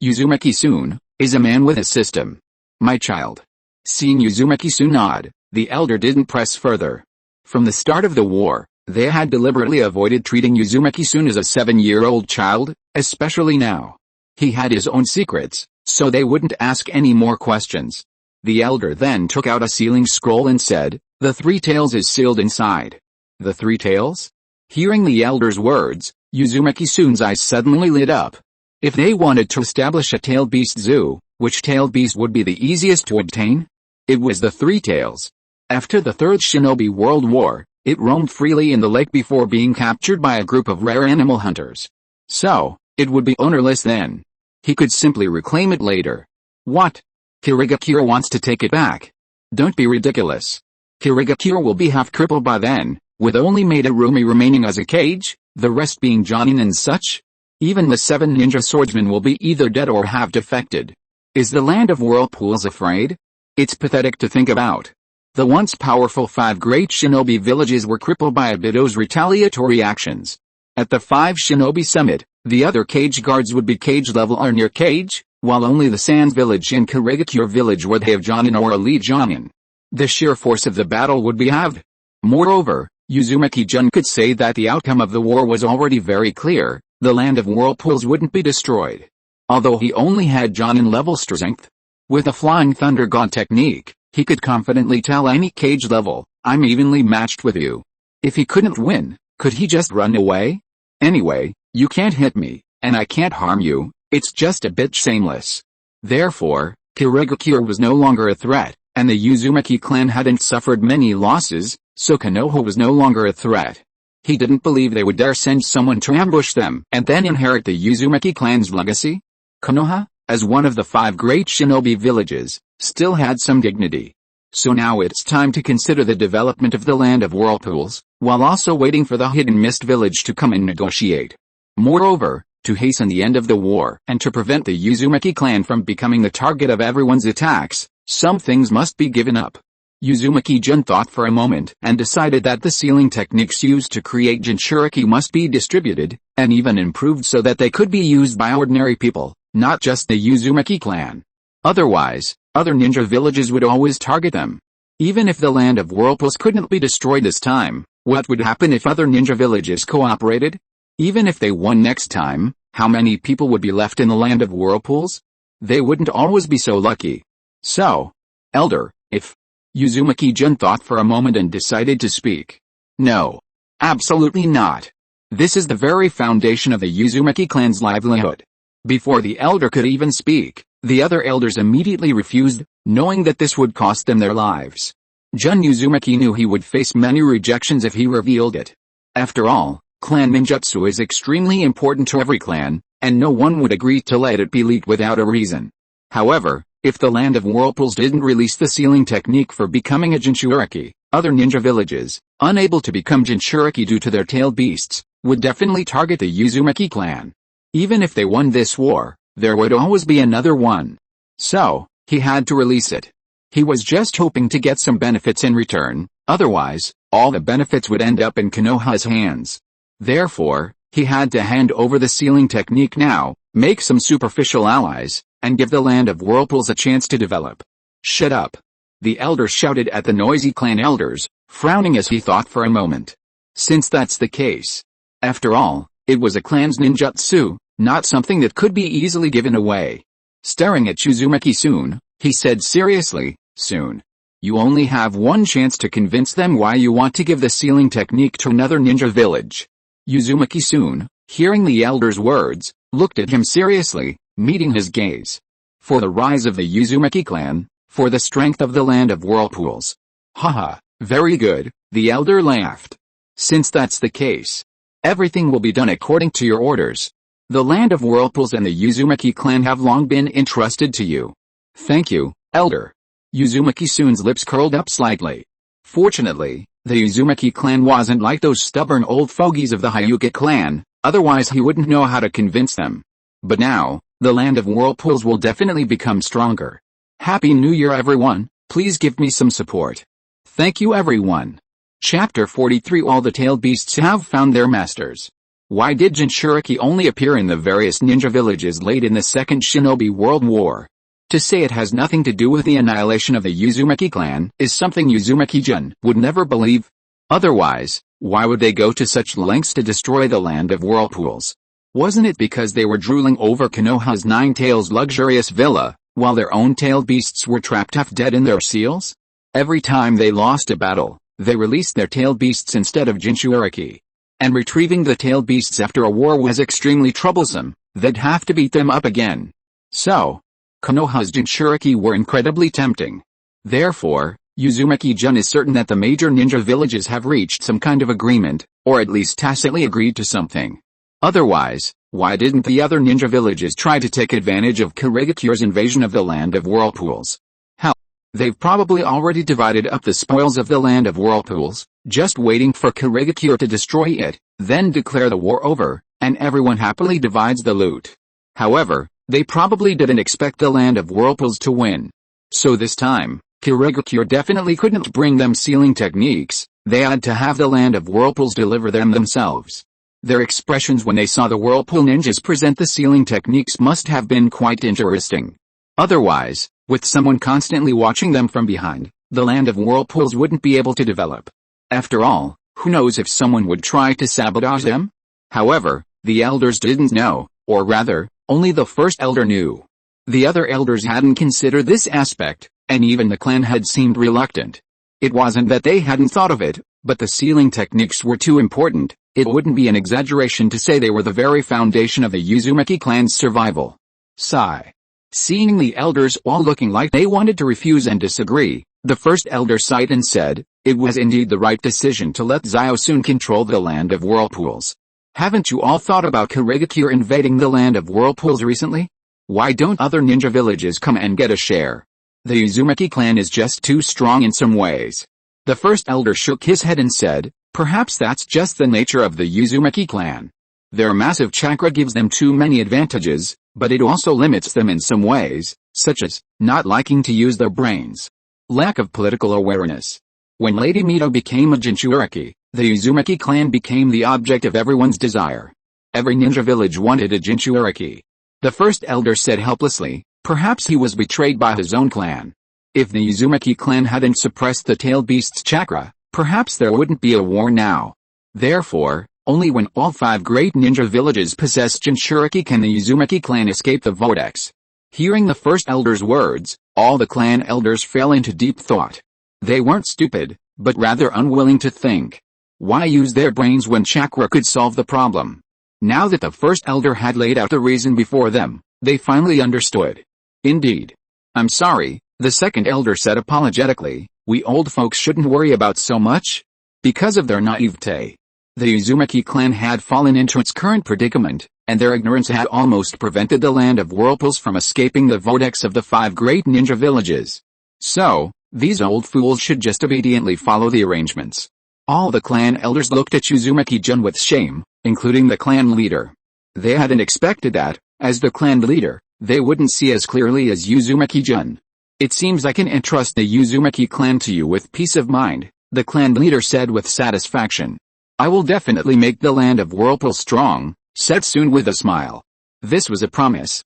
Uzumaki-sun, is a man with a system. My child. Seeing Uzumaki-sun nod, the elder didn't press further. From the start of the war, they had deliberately avoided treating Uzumaki-sun as a 7-year-old child, especially now. He had his own secrets, so they wouldn't ask any more questions. The elder then took out a sealing scroll and said, the three tails is sealed inside. The three tails? Hearing the elder's words, Uzumaki-sun's eyes suddenly lit up. If they wanted to establish a tailed beast zoo, which tailed beast would be the easiest to obtain? It was the three tails. After the Third Shinobi World War, it roamed freely in the lake before being captured by a group of rare animal hunters. So, it would be ownerless then. He could simply reclaim it later. What? Kirigakure wants to take it back. Don't be ridiculous. Kirigakure will be half crippled by then, with only Madarumi remaining as a cage, the rest being Jonin and such. Even the 7 ninja swordsmen will be either dead or have defected. Is the land of whirlpools afraid? It's pathetic to think about. The once powerful 5 great shinobi villages were crippled by Obito's retaliatory actions. At the 5 shinobi summit, the other cage guards would be cage level or near cage, while only the Sans village and Kirigakure village would have Jonin or elite Jonin. The sheer force of the battle would be halved. Moreover, Uzumaki-jun could say that the outcome of the war was already very clear. The land of whirlpools wouldn't be destroyed. Although he only had Jonin level strength. With a flying thunder god technique, he could confidently tell any cage level, I'm evenly matched with you. If he couldn't win, could he just run away? Anyway, you can't hit me, and I can't harm you, it's just a bit shameless. Therefore, Kirigakure was no longer a threat, and the Uzumaki clan hadn't suffered many losses, so Konoha was no longer a threat. He didn't believe they would dare send someone to ambush them and then inherit the Uzumaki clan's legacy. Konoha, as one of the 5 great shinobi villages, still had some dignity. So now it's time to consider the development of the land of whirlpools, while also waiting for the hidden mist village to come and negotiate. Moreover, to hasten the end of the war and to prevent the Uzumaki clan from becoming the target of everyone's attacks, some things must be given up. Uzumaki-jun thought for a moment and decided that the sealing techniques used to create Jinchuriki must be distributed, and even improved so that they could be used by ordinary people, not just the Uzumaki clan. Otherwise, other ninja villages would always target them. Even if the land of whirlpools couldn't be destroyed this time, what would happen if other ninja villages cooperated? Even if they won next time, how many people would be left in the land of whirlpools? They wouldn't always be so lucky. So, Elder, if Uzumaki-jun thought for a moment and decided to speak. No. Absolutely not. This is the very foundation of the Uzumaki clan's livelihood. Before the elder could even speak, the other elders immediately refused, knowing that this would cost them their lives. Jun Uzumaki knew he would face many rejections if he revealed it. After all, clan ninjutsu is extremely important to every clan, and no one would agree to let it be leaked without a reason. However, If the Land of Whirlpools didn't release the sealing technique for becoming a Jinchuriki, other ninja villages, unable to become Jinchuriki due to their tailed beasts, would definitely target the Uzumaki clan. Even if they won this war, there would always be another one. So, he had to release it. He was just hoping to get some benefits in return, otherwise, all the benefits would end up in Konoha's hands. Therefore, he had to hand over the sealing technique now, make some superficial allies, and give the Land of Whirlpools a chance to develop. Shut up! The elder shouted at the noisy clan elders, frowning as he thought for a moment. Since that's the case. After all, it was a clan's ninjutsu, not something that could be easily given away. Staring at Uzumaki-san, he said seriously, "Soon. You only have one chance to convince them why you want to give the sealing technique to another ninja village." Uzumaki-san, hearing the elder's words, looked at him seriously, meeting his gaze. For the rise of the Uzumaki clan, for the strength of the Land of Whirlpools. Haha, very good, the elder laughed. Since that's the case, everything will be done according to your orders. The Land of Whirlpools and the Uzumaki clan have long been entrusted to you. Thank you, elder. Uzumaki-san's lips curled up slightly. Fortunately, the Uzumaki clan wasn't like those stubborn old fogies of the Hyuga clan, otherwise he wouldn't know how to convince them. But now, the Land of Whirlpools will definitely become stronger. Happy New Year everyone, please give me some support. Thank you everyone. Chapter 43 All the tailed beasts have found their masters. Why did Jinchuriki only appear in the various ninja villages late in the Second Shinobi World War? To say it has nothing to do with the annihilation of the Uzumaki clan is something Uzumaki-jun would never believe. Otherwise, why would they go to such lengths to destroy the Land of Whirlpools? Wasn't it because they were drooling over Konoha's Nine Tails luxurious villa, while their own tailed beasts were trapped half dead in their seals? Every time they lost a battle, they released their tailed beasts instead of Jinchuriki. And retrieving the tailed beasts after a war was extremely troublesome, they'd have to beat them up again. So, Konoha's Jinchuriki were incredibly tempting. Therefore, Uzumaki-jun is certain that the major ninja villages have reached some kind of agreement, or at least tacitly agreed to something. Otherwise, why didn't the other ninja villages try to take advantage of Kirigakure's invasion of the Land of Whirlpools? Hell, they've probably already divided up the spoils of the Land of Whirlpools, just waiting for Kirigakure to destroy it, then declare the war over, and everyone happily divides the loot. However, they probably didn't expect the Land of Whirlpools to win. So this time, Kirigakure definitely couldn't bring them sealing techniques, they had to have the Land of Whirlpools deliver them themselves. Their expressions when they saw the Whirlpool ninjas present the sealing techniques must have been quite interesting. Otherwise, with someone constantly watching them from behind, the Land of Whirlpools wouldn't be able to develop. After all, who knows if someone would try to sabotage them? However, the elders didn't know, or rather, only the first elder knew. The other elders hadn't considered this aspect, and even the clan had seemed reluctant. It wasn't that they hadn't thought of it, but the sealing techniques were too important. It wouldn't be an exaggeration to say they were the very foundation of the Uzumaki clan's survival. Sigh. Seeing the elders all looking like they wanted to refuse and disagree, the first elder sighed and said, "It was indeed the right decision to let Zio-sun control the Land of Whirlpools. Haven't you all thought about Kirigakure invading the Land of Whirlpools recently? Why don't other ninja villages come and get a share? The Uzumaki clan is just too strong in some ways." The first elder shook his head and said, "Perhaps that's just the nature of the Uzumaki clan. Their massive chakra gives them too many advantages, but it also limits them in some ways, such as not liking to use their brains. Lack of political awareness. When Lady Mito became a Jinchuriki, the Uzumaki clan became the object of everyone's desire. Every ninja village wanted a Jinchuriki." The first elder said helplessly, perhaps he was betrayed by his own clan. If the Uzumaki clan hadn't suppressed the tailed beast's chakra, perhaps there wouldn't be a war now. Therefore, only when all 5 great ninja villages possess Jinchuriki can the Uzumaki clan escape the vortex. Hearing the first elder's words, all the clan elders fell into deep thought. They weren't stupid, but rather unwilling to think. Why use their brains when chakra could solve the problem? Now that the first elder had laid out the reason before them, they finally understood. Indeed. "I'm sorry," the second elder said apologetically, "we old folks shouldn't worry about so much." Because of their naivete, the Uzumaki clan had fallen into its current predicament, and their ignorance had almost prevented the land of whirlpools from escaping the vortex of the 5 great ninja villages. So, these old fools should just obediently follow the arrangements. All the clan elders looked at Uzumaki-jun with shame, including the clan leader. They hadn't expected that, as the clan leader, they wouldn't see as clearly as Uzumaki-jun. It seems I can entrust the Uzumaki clan to you with peace of mind, the clan leader said with satisfaction. I will definitely make the land of whirlpool strong, said Soon with a smile. This was a promise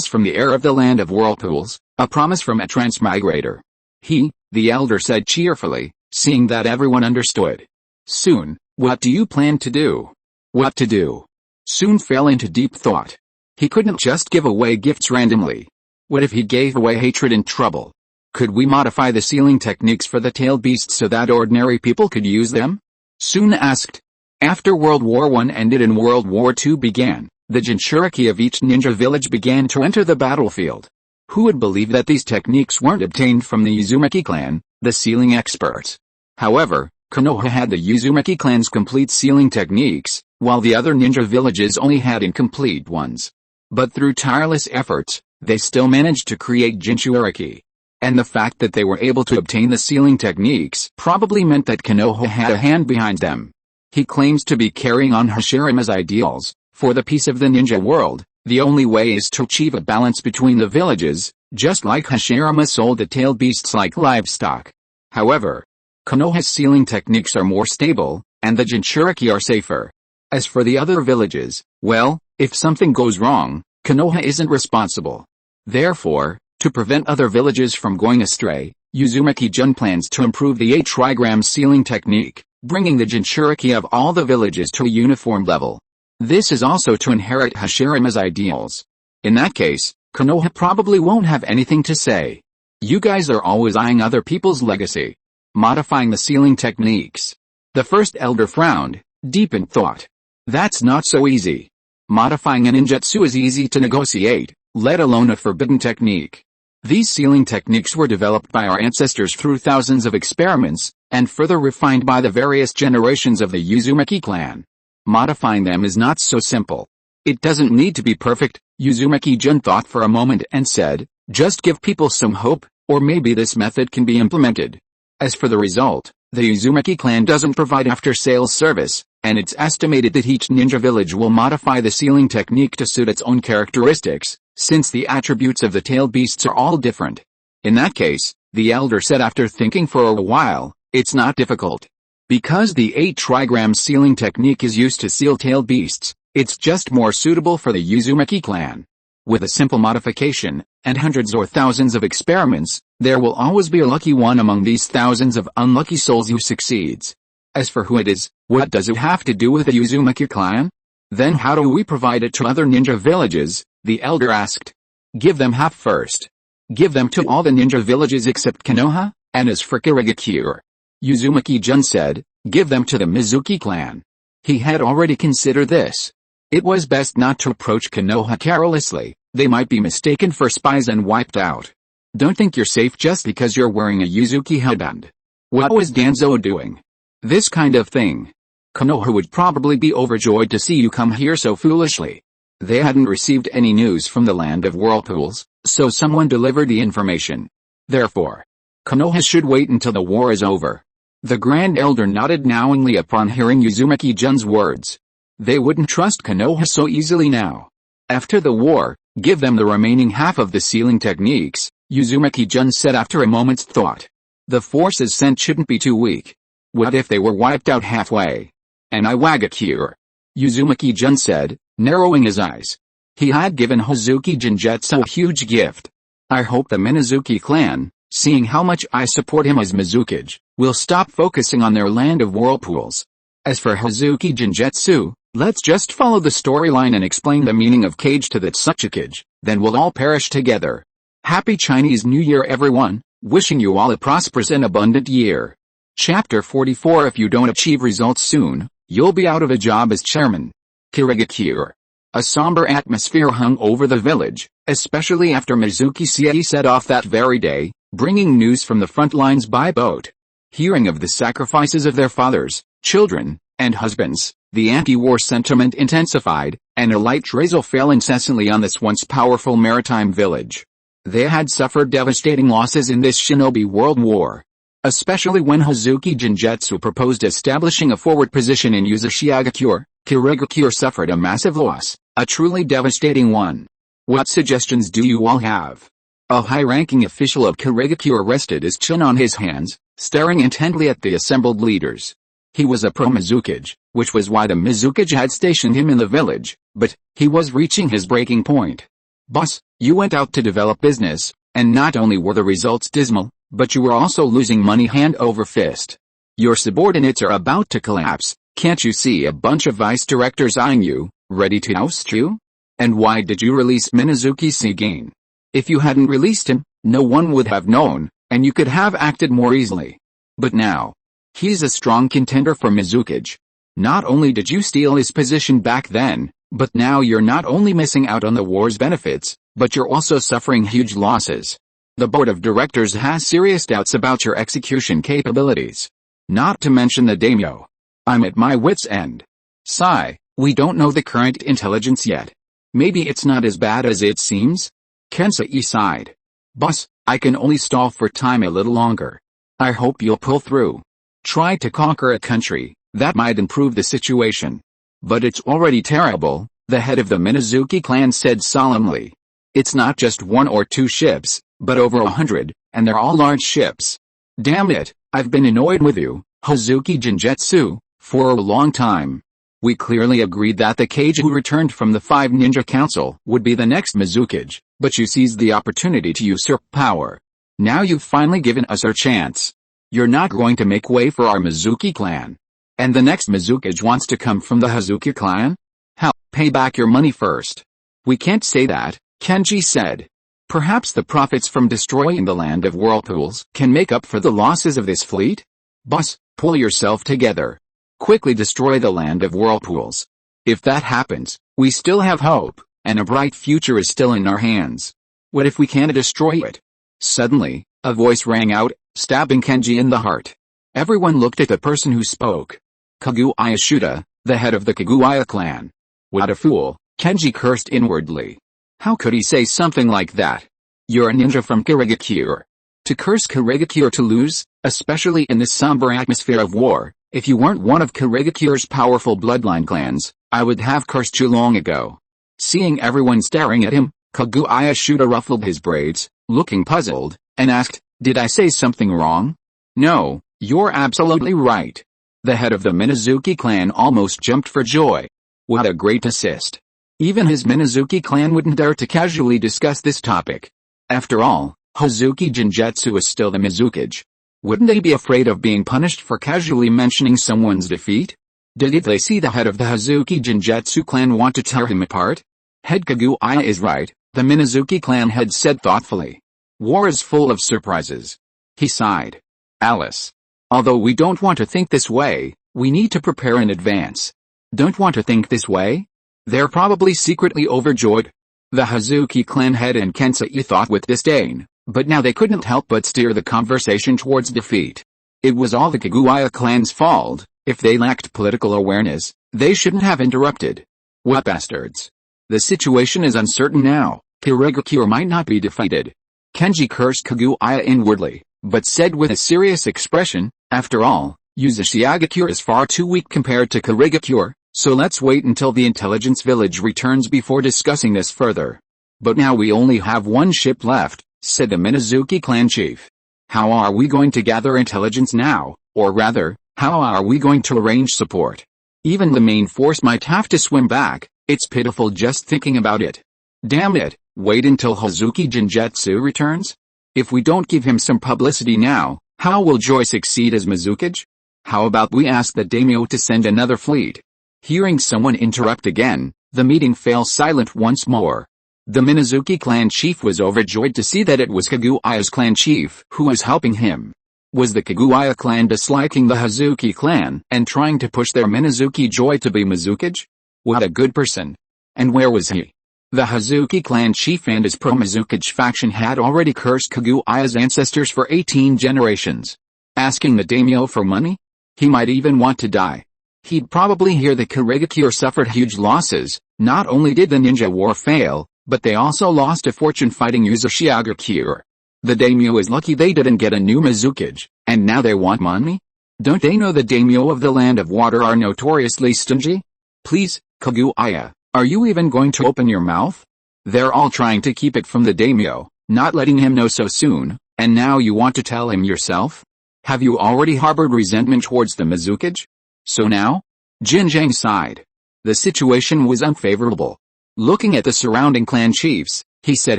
from the heir of the land of whirlpools, a promise from a transmigrator. He, the elder said cheerfully, seeing that everyone understood. Soon, what do you plan to do? What to do? Soon fell into deep thought. He couldn't just give away gifts randomly. What if he gave away hatred and trouble? Could we modify the sealing techniques for the tailed beasts so that ordinary people could use them? Soon asked. After World War I ended and World War II began, the Jinchuriki of each ninja village began to enter the battlefield. Who would believe that these techniques weren't obtained from the Uzumaki clan, the sealing experts? However, Konoha had the Uzumaki clan's complete sealing techniques, while the other ninja villages only had incomplete ones. But through tireless efforts, they still managed to create Jinchuriki. And the fact that they were able to obtain the sealing techniques probably meant that Konoha had a hand behind them. He claims to be carrying on Hashirama's ideals. For the peace of the ninja world, the only way is to achieve a balance between the villages, just like Hashirama sold the tailed beasts like livestock. However, Konoha's sealing techniques are more stable, and the Jinchuriki are safer. As for the other villages, well, if something goes wrong, Konoha isn't responsible. Therefore, to prevent other villages from going astray, Uzumaki-jun plans to improve the 8 trigram sealing technique, bringing the Jinchuriki of all the villages to a uniform level. This is also to inherit Hashirama's ideals. In that case, Konoha probably won't have anything to say. You guys are always eyeing other people's legacy. Modifying the sealing techniques. The first elder frowned, deep in thought. That's not so easy. Modifying a ninjutsu is easy to negotiate, let alone a forbidden technique. These sealing techniques were developed by our ancestors through thousands of experiments, and further refined by the various generations of the Uzumaki clan. Modifying them is not so simple. It doesn't need to be perfect, Uzumaki-jun thought for a moment and said, just give people some hope, or maybe this method can be implemented. As for the result, the Uzumaki clan doesn't provide after-sales service, and it's estimated that each ninja village will modify the sealing technique to suit its own characteristics, since the attributes of the tailed beasts are all different. In that case, the elder said after thinking for a while, it's not difficult. Because the 8 trigram sealing technique is used to seal tailed beasts, it's just more suitable for the Uzumaki clan. With a simple modification, and hundreds or thousands of experiments, there will always be a lucky one among these thousands of unlucky souls who succeeds. As for who it is, what does it have to do with the Uzumaki clan? Then how do we provide it to other ninja villages? The elder asked. Give them half first. Give them to all the ninja villages except Konoha, and as for Kirigakure, Uzumaki-jun said, give them to the Mizuki clan. He had already considered this. It was best not to approach Konoha carelessly, they might be mistaken for spies and wiped out. Don't think you're safe just because you're wearing a Uzuki headband. What was Danzo doing? This kind of thing. Konoha would probably be overjoyed to see you come here so foolishly. They hadn't received any news from the land of whirlpools, so someone delivered the information. Therefore, Konoha should wait until the war is over. The Grand Elder nodded knowingly upon hearing Uzumaki-jun's words. They wouldn't trust Konoha so easily now. After the war, give them the remaining half of the sealing techniques, Uzumaki-jun said after a moment's thought. The forces sent shouldn't be too weak. What if they were wiped out halfway? And I Wagakure, Uzumaki-jun said, narrowing his eyes. He had given Hazuki Jinjutsu a huge gift. I hope the Minazuki clan, seeing how much I support him as Mizukage, will stop focusing on their land of whirlpools. As for Hazuki Jinjutsu, let's just follow the storyline and explain the meaning of cage to that Tsuchikage, then we'll all perish together. Happy Chinese New Year everyone, wishing you all a prosperous and abundant year. Chapter 44 If you don't achieve results soon, you'll be out of a job as chairman. Kirigakure. A somber atmosphere hung over the village, especially after Mizuki Sei set off that very day, bringing news from the front lines by boat. Hearing of the sacrifices of their fathers, children, and husbands, the anti-war sentiment intensified, and a light drizzle fell incessantly on this once powerful maritime village. They had suffered devastating losses in this shinobi world war. Especially when Hazuki Genjutsu proposed establishing a forward position in Uzumaki, Kirigakure suffered a massive loss, a truly devastating one. What suggestions do you all have? A high-ranking official of Kirigakure rested his chin on his hands, staring intently at the assembled leaders. He was a pro-Mizukage, which was why the Mizukage had stationed him in the village, but he was reaching his breaking point. Boss, you went out to develop business, and not only were the results dismal, but you were also losing money hand over fist. Your subordinates are about to collapse. Can't you see a bunch of vice directors eyeing you, ready to oust you? And why did you release Minazuki Shigen? If you hadn't released him, no one would have known, and you could have acted more easily. But now, he's a strong contender for Mizukage. Not only did you steal his position back then, but now you're not only missing out on the war's benefits, but you're also suffering huge losses. The board of directors has serious doubts about your execution capabilities. Not to mention the daimyo. I'm at my wit's end. Sigh, we don't know the current intelligence yet. Maybe it's not as bad as it seems? Kensei sighed. Boss, I can only stall for time a little longer. I hope you'll pull through. Try to conquer a country, that might improve the situation. But it's already terrible, the head of the Minazuki clan said solemnly. It's not just 1 or 2 ships, but over 100, and they're all large ships. Damn it, I've been annoyed with you, Hazuki Genjutsu, for a long time. We clearly agreed that the Kage who returned from the 5 Ninja Council would be the next Mizukage, but you seized the opportunity to usurp power. Now you've finally given us our chance. You're not going to make way for our Uzumaki clan. And the next Mizukage wants to come from the Hazuki clan? Hell, pay back your money first. We can't say that, Kenji said. Perhaps the profits from destroying the land of whirlpools can make up for the losses of this fleet? Boss, pull yourself together. Quickly destroy the land of whirlpools. If that happens, we still have hope, and a bright future is still in our hands. What if we can't destroy it? Suddenly, a voice rang out, stabbing Kenji in the heart. Everyone looked at the person who spoke. Kaguya Shuda, the head of the Kaguya clan. What a fool, Kenji cursed inwardly. How could he say something like that? You're a ninja from Kirigakure. To curse Kirigakure to lose, especially in this somber atmosphere of war, if you weren't one of Kirigakure's powerful bloodline clans, I would have cursed you long ago. Seeing everyone staring at him, Kaguya Shuda ruffled his braids, looking puzzled, and asked, did I say something wrong? No, you're absolutely right. The head of the Minazuki clan almost jumped for joy. What a great assist. Even his Minazuki clan wouldn't dare to casually discuss this topic. After all, Hazuki Genjutsu is still the Mizukage. Wouldn't they be afraid of being punished for casually mentioning someone's defeat? Did they see the head of the Hazuki Genjutsu clan want to tear him apart? Head Kaguya is right, the Minazuki clan had said thoughtfully. War is full of surprises. He sighed. Alice. Although we don't want to think this way, we need to prepare in advance. Don't want to think this way? They're probably secretly overjoyed. The Hazuki clan head and Kensei thought with disdain, but now they couldn't help but steer the conversation towards defeat. It was all the Kaguya clan's fault. If they lacked political awareness, they shouldn't have interrupted. What bastards. The situation is uncertain now. Kirigakure might not be defeated. Kenji cursed Kaguya inwardly, but said with a serious expression, after all, Uzumaki is far too weak compared to Kirigakure, so let's wait until the intelligence village returns before discussing this further. But now we only have 1 ship left, said the Minazuki clan chief. How are we going to gather intelligence now, or rather, how are we going to arrange support? Even the main force might have to swim back, it's pitiful just thinking about it. Damn it, wait until Hazuki Genjutsu returns? If we don't give him some publicity now, how will Joy succeed as Mizukage? How about we ask the daimyo to send another fleet? Hearing someone interrupt again, the meeting fell silent once more. The Minazuki clan chief was overjoyed to see that it was Kaguya's clan chief who was helping him. Was the Kaguya clan disliking the Hazuki clan and trying to push their Minazuki Joy to be Mizukage? What a good person. And where was he? The Hazuki clan chief and his pro-Mizukage faction had already cursed Kaguya's ancestors for 18 generations. Asking the daimyo for money? He might even want to die. He'd probably hear that Kirigakure suffered huge losses, Not only did the ninja war fail, but they also lost a fortune fighting Uzumaki. The daimyo is lucky they didn't get a new Mizukage, and now they want money? Don't they know the daimyo of the Land of Water are notoriously stingy? Please, Kaguya, are you even going to open your mouth? They're all trying to keep it from the daimyo, not letting him know so soon, and now you want to tell him yourself? Have you already harbored resentment towards the Mizukage? So now? Jinjiang sighed. The situation was unfavorable. Looking at the surrounding clan chiefs, he said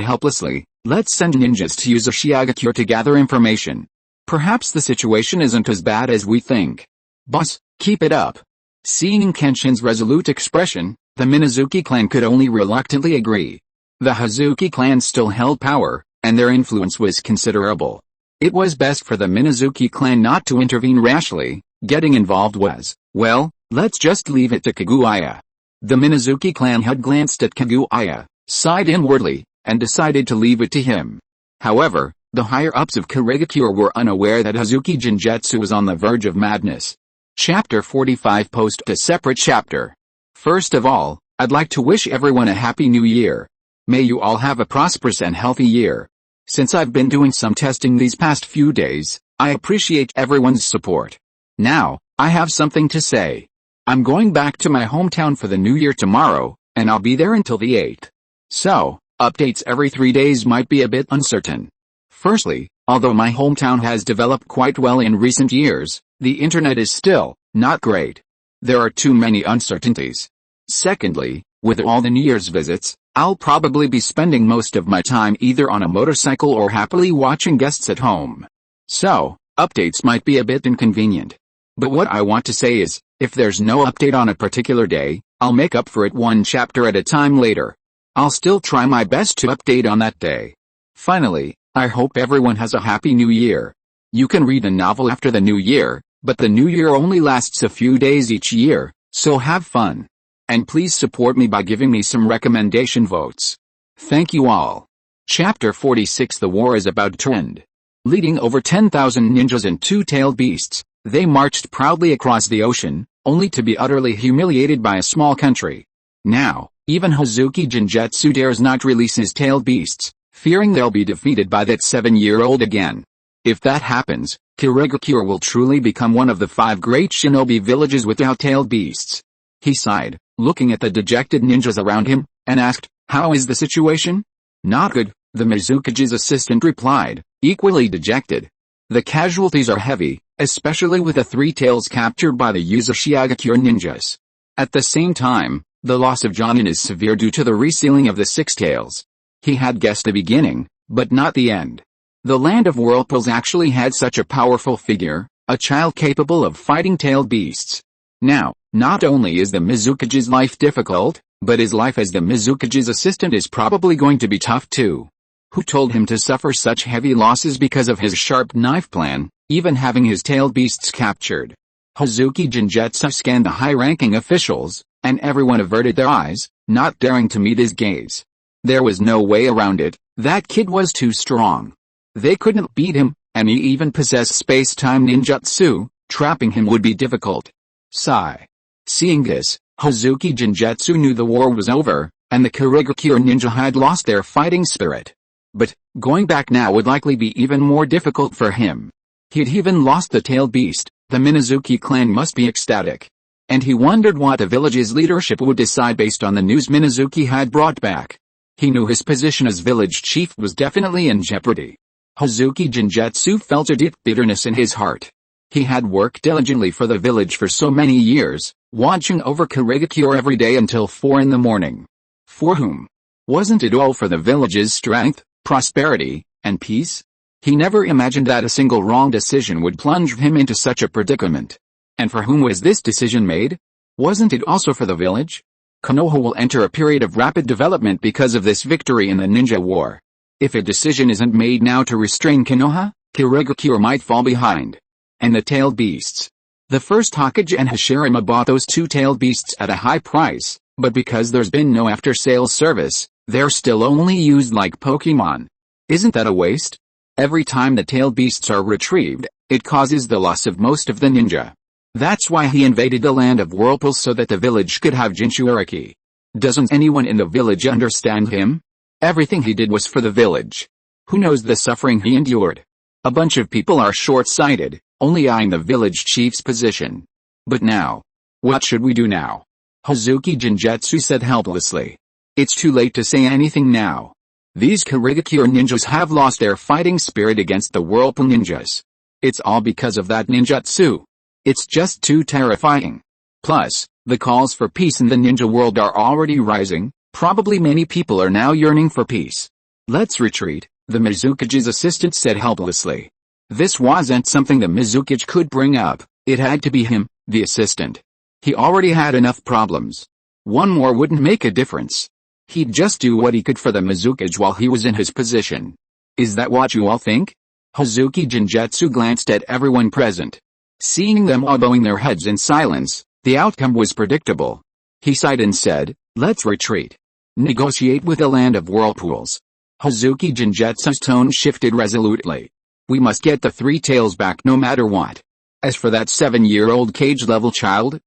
helplessly, let's send ninjas to Uzumaki to gather information. Perhaps the situation isn't as bad as we think. Boss, keep it up. Seeing Kenshin's resolute expression, the Minazuki clan could only reluctantly agree. The Hazuki clan still held power, and their influence was considerable. It was best for the Minazuki clan not to intervene rashly. Getting involved was, well, let's just leave it to Kaguya. The Minazuki clan had glanced at Kaguya, sighed inwardly, and decided to leave it to him. However, the higher-ups of Kurigakure were unaware that Hazuki Jinjutsu was on the verge of madness. Chapter 45 post a separate chapter. First of all, I'd like to wish everyone a happy new year. May you all have a prosperous and healthy year. Since I've been doing some testing these past few days, I appreciate everyone's support. Now, I have something to say. I'm going back to my hometown for the new year tomorrow, and I'll be there until the 8th. So, updates every 3 days might be a bit uncertain. Firstly, although my hometown has developed quite well in recent years, the internet is still not great. There are too many uncertainties. Secondly, with all the New Year's visits, I'll probably be spending most of my time either on a motorcycle or happily watching guests at home. So, updates might be a bit inconvenient. But what I want to say is, if there's no update on a particular day, I'll make up for it one chapter at a time later. I'll still try my best to update on that day. Finally, I hope everyone has a happy new year. You can read a novel after the new year, but the new year only lasts a few days each year, so have fun. And please support me by giving me some recommendation votes. Thank you all. Chapter 46 The war is about to end. Leading over 10,000 ninjas and two-tailed beasts, they marched proudly across the ocean, only to be utterly humiliated by a small country. Now, even Hazuki Jinjutsu dares not release his tailed beasts, fearing they'll be defeated by that 7-year-old again. If that happens, Kurigakure will truly become one of the 5 great shinobi villages without tailed beasts. He sighed, looking at the dejected ninjas around him, and asked, how is the situation? Not good, the Mizukage's assistant replied, equally dejected. The casualties are heavy, especially with the 3 tails captured by the Uzumaki ninjas. At the same time, the loss of Jonin is severe due to the resealing of the 6 tails. He had guessed the beginning, but not the end. The Land of Whirlpools actually had such a powerful figure, a child capable of fighting tailed beasts. Now, not only is the Mizukage's life difficult, but his life as the Mizukage's assistant is probably going to be tough too. Who told him to suffer such heavy losses because of his sharp knife plan, even having his tailed beasts captured? Hazuki Jinjutsu scanned the high-ranking officials, and everyone averted their eyes, not daring to meet his gaze. There was no way around it, that kid was too strong. They couldn't beat him, and he even possessed space-time ninjutsu, trapping him would be difficult. Sigh. Seeing this, Hazuki Jinjutsu knew the war was over, and the Kurigakure ninja had lost their fighting spirit. But, going back now would likely be even more difficult for him. He'd even lost the tailed beast, the Minazuki clan must be ecstatic. And he wondered what the village's leadership would decide based on the news Minazuki had brought back. He knew his position as village chief was definitely in jeopardy. Hazuki Jinjutsu felt a deep bitterness in his heart. He had worked diligently for the village for so many years, watching over Kurigakure every day until 4 in the morning. For whom? Wasn't it all for the village's strength, prosperity, and peace? He never imagined that a single wrong decision would plunge him into such a predicament. And for whom was this decision made? Wasn't it also for the village? Konoha will enter a period of rapid development because of this victory in the ninja war. If a decision isn't made now to restrain Konoha, Kurigakure might fall behind. And the tailed beasts. The first Hokage and Hashirama bought those 2 tailed beasts at a high price, but because there's been no after-sales service, they're still only used like Pokemon. Isn't that a waste? Every time the tailed beasts are retrieved, it causes the loss of most of the ninja. That's why he invaded the Land of Whirlpools so that the village could have Jinchuriki. Doesn't anyone in the village understand him? Everything he did was for the village. Who knows the suffering he endured? A bunch of people are short-sighted, only eyeing the village chief's position. But now, what should we do now? Hazuki Genjutsu said helplessly. It's too late to say anything now. These Kurigakure ninjas have lost their fighting spirit against the Whirlpool ninjas. It's all because of that ninjutsu. It's just too terrifying. Plus, the calls for peace in the ninja world are already rising. Probably many people are now yearning for peace. Let's retreat, the Mizukage's assistant said helplessly. This wasn't something the Mizukage could bring up. It had to be him, the assistant. He already had enough problems. One more wouldn't make a difference. He'd just do what he could for the Mizukage while he was in his position. Is that what you all think? Hazuki Genjutsu glanced at everyone present. Seeing them all bowing their heads in silence, the outcome was predictable. He sighed and said, let's retreat. Negotiate with the land of whirlpools. Hazuki Genjutsu's tone shifted resolutely. We must get the three tails back no matter what. As for that 7-year-old cage-level child,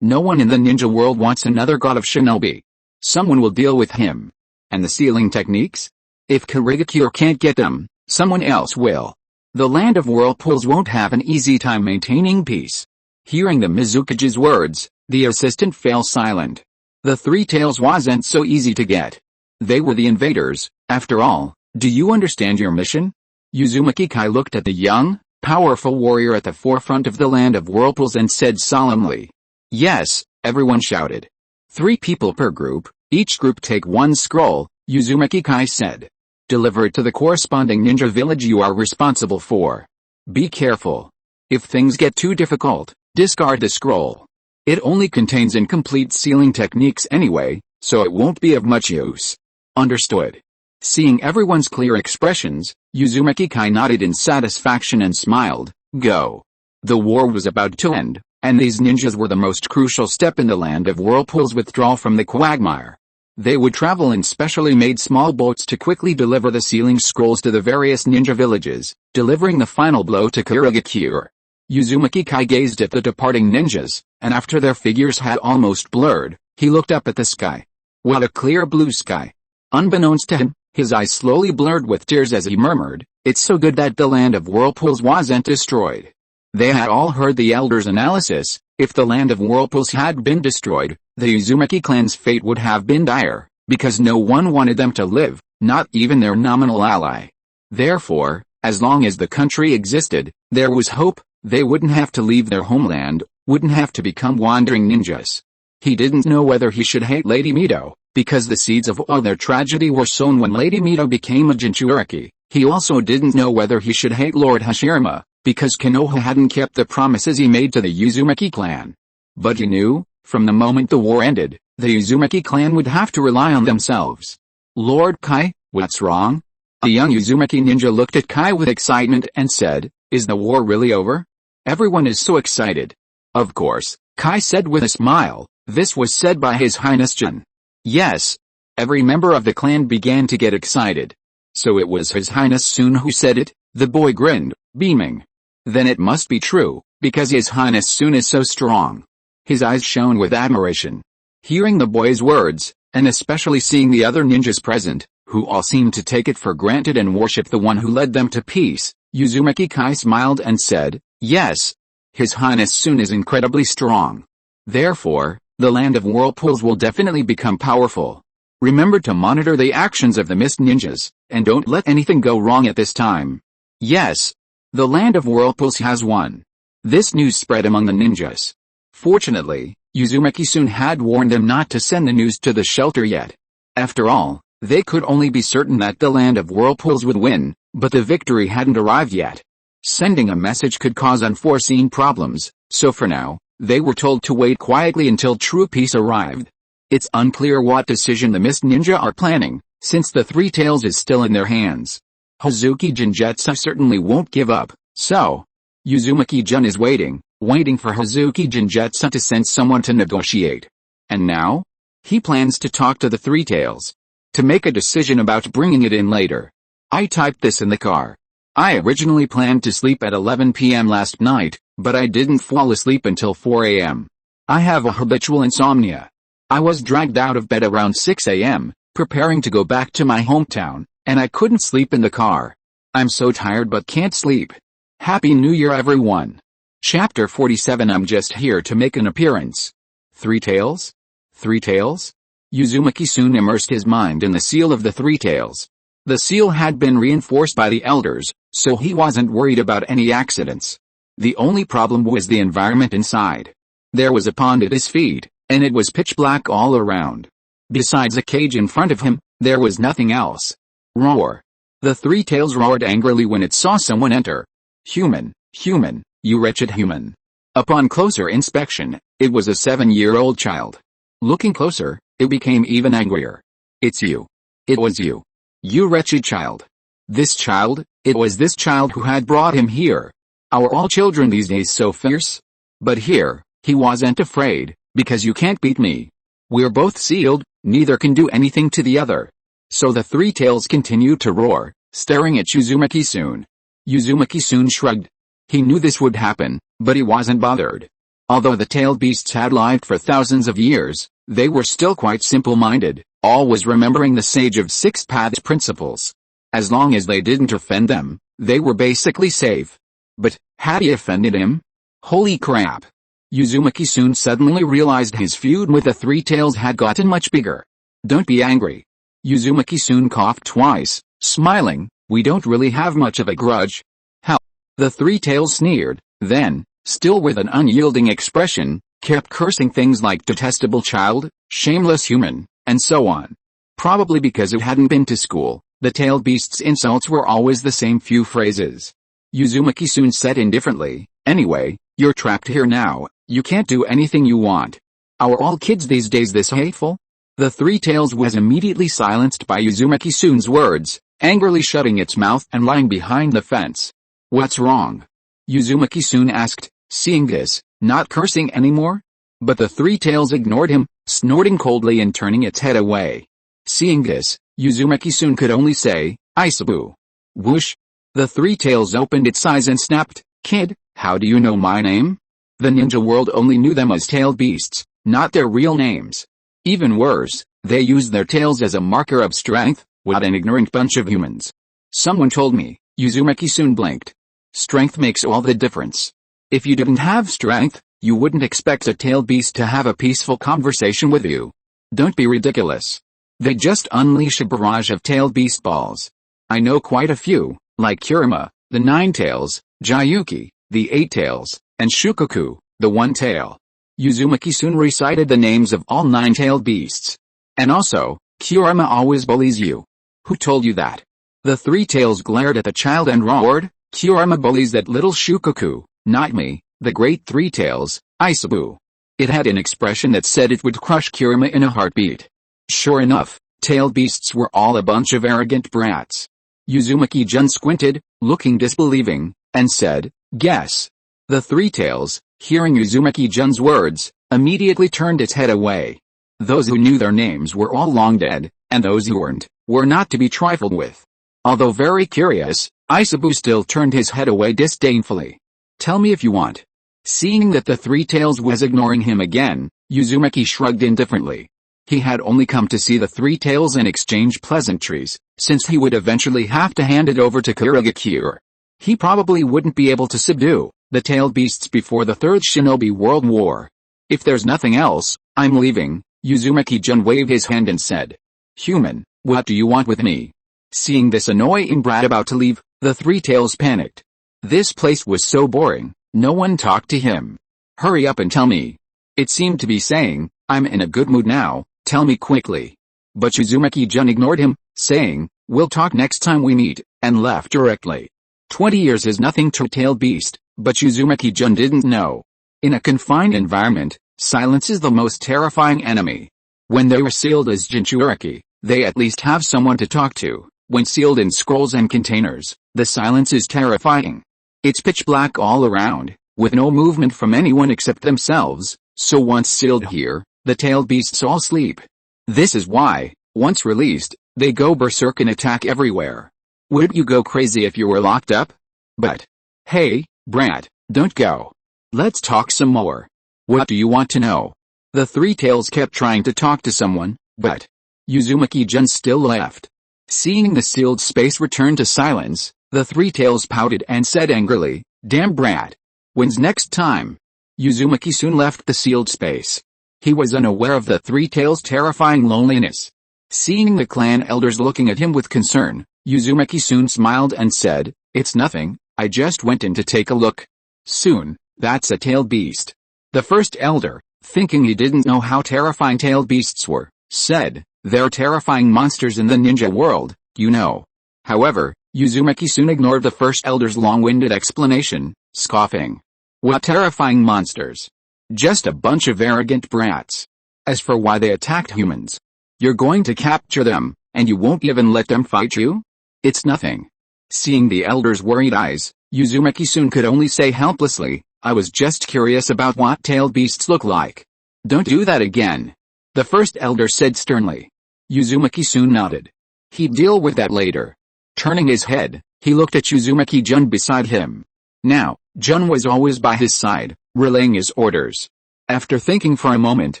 no one in the ninja world wants another god of shinobi. Someone will deal with him. And the sealing techniques? If Kurigakure can't get them, someone else will. The land of whirlpools won't have an easy time maintaining peace. Hearing the Mizukage's words, the assistant fell silent. The three tails wasn't so easy to get. They were the invaders, after all. Do you understand your mission? Uzumaki Kai looked at the young, powerful warrior at the forefront of the land of whirlpools and said solemnly. Yes, everyone shouted. 3 people per group, each group take 1 scroll, Uzumaki Kai said. Deliver it to the corresponding ninja village you are responsible for. Be careful. If things get too difficult, discard the scroll. It only contains incomplete sealing techniques anyway, so it won't be of much use. Understood. Seeing everyone's clear expressions, Uzumaki Kai nodded in satisfaction and smiled. Go. The war was about to end, and these ninjas were the most crucial step in the land of whirlpools' withdrawal from the quagmire. They would travel in specially made small boats to quickly deliver the sealing scrolls to the various ninja villages, delivering the final blow to Kurigakure. Uzumaki Kai gazed at the departing ninjas, and after their figures had almost blurred, he looked up at the sky. What a clear blue sky. Unbeknownst to him, his eyes slowly blurred with tears as he murmured, it's so good that the land of whirlpools wasn't destroyed. They had all heard the elder's analysis. If the land of whirlpools had been destroyed, the Uzumaki clan's fate would have been dire, because no one wanted them to live, not even their nominal ally. Therefore, as long as the country existed, there was hope. They wouldn't have to leave their homeland, wouldn't have to become wandering ninjas. He didn't know whether he should hate Lady Mito, because the seeds of all their tragedy were sown when Lady Mito became a Jinchuriki. He also didn't know whether he should hate Lord Hashirama, because Konoha hadn't kept the promises he made to the Uzumaki clan. But he knew, from the moment the war ended, the Uzumaki clan would have to rely on themselves. Lord Kai, what's wrong? A young Uzumaki ninja looked at Kai with excitement and said, is the war really over? Everyone is so excited. Of course, Kai said with a smile. This was said by His Highness Jin. Yes. Every member of the clan began to get excited. So it was His Highness Sun who said it? The boy grinned, beaming. Then it must be true, because His Highness Sun is so strong. His eyes shone with admiration. Hearing the boy's words, and especially seeing the other ninjas present, who all seemed to take it for granted and worship the one who led them to peace, Uzumaki Kai smiled and said, yes. His Highness Sun is incredibly strong. Therefore, the land of whirlpools will definitely become powerful. Remember to monitor the actions of the mist ninjas, and don't let anything go wrong at this time. Yes. The land of whirlpools has won. This news spread among the ninjas. Fortunately, Uzumaki Sun had warned them not to send the news to the shelter yet. After all, they could only be certain that the land of whirlpools would win, but the victory hadn't arrived yet. Sending a message could cause unforeseen problems, so for now, they were told to wait quietly until true peace arrived. It's unclear what decision the Mist Ninja are planning, since the Three Tails is still in their hands. Hazuki Genjutsu certainly won't give up, so Uzumaki-jun is waiting for Hazuki Genjutsu to send someone to negotiate. And now? He plans to talk to the Three Tails. To make a decision about bringing it in later. I typed this in the car. I originally planned to sleep at 11 p.m. last night, but I didn't fall asleep until 4 a.m. I have a habitual insomnia. I was dragged out of bed around 6 a.m., preparing to go back to my hometown, and I couldn't sleep in the car. I'm so tired but can't sleep. Happy New Year everyone. Chapter 47. I'm just here to make an appearance. Three Tails? Three Tails? Uzumaki soon immersed his mind in the seal of the Three Tails. The seal had been reinforced by the elders, so he wasn't worried about any accidents. The only problem was the environment inside. There was a pond at his feet, and it was pitch black all around. Besides a cage in front of him, there was nothing else. Roar. The Three Tails roared angrily when it saw someone enter. Human, human, you wretched human. Upon closer inspection, it was a 7-year-old child. Looking closer, it became even angrier. It's you. It was you. You wretched child. This child, it was this child who had brought him here. Are all children these days so fierce? But here, he wasn't afraid, because you can't beat me. We're both sealed, neither can do anything to the other. So the Three Tails continued to roar, staring at Uzumaki soon. Uzumaki soon shrugged. He knew this would happen, but he wasn't bothered. Although the tailed beasts had lived for thousands of years, they were still quite simple-minded, always remembering the Sage of Six Paths principles. As long as they didn't offend them, they were basically safe. But, had he offended him? Holy crap! Uzumaki soon suddenly realized his feud with the Three Tails had gotten much bigger. Don't be angry. Uzumaki soon coughed twice, smiling. We don't really have much of a grudge. How? The Three Tails sneered, then, still with an unyielding expression, kept cursing things like detestable child, shameless human, and so on. Probably because it hadn't been to school, the tailed beast's insults were always the same few phrases. Uzumaki soon said indifferently, anyway, you're trapped here now, you can't do anything you want. Are all kids these days this hateful? The Three Tails was immediately silenced by Uzumaki soon's words, angrily shutting its mouth and lying behind the fence. What's wrong? Uzumaki soon asked, seeing this, not cursing anymore. But the Three Tails ignored him, snorting coldly and turning its head away. Seeing this, Uzumaki soon could only say, Isabu. Whoosh! The Three Tails opened its eyes and snapped, Kid, how do you know my name? The ninja world only knew them as tailed beasts, not their real names. Even worse, they used their tails as a marker of strength. What an ignorant bunch of humans. Someone told me. Uzumaki soon blinked. Strength makes all the difference. If you didn't have strength, you wouldn't expect a tailed beast to have a peaceful conversation with you. Don't be ridiculous. They just unleash a barrage of tailed beast balls. I know quite a few, like Kurama, the 9 tails, Jayuki, the 8 tails, and Shukoku, the 1 tail. Uzumaki soon recited the names of all 9 tailed beasts. And also, Kurama always bullies you. Who told you that? The Three Tails glared at the child and roared, Kurama bullies that little Shukoku, not me, the great Three Tails, Isabu. It had an expression that said it would crush Kurama in a heartbeat. Sure enough, tailed beasts were all a bunch of arrogant brats. Uzumaki-jun squinted, looking disbelieving, and said, guess. The Three Tails, hearing Uzumaki-jun's words, immediately turned its head away. Those who knew their names were all long dead, and those who weren't, were not to be trifled with. Although very curious, Isabu still turned his head away disdainfully. Tell me if you want. Seeing that the Three Tails was ignoring him again, Uzumaki shrugged indifferently. He had only come to see the Three Tails and exchange pleasantries, since he would eventually have to hand it over to Kurogakure. He probably wouldn't be able to subdue the tailed beasts before the Third Shinobi World War. If there's nothing else, I'm leaving. Uzumaki-jun waved his hand and said. Human, what do you want with me? Seeing this annoying brat about to leave, the Three Tails panicked. This place was so boring, no one talked to him. Hurry up and tell me. It seemed to be saying, I'm in a good mood now, tell me quickly. But Uzumaki-jun ignored him, saying, we'll talk next time we meet, and left directly. 20 years is nothing to a tailed beast, but Uzumaki-jun didn't know. In a confined environment, silence is the most terrifying enemy. When they were sealed as Jinchuriki, they at least have someone to talk to. When sealed in scrolls and containers, the silence is terrifying. It's pitch black all around, with no movement from anyone except themselves, so once sealed here, the tailed beasts all sleep. This is why, once released, they go berserk and attack everywhere. Would you go crazy if you were locked up? But, hey, brat, don't go. Let's talk some more. What do you want to know? The three tails kept trying to talk to someone, but Uzumaki-jun still left. Seeing the sealed space return to silence, the three tails pouted and said angrily, "Damn brat. When's next time?" Uzumaki soon left the sealed space. He was unaware of the three tails' terrifying loneliness. Seeing the clan elders looking at him with concern, Uzumaki soon smiled and said, "It's nothing, I just went in to take a look." "Soon, that's a tailed beast." The first elder, thinking he didn't know how terrifying tailed beasts were, said, "They're terrifying monsters in the ninja world, you know." However, Uzumaki soon ignored the first elder's long-winded explanation, scoffing. "What terrifying monsters? Just a bunch of arrogant brats. As for why they attacked humans, you're going to capture them, and you won't even let them fight you? It's nothing." Seeing the elder's worried eyes, Uzumaki soon could only say helplessly, "I was just curious about what tailed beasts look like." "Don't do that again," the first elder said sternly. Uzumaki soon nodded. He'd deal with that later. Turning his head, he looked at Uzumaki-jun beside him. Now, Jun was always by his side, relaying his orders. After thinking for a moment,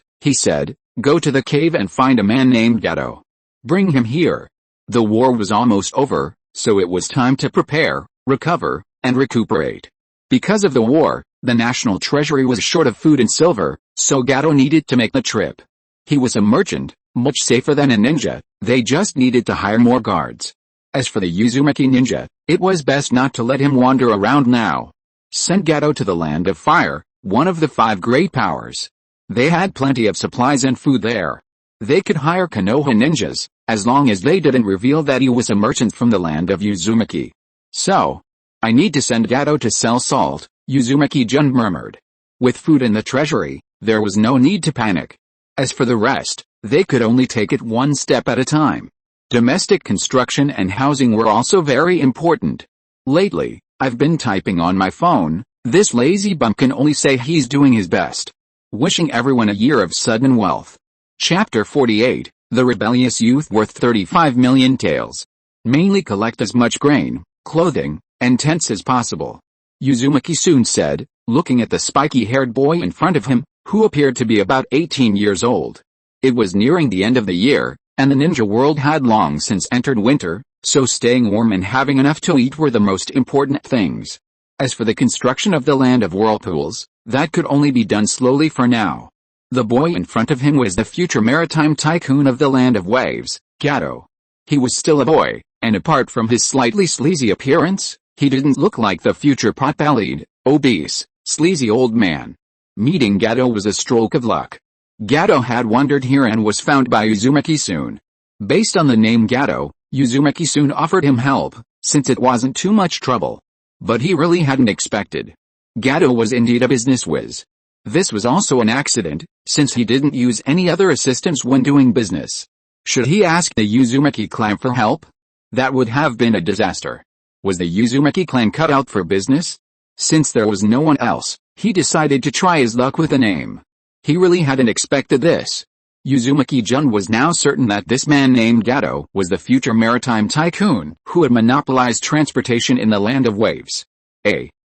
he said, "Go to the cave and find a man named Gato. Bring him here." The war was almost over, so it was time to prepare, recover, and recuperate. Because of the war, the national treasury was short of food and silver, so Gato needed to make the trip. He was a merchant, much safer than a ninja, they just needed to hire more guards. As for the Uzumaki ninja, it was best not to let him wander around now. Send Gato to the Land of Fire, one of the 5 great powers. They had plenty of supplies and food there. They could hire Konoha ninjas, as long as they didn't reveal that he was a merchant from the land of Uzumaki. "So, I need to send Gato to sell salt," Uzumaki-jun murmured. With food in the treasury, there was no need to panic. As for the rest, they could only take it one step at a time. Domestic construction and housing were also very important. "Lately, I've been typing on my phone, this lazy bum can only say he's doing his best. Wishing everyone a year of sudden wealth." Chapter 48, The Rebellious Youth Worth 35 Million Taels. Mainly collect as much grain, clothing, and tents as possible, Uzumaki soon said, looking at the spiky-haired boy in front of him, who appeared to be about 18 years old. It was nearing the end of the year, and the ninja world had long since entered winter, so staying warm and having enough to eat were the most important things. As for the construction of the Land of Whirlpools, that could only be done slowly for now. The boy in front of him was the future maritime tycoon of the Land of Waves, Gato. He was still a boy, and apart from his slightly sleazy appearance, he didn't look like the future pot-bellied, obese, sleazy old man. Meeting Gato was a stroke of luck. Gato had wandered here and was found by Uzumaki soon. Based on the name Gato, Uzumaki soon offered him help, since it wasn't too much trouble. But he really hadn't expected. Gato was indeed a business whiz. This was also an accident, since he didn't use any other assistance when doing business. Should he ask the Uzumaki clan for help? That would have been a disaster. Was the Uzumaki clan cut out for business? Since there was no one else, he decided to try his luck with a name. He really hadn't expected this. Uzumaki-jun was now certain that this man named Gato was the future maritime tycoon who had monopolized transportation in the Land of Waves.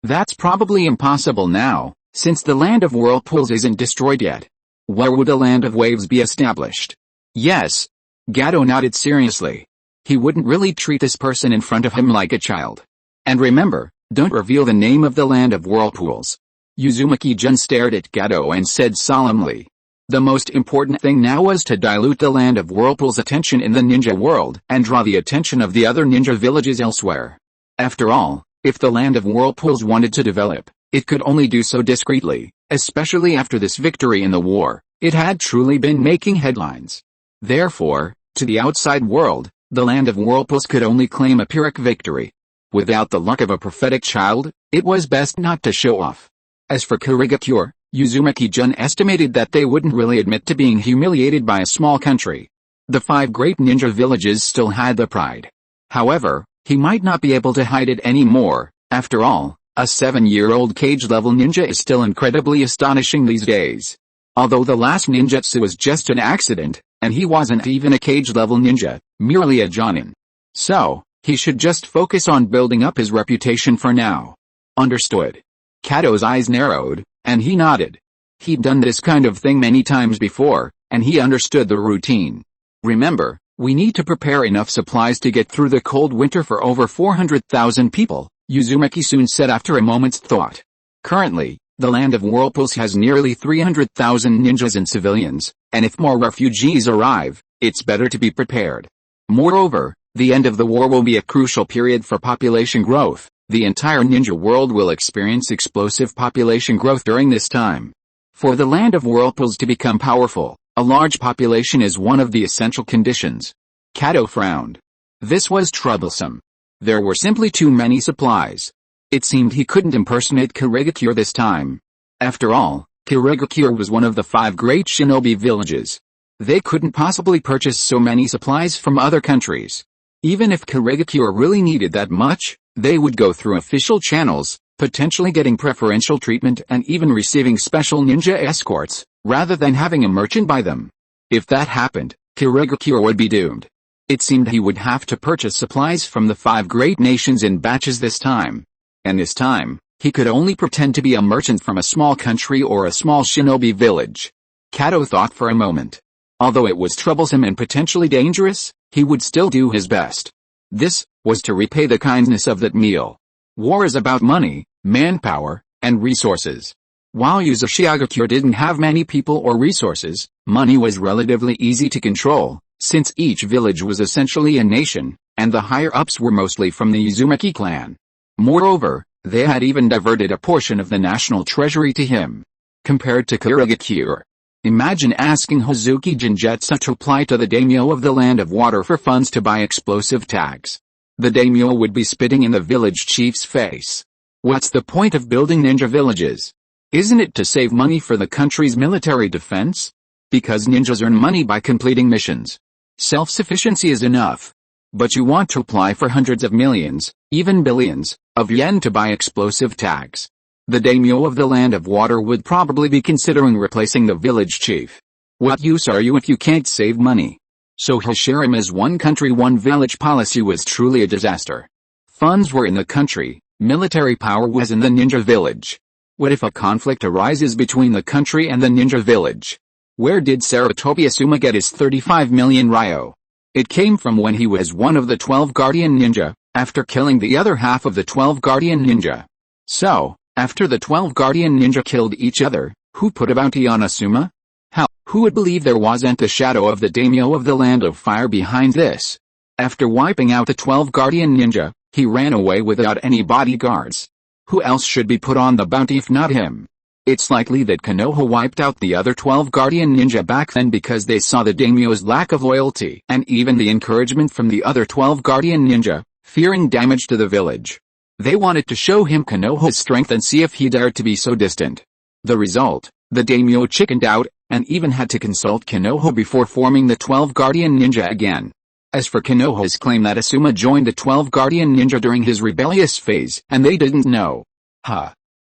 That's probably impossible now, since the Land of Whirlpools isn't destroyed yet. Where would the Land of Waves be established? Yes. Gato nodded seriously. He wouldn't really treat this person in front of him like a child. And remember, don't reveal the name of the Land of Whirlpools. Uzumaki-jun stared at Gato and said solemnly. The most important thing now was to dilute the Land of Whirlpool's attention in the ninja world and draw the attention of the other ninja villages elsewhere. After all, if the Land of Whirlpools wanted to develop, it could only do so discreetly, especially after this victory in the war. It had truly been making headlines. Therefore, to the outside world, the Land of Whirlpools could only claim a Pyrrhic victory. Without the luck of a prophetic child, it was best not to show off. As for Kurigakure, Uzumaki-jun estimated that they wouldn't really admit to being humiliated by a small country. The 5 great ninja villages still had the pride. However, he might not be able to hide it anymore. After all, a 7-year-old cage-level ninja is still incredibly astonishing these days. Although the last ninjutsu was just an accident, and he wasn't even a cage-level ninja, merely a jonin. So, he should just focus on building up his reputation for now. Understood. Kato's eyes narrowed, and he nodded. He'd done this kind of thing many times before, and he understood the routine. Remember, we need to prepare enough supplies to get through the cold winter for over 400,000 people, Uzumaki soon said after a moment's thought. Currently, the land of whirlpools has nearly 300,000 ninjas and civilians, and if more refugees arrive, it's better to be prepared. Moreover, the end of the war will be a crucial period for population growth. The entire ninja world will experience explosive population growth during this time. For the land of whirlpools to become powerful, a large population is one of the essential conditions. Kato frowned. This was troublesome. There were simply too many supplies. It seemed he couldn't impersonate Kirigakure this time. After all, Kirigakure was one of the 5 great shinobi villages. They couldn't possibly purchase so many supplies from other countries. Even if Kirigakure really needed that much, they would go through official channels, potentially getting preferential treatment and even receiving special ninja escorts, rather than having a merchant buy them. If that happened, Kirigakure would be doomed. It seemed he would have to purchase supplies from the 5 great nations in batches this time. And this time, he could only pretend to be a merchant from a small country or a small shinobi village. Kato thought for a moment. Although it was troublesome and potentially dangerous, he would still do his best. This was to repay the kindness of that meal. War is about money, manpower, and resources. While Uzumaki didn't have many people or resources, money was relatively easy to control, since each village was essentially a nation, and the higher-ups were mostly from the Uzumaki clan. Moreover, they had even diverted a portion of the national treasury to him. Compared to Kirigakure, imagine asking Hazuki Jinjetsu to apply to the daimyo of the Land of Water for funds to buy explosive tags. The daimyo would be spitting in the village chief's face. What's the point of building ninja villages? Isn't it to save money for the country's military defense? Because ninjas earn money by completing missions. Self-sufficiency is enough. But you want to apply for hundreds of millions, even billions, of yen to buy explosive tags. The daimyo of the Land of Water would probably be considering replacing the village chief. What use are you if you can't save money? So Hashirama's one country one village policy was truly a disaster. Funds were in the country, military power was in the ninja village. What if a conflict arises between the country and the ninja village? Where did Sarutobi Asuma get his 35 million ryo? It came from when he was one of the 12 guardian ninja, after killing the other half of the 12 guardian ninja. So, after the 12 guardian ninja killed each other, who put a bounty on Asuma? How? Who would believe there wasn't a shadow of the daimyo of the Land of Fire behind this? After wiping out the 12 guardian ninja, he ran away without any bodyguards. Who else should be put on the bounty if not him? It's likely that Konoha wiped out the other 12 guardian ninja back then because they saw the daimyo's lack of loyalty and even the encouragement from the other 12 guardian ninja, fearing damage to the village. They wanted to show him Konoha's strength and see if he dared to be so distant. The result, the daimyo chickened out, and even had to consult Konoha before forming the 12 guardian ninja again. As for Konoha's claim that Asuma joined the 12 guardian ninja during his rebellious phase and they didn't know.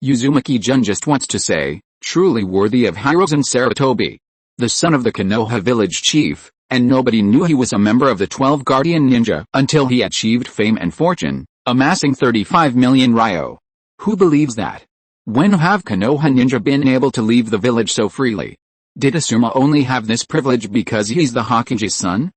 Uzumaki-jun just wants to say, truly worthy of Hirozen Sarutobi. The son of the Konoha village chief, and nobody knew he was a member of the 12 guardian ninja until he achieved fame and fortune, amassing 35 million ryo. Who believes that? When have Konoha ninja been able to leave the village so freely? Did Asuma only have this privilege because he's the Hokage's son?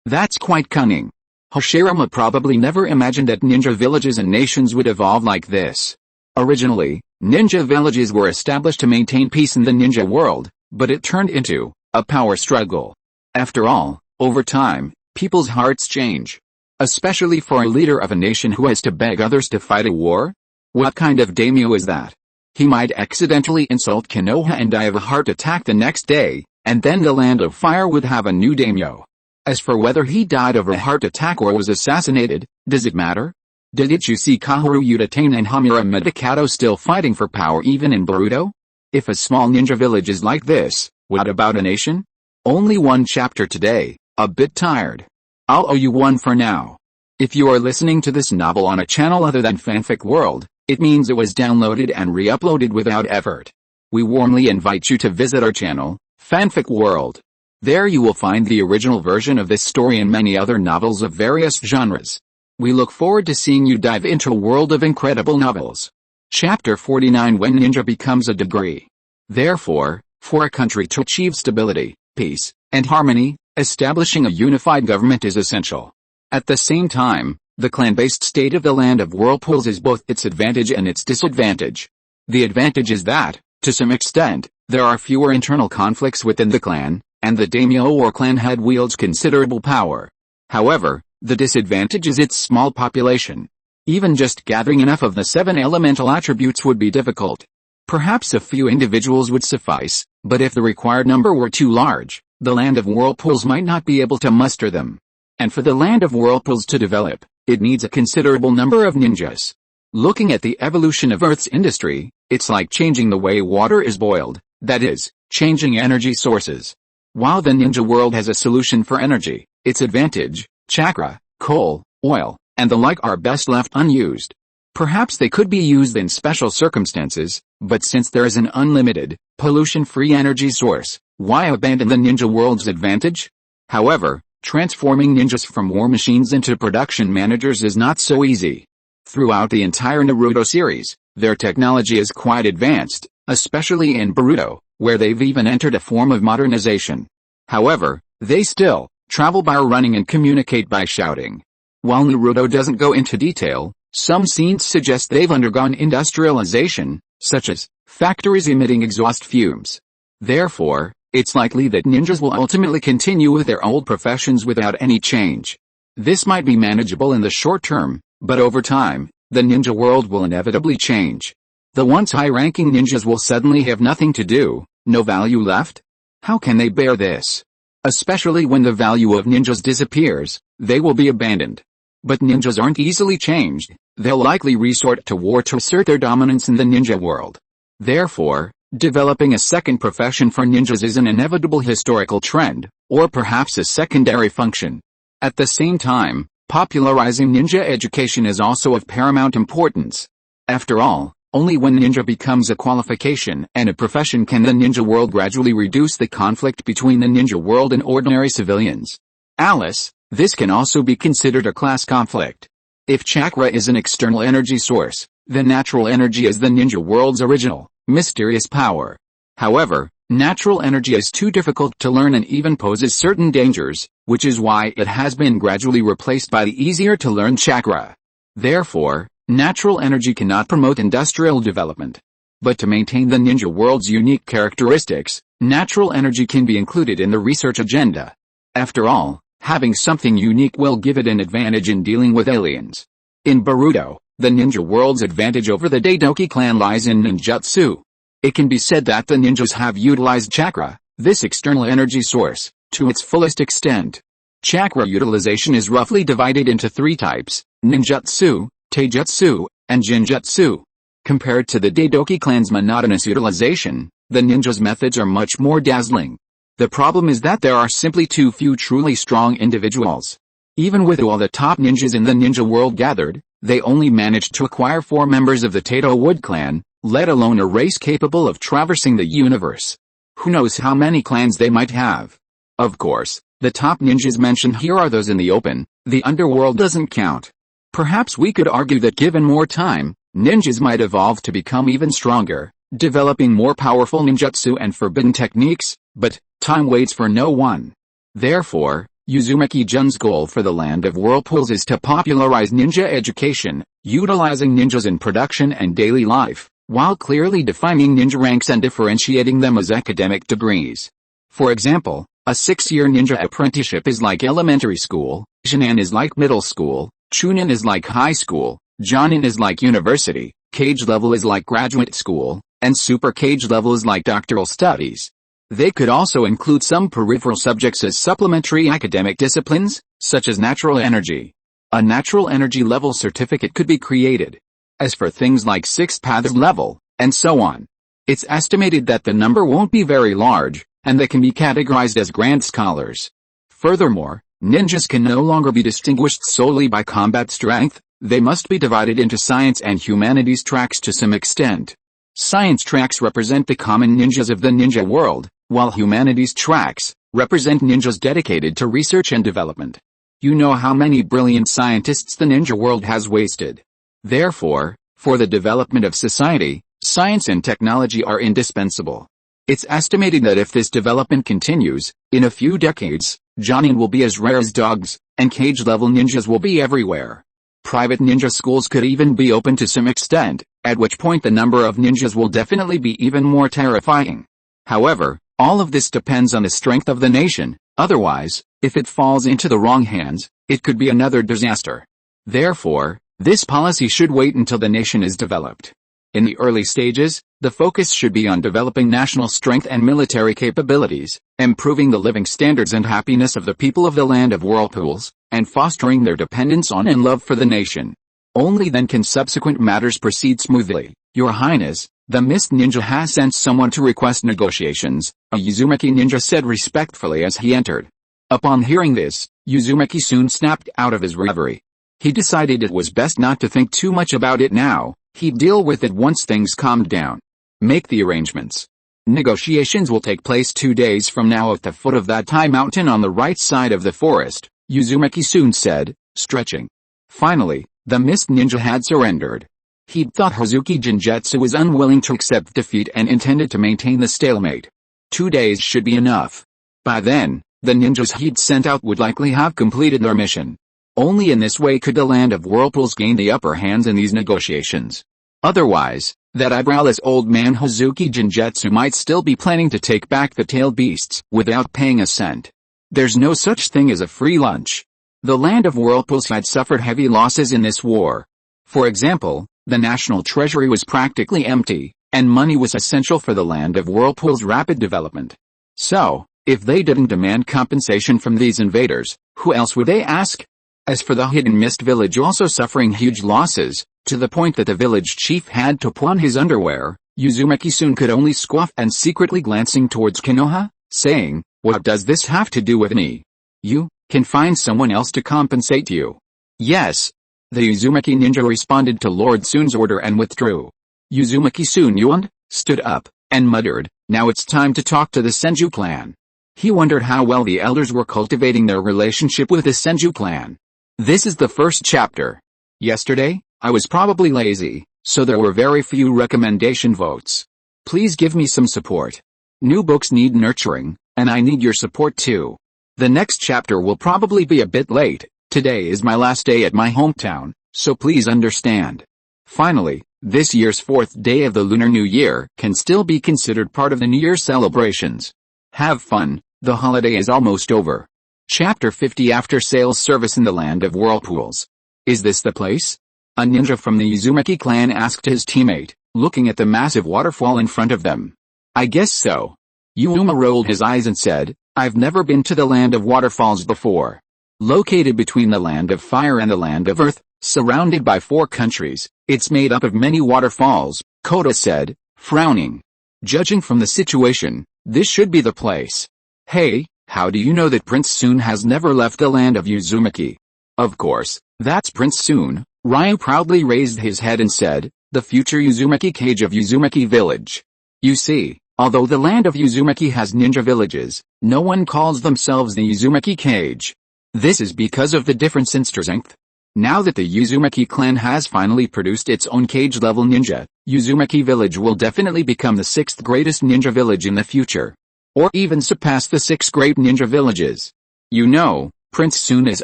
That's quite cunning. Hashirama probably never imagined that ninja villages and nations would evolve like this. Originally, ninja villages were established to maintain peace in the ninja world, but it turned into a power struggle. After all, over time, people's hearts change. Especially for a leader of a nation who has to beg others to fight a war? What kind of daimyo is that? He might accidentally insult Konoha and die of a heart attack the next day, and then the Land of Fire would have a new daimyo. As for whether he died of a heart attack or was assassinated, does it matter? Didn't you see Kaoru Udatane and Hamura Medikato still fighting for power even in Boruto? If a small ninja village is like this, what about a nation? Only one chapter today, a bit tired. I'll owe you one for now. If you are listening to this novel on a channel other than Fanfic World, it means it was downloaded and re-uploaded without effort. We warmly invite you to visit our channel, Fanfic World. There you will find the original version of this story and many other novels of various genres. We look forward to seeing you dive into a world of incredible novels. Chapter 49 When Ninja Becomes a Degree. Therefore, for a country to achieve stability, peace, and harmony, establishing a unified government is essential. At the same time, the clan-based state of the Land of Whirlpools is both its advantage and its disadvantage. The advantage is that, to some extent, there are fewer internal conflicts within the clan, and the daimyo or clan head wields considerable power. However, the disadvantage is its small population. Even just gathering enough of the 7 elemental attributes would be difficult. Perhaps a few individuals would suffice, but if the required number were too large, the Land of Whirlpools might not be able to muster them. And for the Land of Whirlpools to develop, it needs a considerable number of ninjas. Looking at the evolution of Earth's industry, it's like changing the way water is boiled, that is, changing energy sources. While the ninja world has a solution for energy, its advantage, chakra, coal, oil, and the like are best left unused. Perhaps they could be used in special circumstances, but since there is an unlimited, pollution-free energy source, why abandon the ninja world's advantage? However, transforming ninjas from war machines into production managers is not so easy. Throughout the entire Naruto series, their technology is quite advanced, especially in Boruto, where they've even entered a form of modernization. However, they still travel by running and communicate by shouting. While Naruto doesn't go into detail, some scenes suggest they've undergone industrialization, such as factories emitting exhaust fumes. Therefore, it's likely that ninjas will ultimately continue with their old professions without any change. This might be manageable in the short term, but over time, the ninja world will inevitably change. The once high-ranking ninjas will suddenly have nothing to do, no value left? How can they bear this? Especially when the value of ninjas disappears, they will be abandoned. But ninjas aren't easily changed, they'll likely resort to war to assert their dominance in the ninja world. Therefore, developing a second profession for ninjas is an inevitable historical trend, or perhaps a secondary function. At the same time, popularizing ninja education is also of paramount importance. After all, only when ninja becomes a qualification and a profession can the ninja world gradually reduce the conflict between the ninja world and ordinary civilians. Alice, this can also be considered a class conflict. If chakra is an external energy source, then natural energy is the ninja world's original, mysterious power. However, natural energy is too difficult to learn and even poses certain dangers, which is why it has been gradually replaced by the easier-to-learn chakra. Therefore, natural energy cannot promote industrial development. But to maintain the ninja world's unique characteristics, natural energy can be included in the research agenda. After all, having something unique will give it an advantage in dealing with aliens. In Boruto, the ninja world's advantage over the Daidoki clan lies in ninjutsu. It can be said that the ninjas have utilized chakra, this external energy source, to its fullest extent. Chakra utilization is roughly divided into 3 types: ninjutsu, taijutsu, and jinjutsu. Compared to the Daidoki clan's monotonous utilization, the ninjas' methods are much more dazzling. The problem is that there are simply too few truly strong individuals. Even with all the top ninjas in the ninja world gathered, they only managed to acquire 4 members of the Tato Wood clan, let alone a race capable of traversing the universe. Who knows how many clans they might have? Of course, the top ninjas mentioned here are those in the open, the underworld doesn't count. Perhaps we could argue that given more time, ninjas might evolve to become even stronger, developing more powerful ninjutsu and forbidden techniques, but time waits for no one. Therefore, Uzumaki Jun's goal for the Land of Whirlpools is to popularize ninja education, utilizing ninjas in production and daily life, while clearly defining ninja ranks and differentiating them as academic degrees. For example, a 6-year ninja apprenticeship is like elementary school, Shinin is like middle school, Chunin is like high school, Jonin is like university, Cage level is like graduate school, and Super Cage level is like doctoral studies. They could also include some peripheral subjects as supplementary academic disciplines, such as natural energy. A natural energy level certificate could be created. As for things like 6th path level, and so on, it's estimated that the number won't be very large, and they can be categorized as grand scholars. Furthermore, ninjas can no longer be distinguished solely by combat strength, they must be divided into science and humanities tracks to some extent. Science tracks represent the common ninjas of the ninja world, while humanities tracks represent ninjas dedicated to research and development. You know how many brilliant scientists the ninja world has wasted. Therefore, for the development of society, science and technology are indispensable. It's estimated that if this development continues, in a few decades, Jonin will be as rare as dogs, and cage-level ninjas will be everywhere. Private ninja schools could even be open to some extent, at which point the number of ninjas will definitely be even more terrifying. However, all of this depends on the strength of the nation, otherwise, if it falls into the wrong hands, it could be another disaster. Therefore, this policy should wait until the nation is developed. In the early stages, the focus should be on developing national strength and military capabilities, improving the living standards and happiness of the people of the land of whirlpools, and fostering their dependence on and love for the nation. Only then can subsequent matters proceed smoothly. Your Highness, the Mist Ninja has sent someone to request negotiations, a Uzumaki ninja said respectfully as he entered. Upon hearing this, Uzumaki soon snapped out of his reverie. He decided it was best not to think too much about it now. He'd deal with it once things calmed down. Make the arrangements. Negotiations will take place 2 days from now at the foot of that high mountain on the right side of the forest, Uzumaki soon said, stretching. Finally, the Mist Ninja had surrendered. He'd thought Hazuki Jinjutsu was unwilling to accept defeat and intended to maintain the stalemate. 2 days should be enough. By then, the ninjas he'd sent out would likely have completed their mission. Only in this way could the land of whirlpools gain the upper hand in these negotiations. Otherwise, that eyebrowless old man Hazuki Jinjutsu might still be planning to take back the tailed beasts without paying a cent. There's no such thing as a free lunch. The land of whirlpools had suffered heavy losses in this war. For example, the national treasury was practically empty, and money was essential for the land of whirlpools' rapid development. So, if they didn't demand compensation from these invaders, who else would they ask? As for the Hidden Mist village also suffering huge losses, to the point that the village chief had to pawn his underwear, Uzumaki soon could only scoff and secretly glancing towards Konoha, saying, "What does this have to do with me? You can find someone else to compensate you." Yes. The Uzumaki ninja responded to Lord Tsun's order and withdrew. Uzumaki soon yawned, stood up, and muttered, "Now it's time to talk to the Senju clan." He wondered how well the elders were cultivating their relationship with the Senju clan. This is the first chapter. Yesterday, I was probably lazy, so there were very few recommendation votes. Please give me some support. New books need nurturing, and I need your support too. The next chapter will probably be a bit late. Today is my last day at my hometown, so please understand. Finally, this year's 4th day of the Lunar New Year can still be considered part of the New Year celebrations. Have fun, the holiday is almost over. Chapter 50 After Sales Service in the Land of Whirlpools. Is this the place? A ninja from the Uzumaki clan asked his teammate, looking at the massive waterfall in front of them. I guess so. Yuma rolled his eyes and said, I've never been to the land of waterfalls before. Located between the land of fire and the land of earth, surrounded by 4 countries, it's made up of many waterfalls, Koda said, frowning. Judging from the situation, this should be the place. Hey, how do you know that Prince Tsun has never left the land of Uzumaki? Of course, that's Prince Tsun. Ryu proudly raised his head and said, the future Uzumaki cage of Uzumaki village. You see, although the land of Uzumaki has ninja villages, no one calls themselves the Uzumaki cage. This is because of the difference in strength. Now that the Uzumaki clan has finally produced its own cage-level ninja, Uzumaki village will definitely become the 6th greatest ninja village in the future. Or even surpass the 6 great ninja villages. You know, Prince Tsun is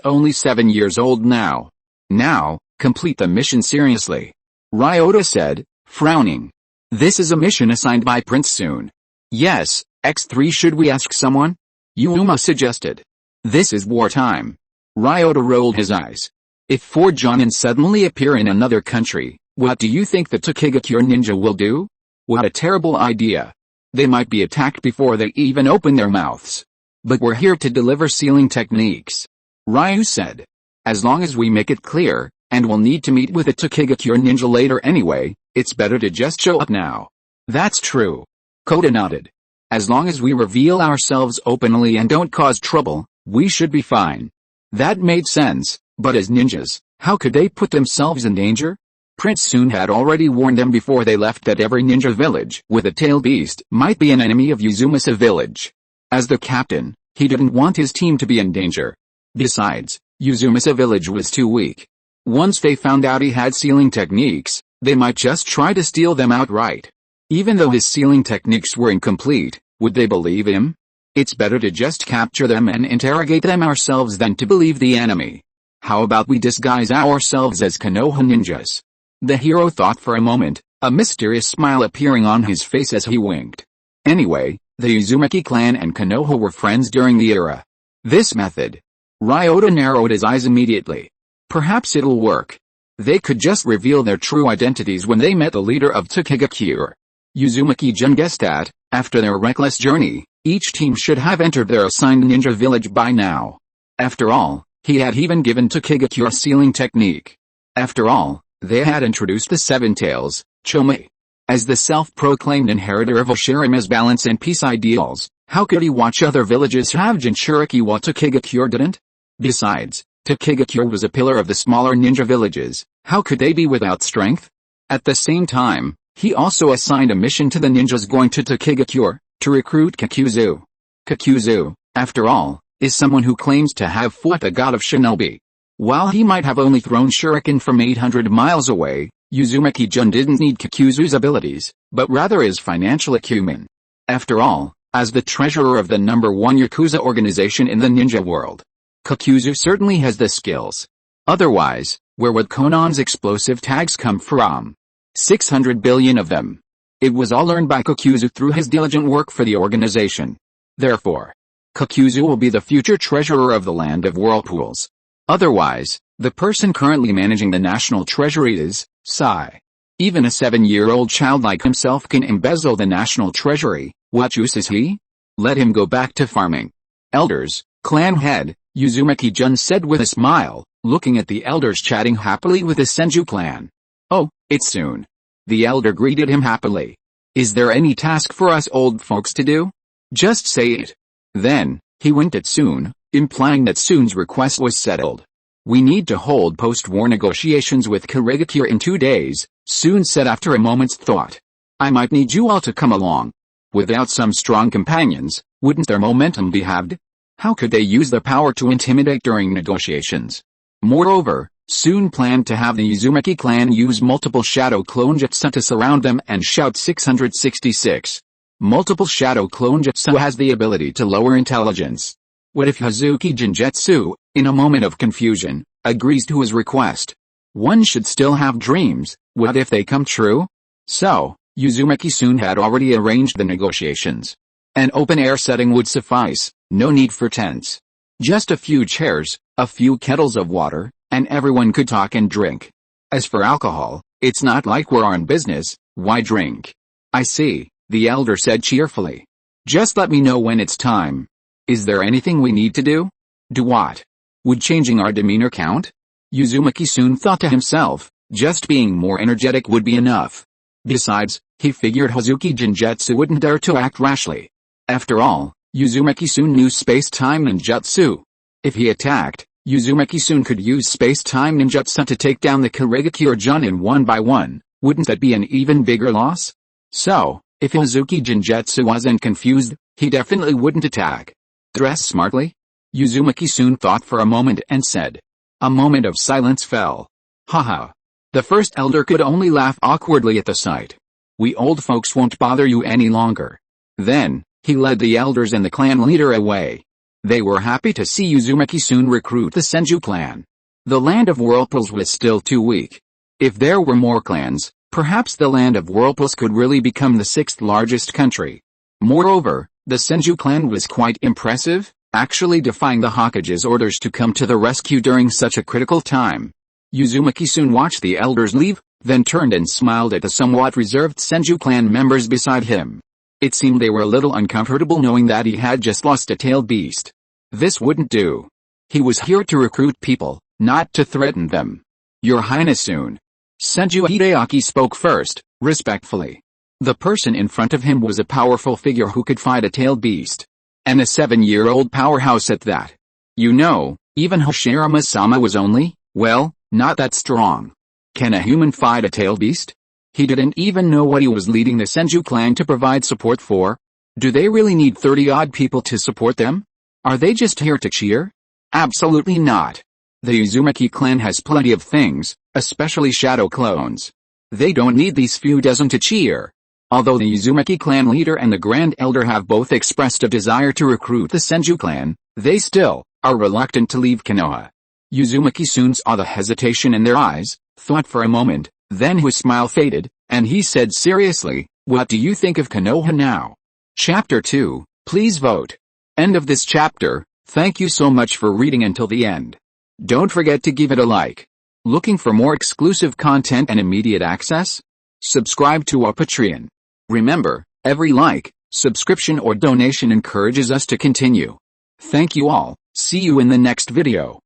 only 7 years old now. Now, complete the mission seriously. Ryota said, frowning. This is a mission assigned by Prince Tsun. Yes, X3 should we ask someone? Yuma suggested. This is wartime. Ryota rolled his eyes. If 4 Jonin suddenly appear in another country, what do you think the Tokigakure ninja will do? What a terrible idea. They might be attacked before they even open their mouths. But we're here to deliver sealing techniques. Ryu said. As long as we make it clear, and we'll need to meet with a Tokigakure ninja later anyway, it's better to just show up now. That's true. Koda nodded. As long as we reveal ourselves openly and don't cause trouble, we should be fine. That made sense, but as ninjas, how could they put themselves in danger? Prince Tsun had already warned them before they left that every ninja village with a tailed beast might be an enemy of Uzumaki village. As the captain, he didn't want his team to be in danger. Besides, Uzumaki village was too weak. Once they found out he had sealing techniques, they might just try to steal them outright. Even though his sealing techniques were incomplete, would they believe him? It's better to just capture them and interrogate them ourselves than to believe the enemy. How about we disguise ourselves as Konoha ninjas? The hero thought for a moment, a mysterious smile appearing on his face as he winked. Anyway, the Uzumaki clan and Konoha were friends during the era. This method. Ryota narrowed his eyes immediately. Perhaps it'll work. They could just reveal their true identities when they met the leader of Takegakure. Uzumaki-jun guessed that, after their reckless journey, each team should have entered their assigned ninja village by now. After all, he had even given Takegakure a sealing technique. After all, they had introduced the Seven Tails, Chomei. As the self-proclaimed inheritor of Oshirima's balance and peace ideals, how could he watch other villages have Jinchuriki while Takegakure didn't? Besides, Takegakure was a pillar of the smaller ninja villages, how could they be without strength? At the same time, he also assigned a mission to the ninjas going to Takegakure, to recruit Kakuzu. Kakuzu, after all, is someone who claims to have fought the god of shinobi. While he might have only thrown shuriken from 800 miles away, Uzumaki-jun didn't need Kakuzu's abilities, but rather his financial acumen. After all, as the treasurer of the #1 Yakuza organization in the ninja world, Kakuzu certainly has the skills. Otherwise, where would Konan's explosive tags come from? 600 billion of them. It was all earned by Kakuzu through his diligent work for the organization. Therefore, Kakuzu will be the future treasurer of the Land of Whirlpools. Otherwise, the person currently managing the national treasury is Sai. Even a 7-year-old child like himself can embezzle the national treasury. What use is he? Let him go back to farming. Elders, clan head, Uzumaki-jun said with a smile, looking at the elders chatting happily with the Senju clan. Oh, it's soon. The elder greeted him happily. Is there any task for us old folks to do? Just say it. Then, he winked at Soon, implying that Soon's request was settled. We need to hold post-war negotiations with Karigakure in 2 days, Soon said after a moment's thought. I might need you all to come along. Without some strong companions, wouldn't their momentum be halved? How could they use their power to intimidate during negotiations? Moreover, Soon planned to have the Uzumaki clan use multiple shadow clone jutsu to surround them and shout 666. Multiple shadow clone jutsu has the ability to lower intelligence. What if Hazuki Jinjutsu, in a moment of confusion, agrees to his request? One should still have dreams, what if they come true? So, Uzumaki soon had already arranged the negotiations. An open-air setting would suffice, no need for tents. Just a few chairs, a few kettles of water, and everyone could talk and drink. As for alcohol, it's not like we're on business, why drink? I see, the elder said cheerfully. Just let me know when it's time. Is there anything we need to do? Do what? Would changing our demeanor count? Uzumaki soon thought to himself, just being more energetic would be enough. Besides, he figured Hazuki Jinjutsu wouldn't dare to act rashly. After all, Uzumaki soon knew space-time ninjutsu. If he attacked, Uzumaki soon could use space-time ninjutsu to take down the Karigakure Junin one by one. Wouldn't that be an even bigger loss? So, if Hazuki Jinjutsu wasn't confused, he definitely wouldn't attack. Dress smartly? Uzumaki soon thought for a moment and said. A moment of silence fell. Haha. The first elder could only laugh awkwardly at the sight. We old folks won't bother you any longer. Then, he led the elders and the clan leader away. They were happy to see Uzumaki soon recruit the Senju clan. The Land of Whirlpools was still too weak. If there were more clans, perhaps the Land of Whirlpools could really become the 6th largest country. Moreover, the Senju clan was quite impressive, actually defying the Hokage's orders to come to the rescue during such a critical time. Uzumaki soon watched the elders leave, then turned and smiled at the somewhat reserved Senju clan members beside him. It seemed they were a little uncomfortable knowing that he had just lost a tailed beast. This wouldn't do. He was here to recruit people, not to threaten them. Your Highness soon. Senju Hideaki spoke first, respectfully. The person in front of him was a powerful figure who could fight a tailed beast. And a 7-year-old powerhouse at that. You know, even Hashirama-sama was only, well, not that strong. Can a human fight a tailed beast? He didn't even know what he was leading the Senju clan to provide support for. Do they really need 30-odd people to support them? Are they just here to cheer? Absolutely not. The Uzumaki clan has plenty of things, especially shadow clones. They don't need these few dozen to cheer. Although the Uzumaki clan leader and the Grand Elder have both expressed a desire to recruit the Senju clan, they still are reluctant to leave Konoha. Uzumaki soon saw the hesitation in their eyes, thought for a moment, then his smile faded, and he said seriously, "What do you think of Konoha now?" Chapter 2, please vote. End of this chapter. Thank you so much for reading until the end. Don't forget to give it a like. Looking for more exclusive content and immediate access? Subscribe to our Patreon. Remember, every like, subscription or donation encourages us to continue. Thank you all. See you in the next video.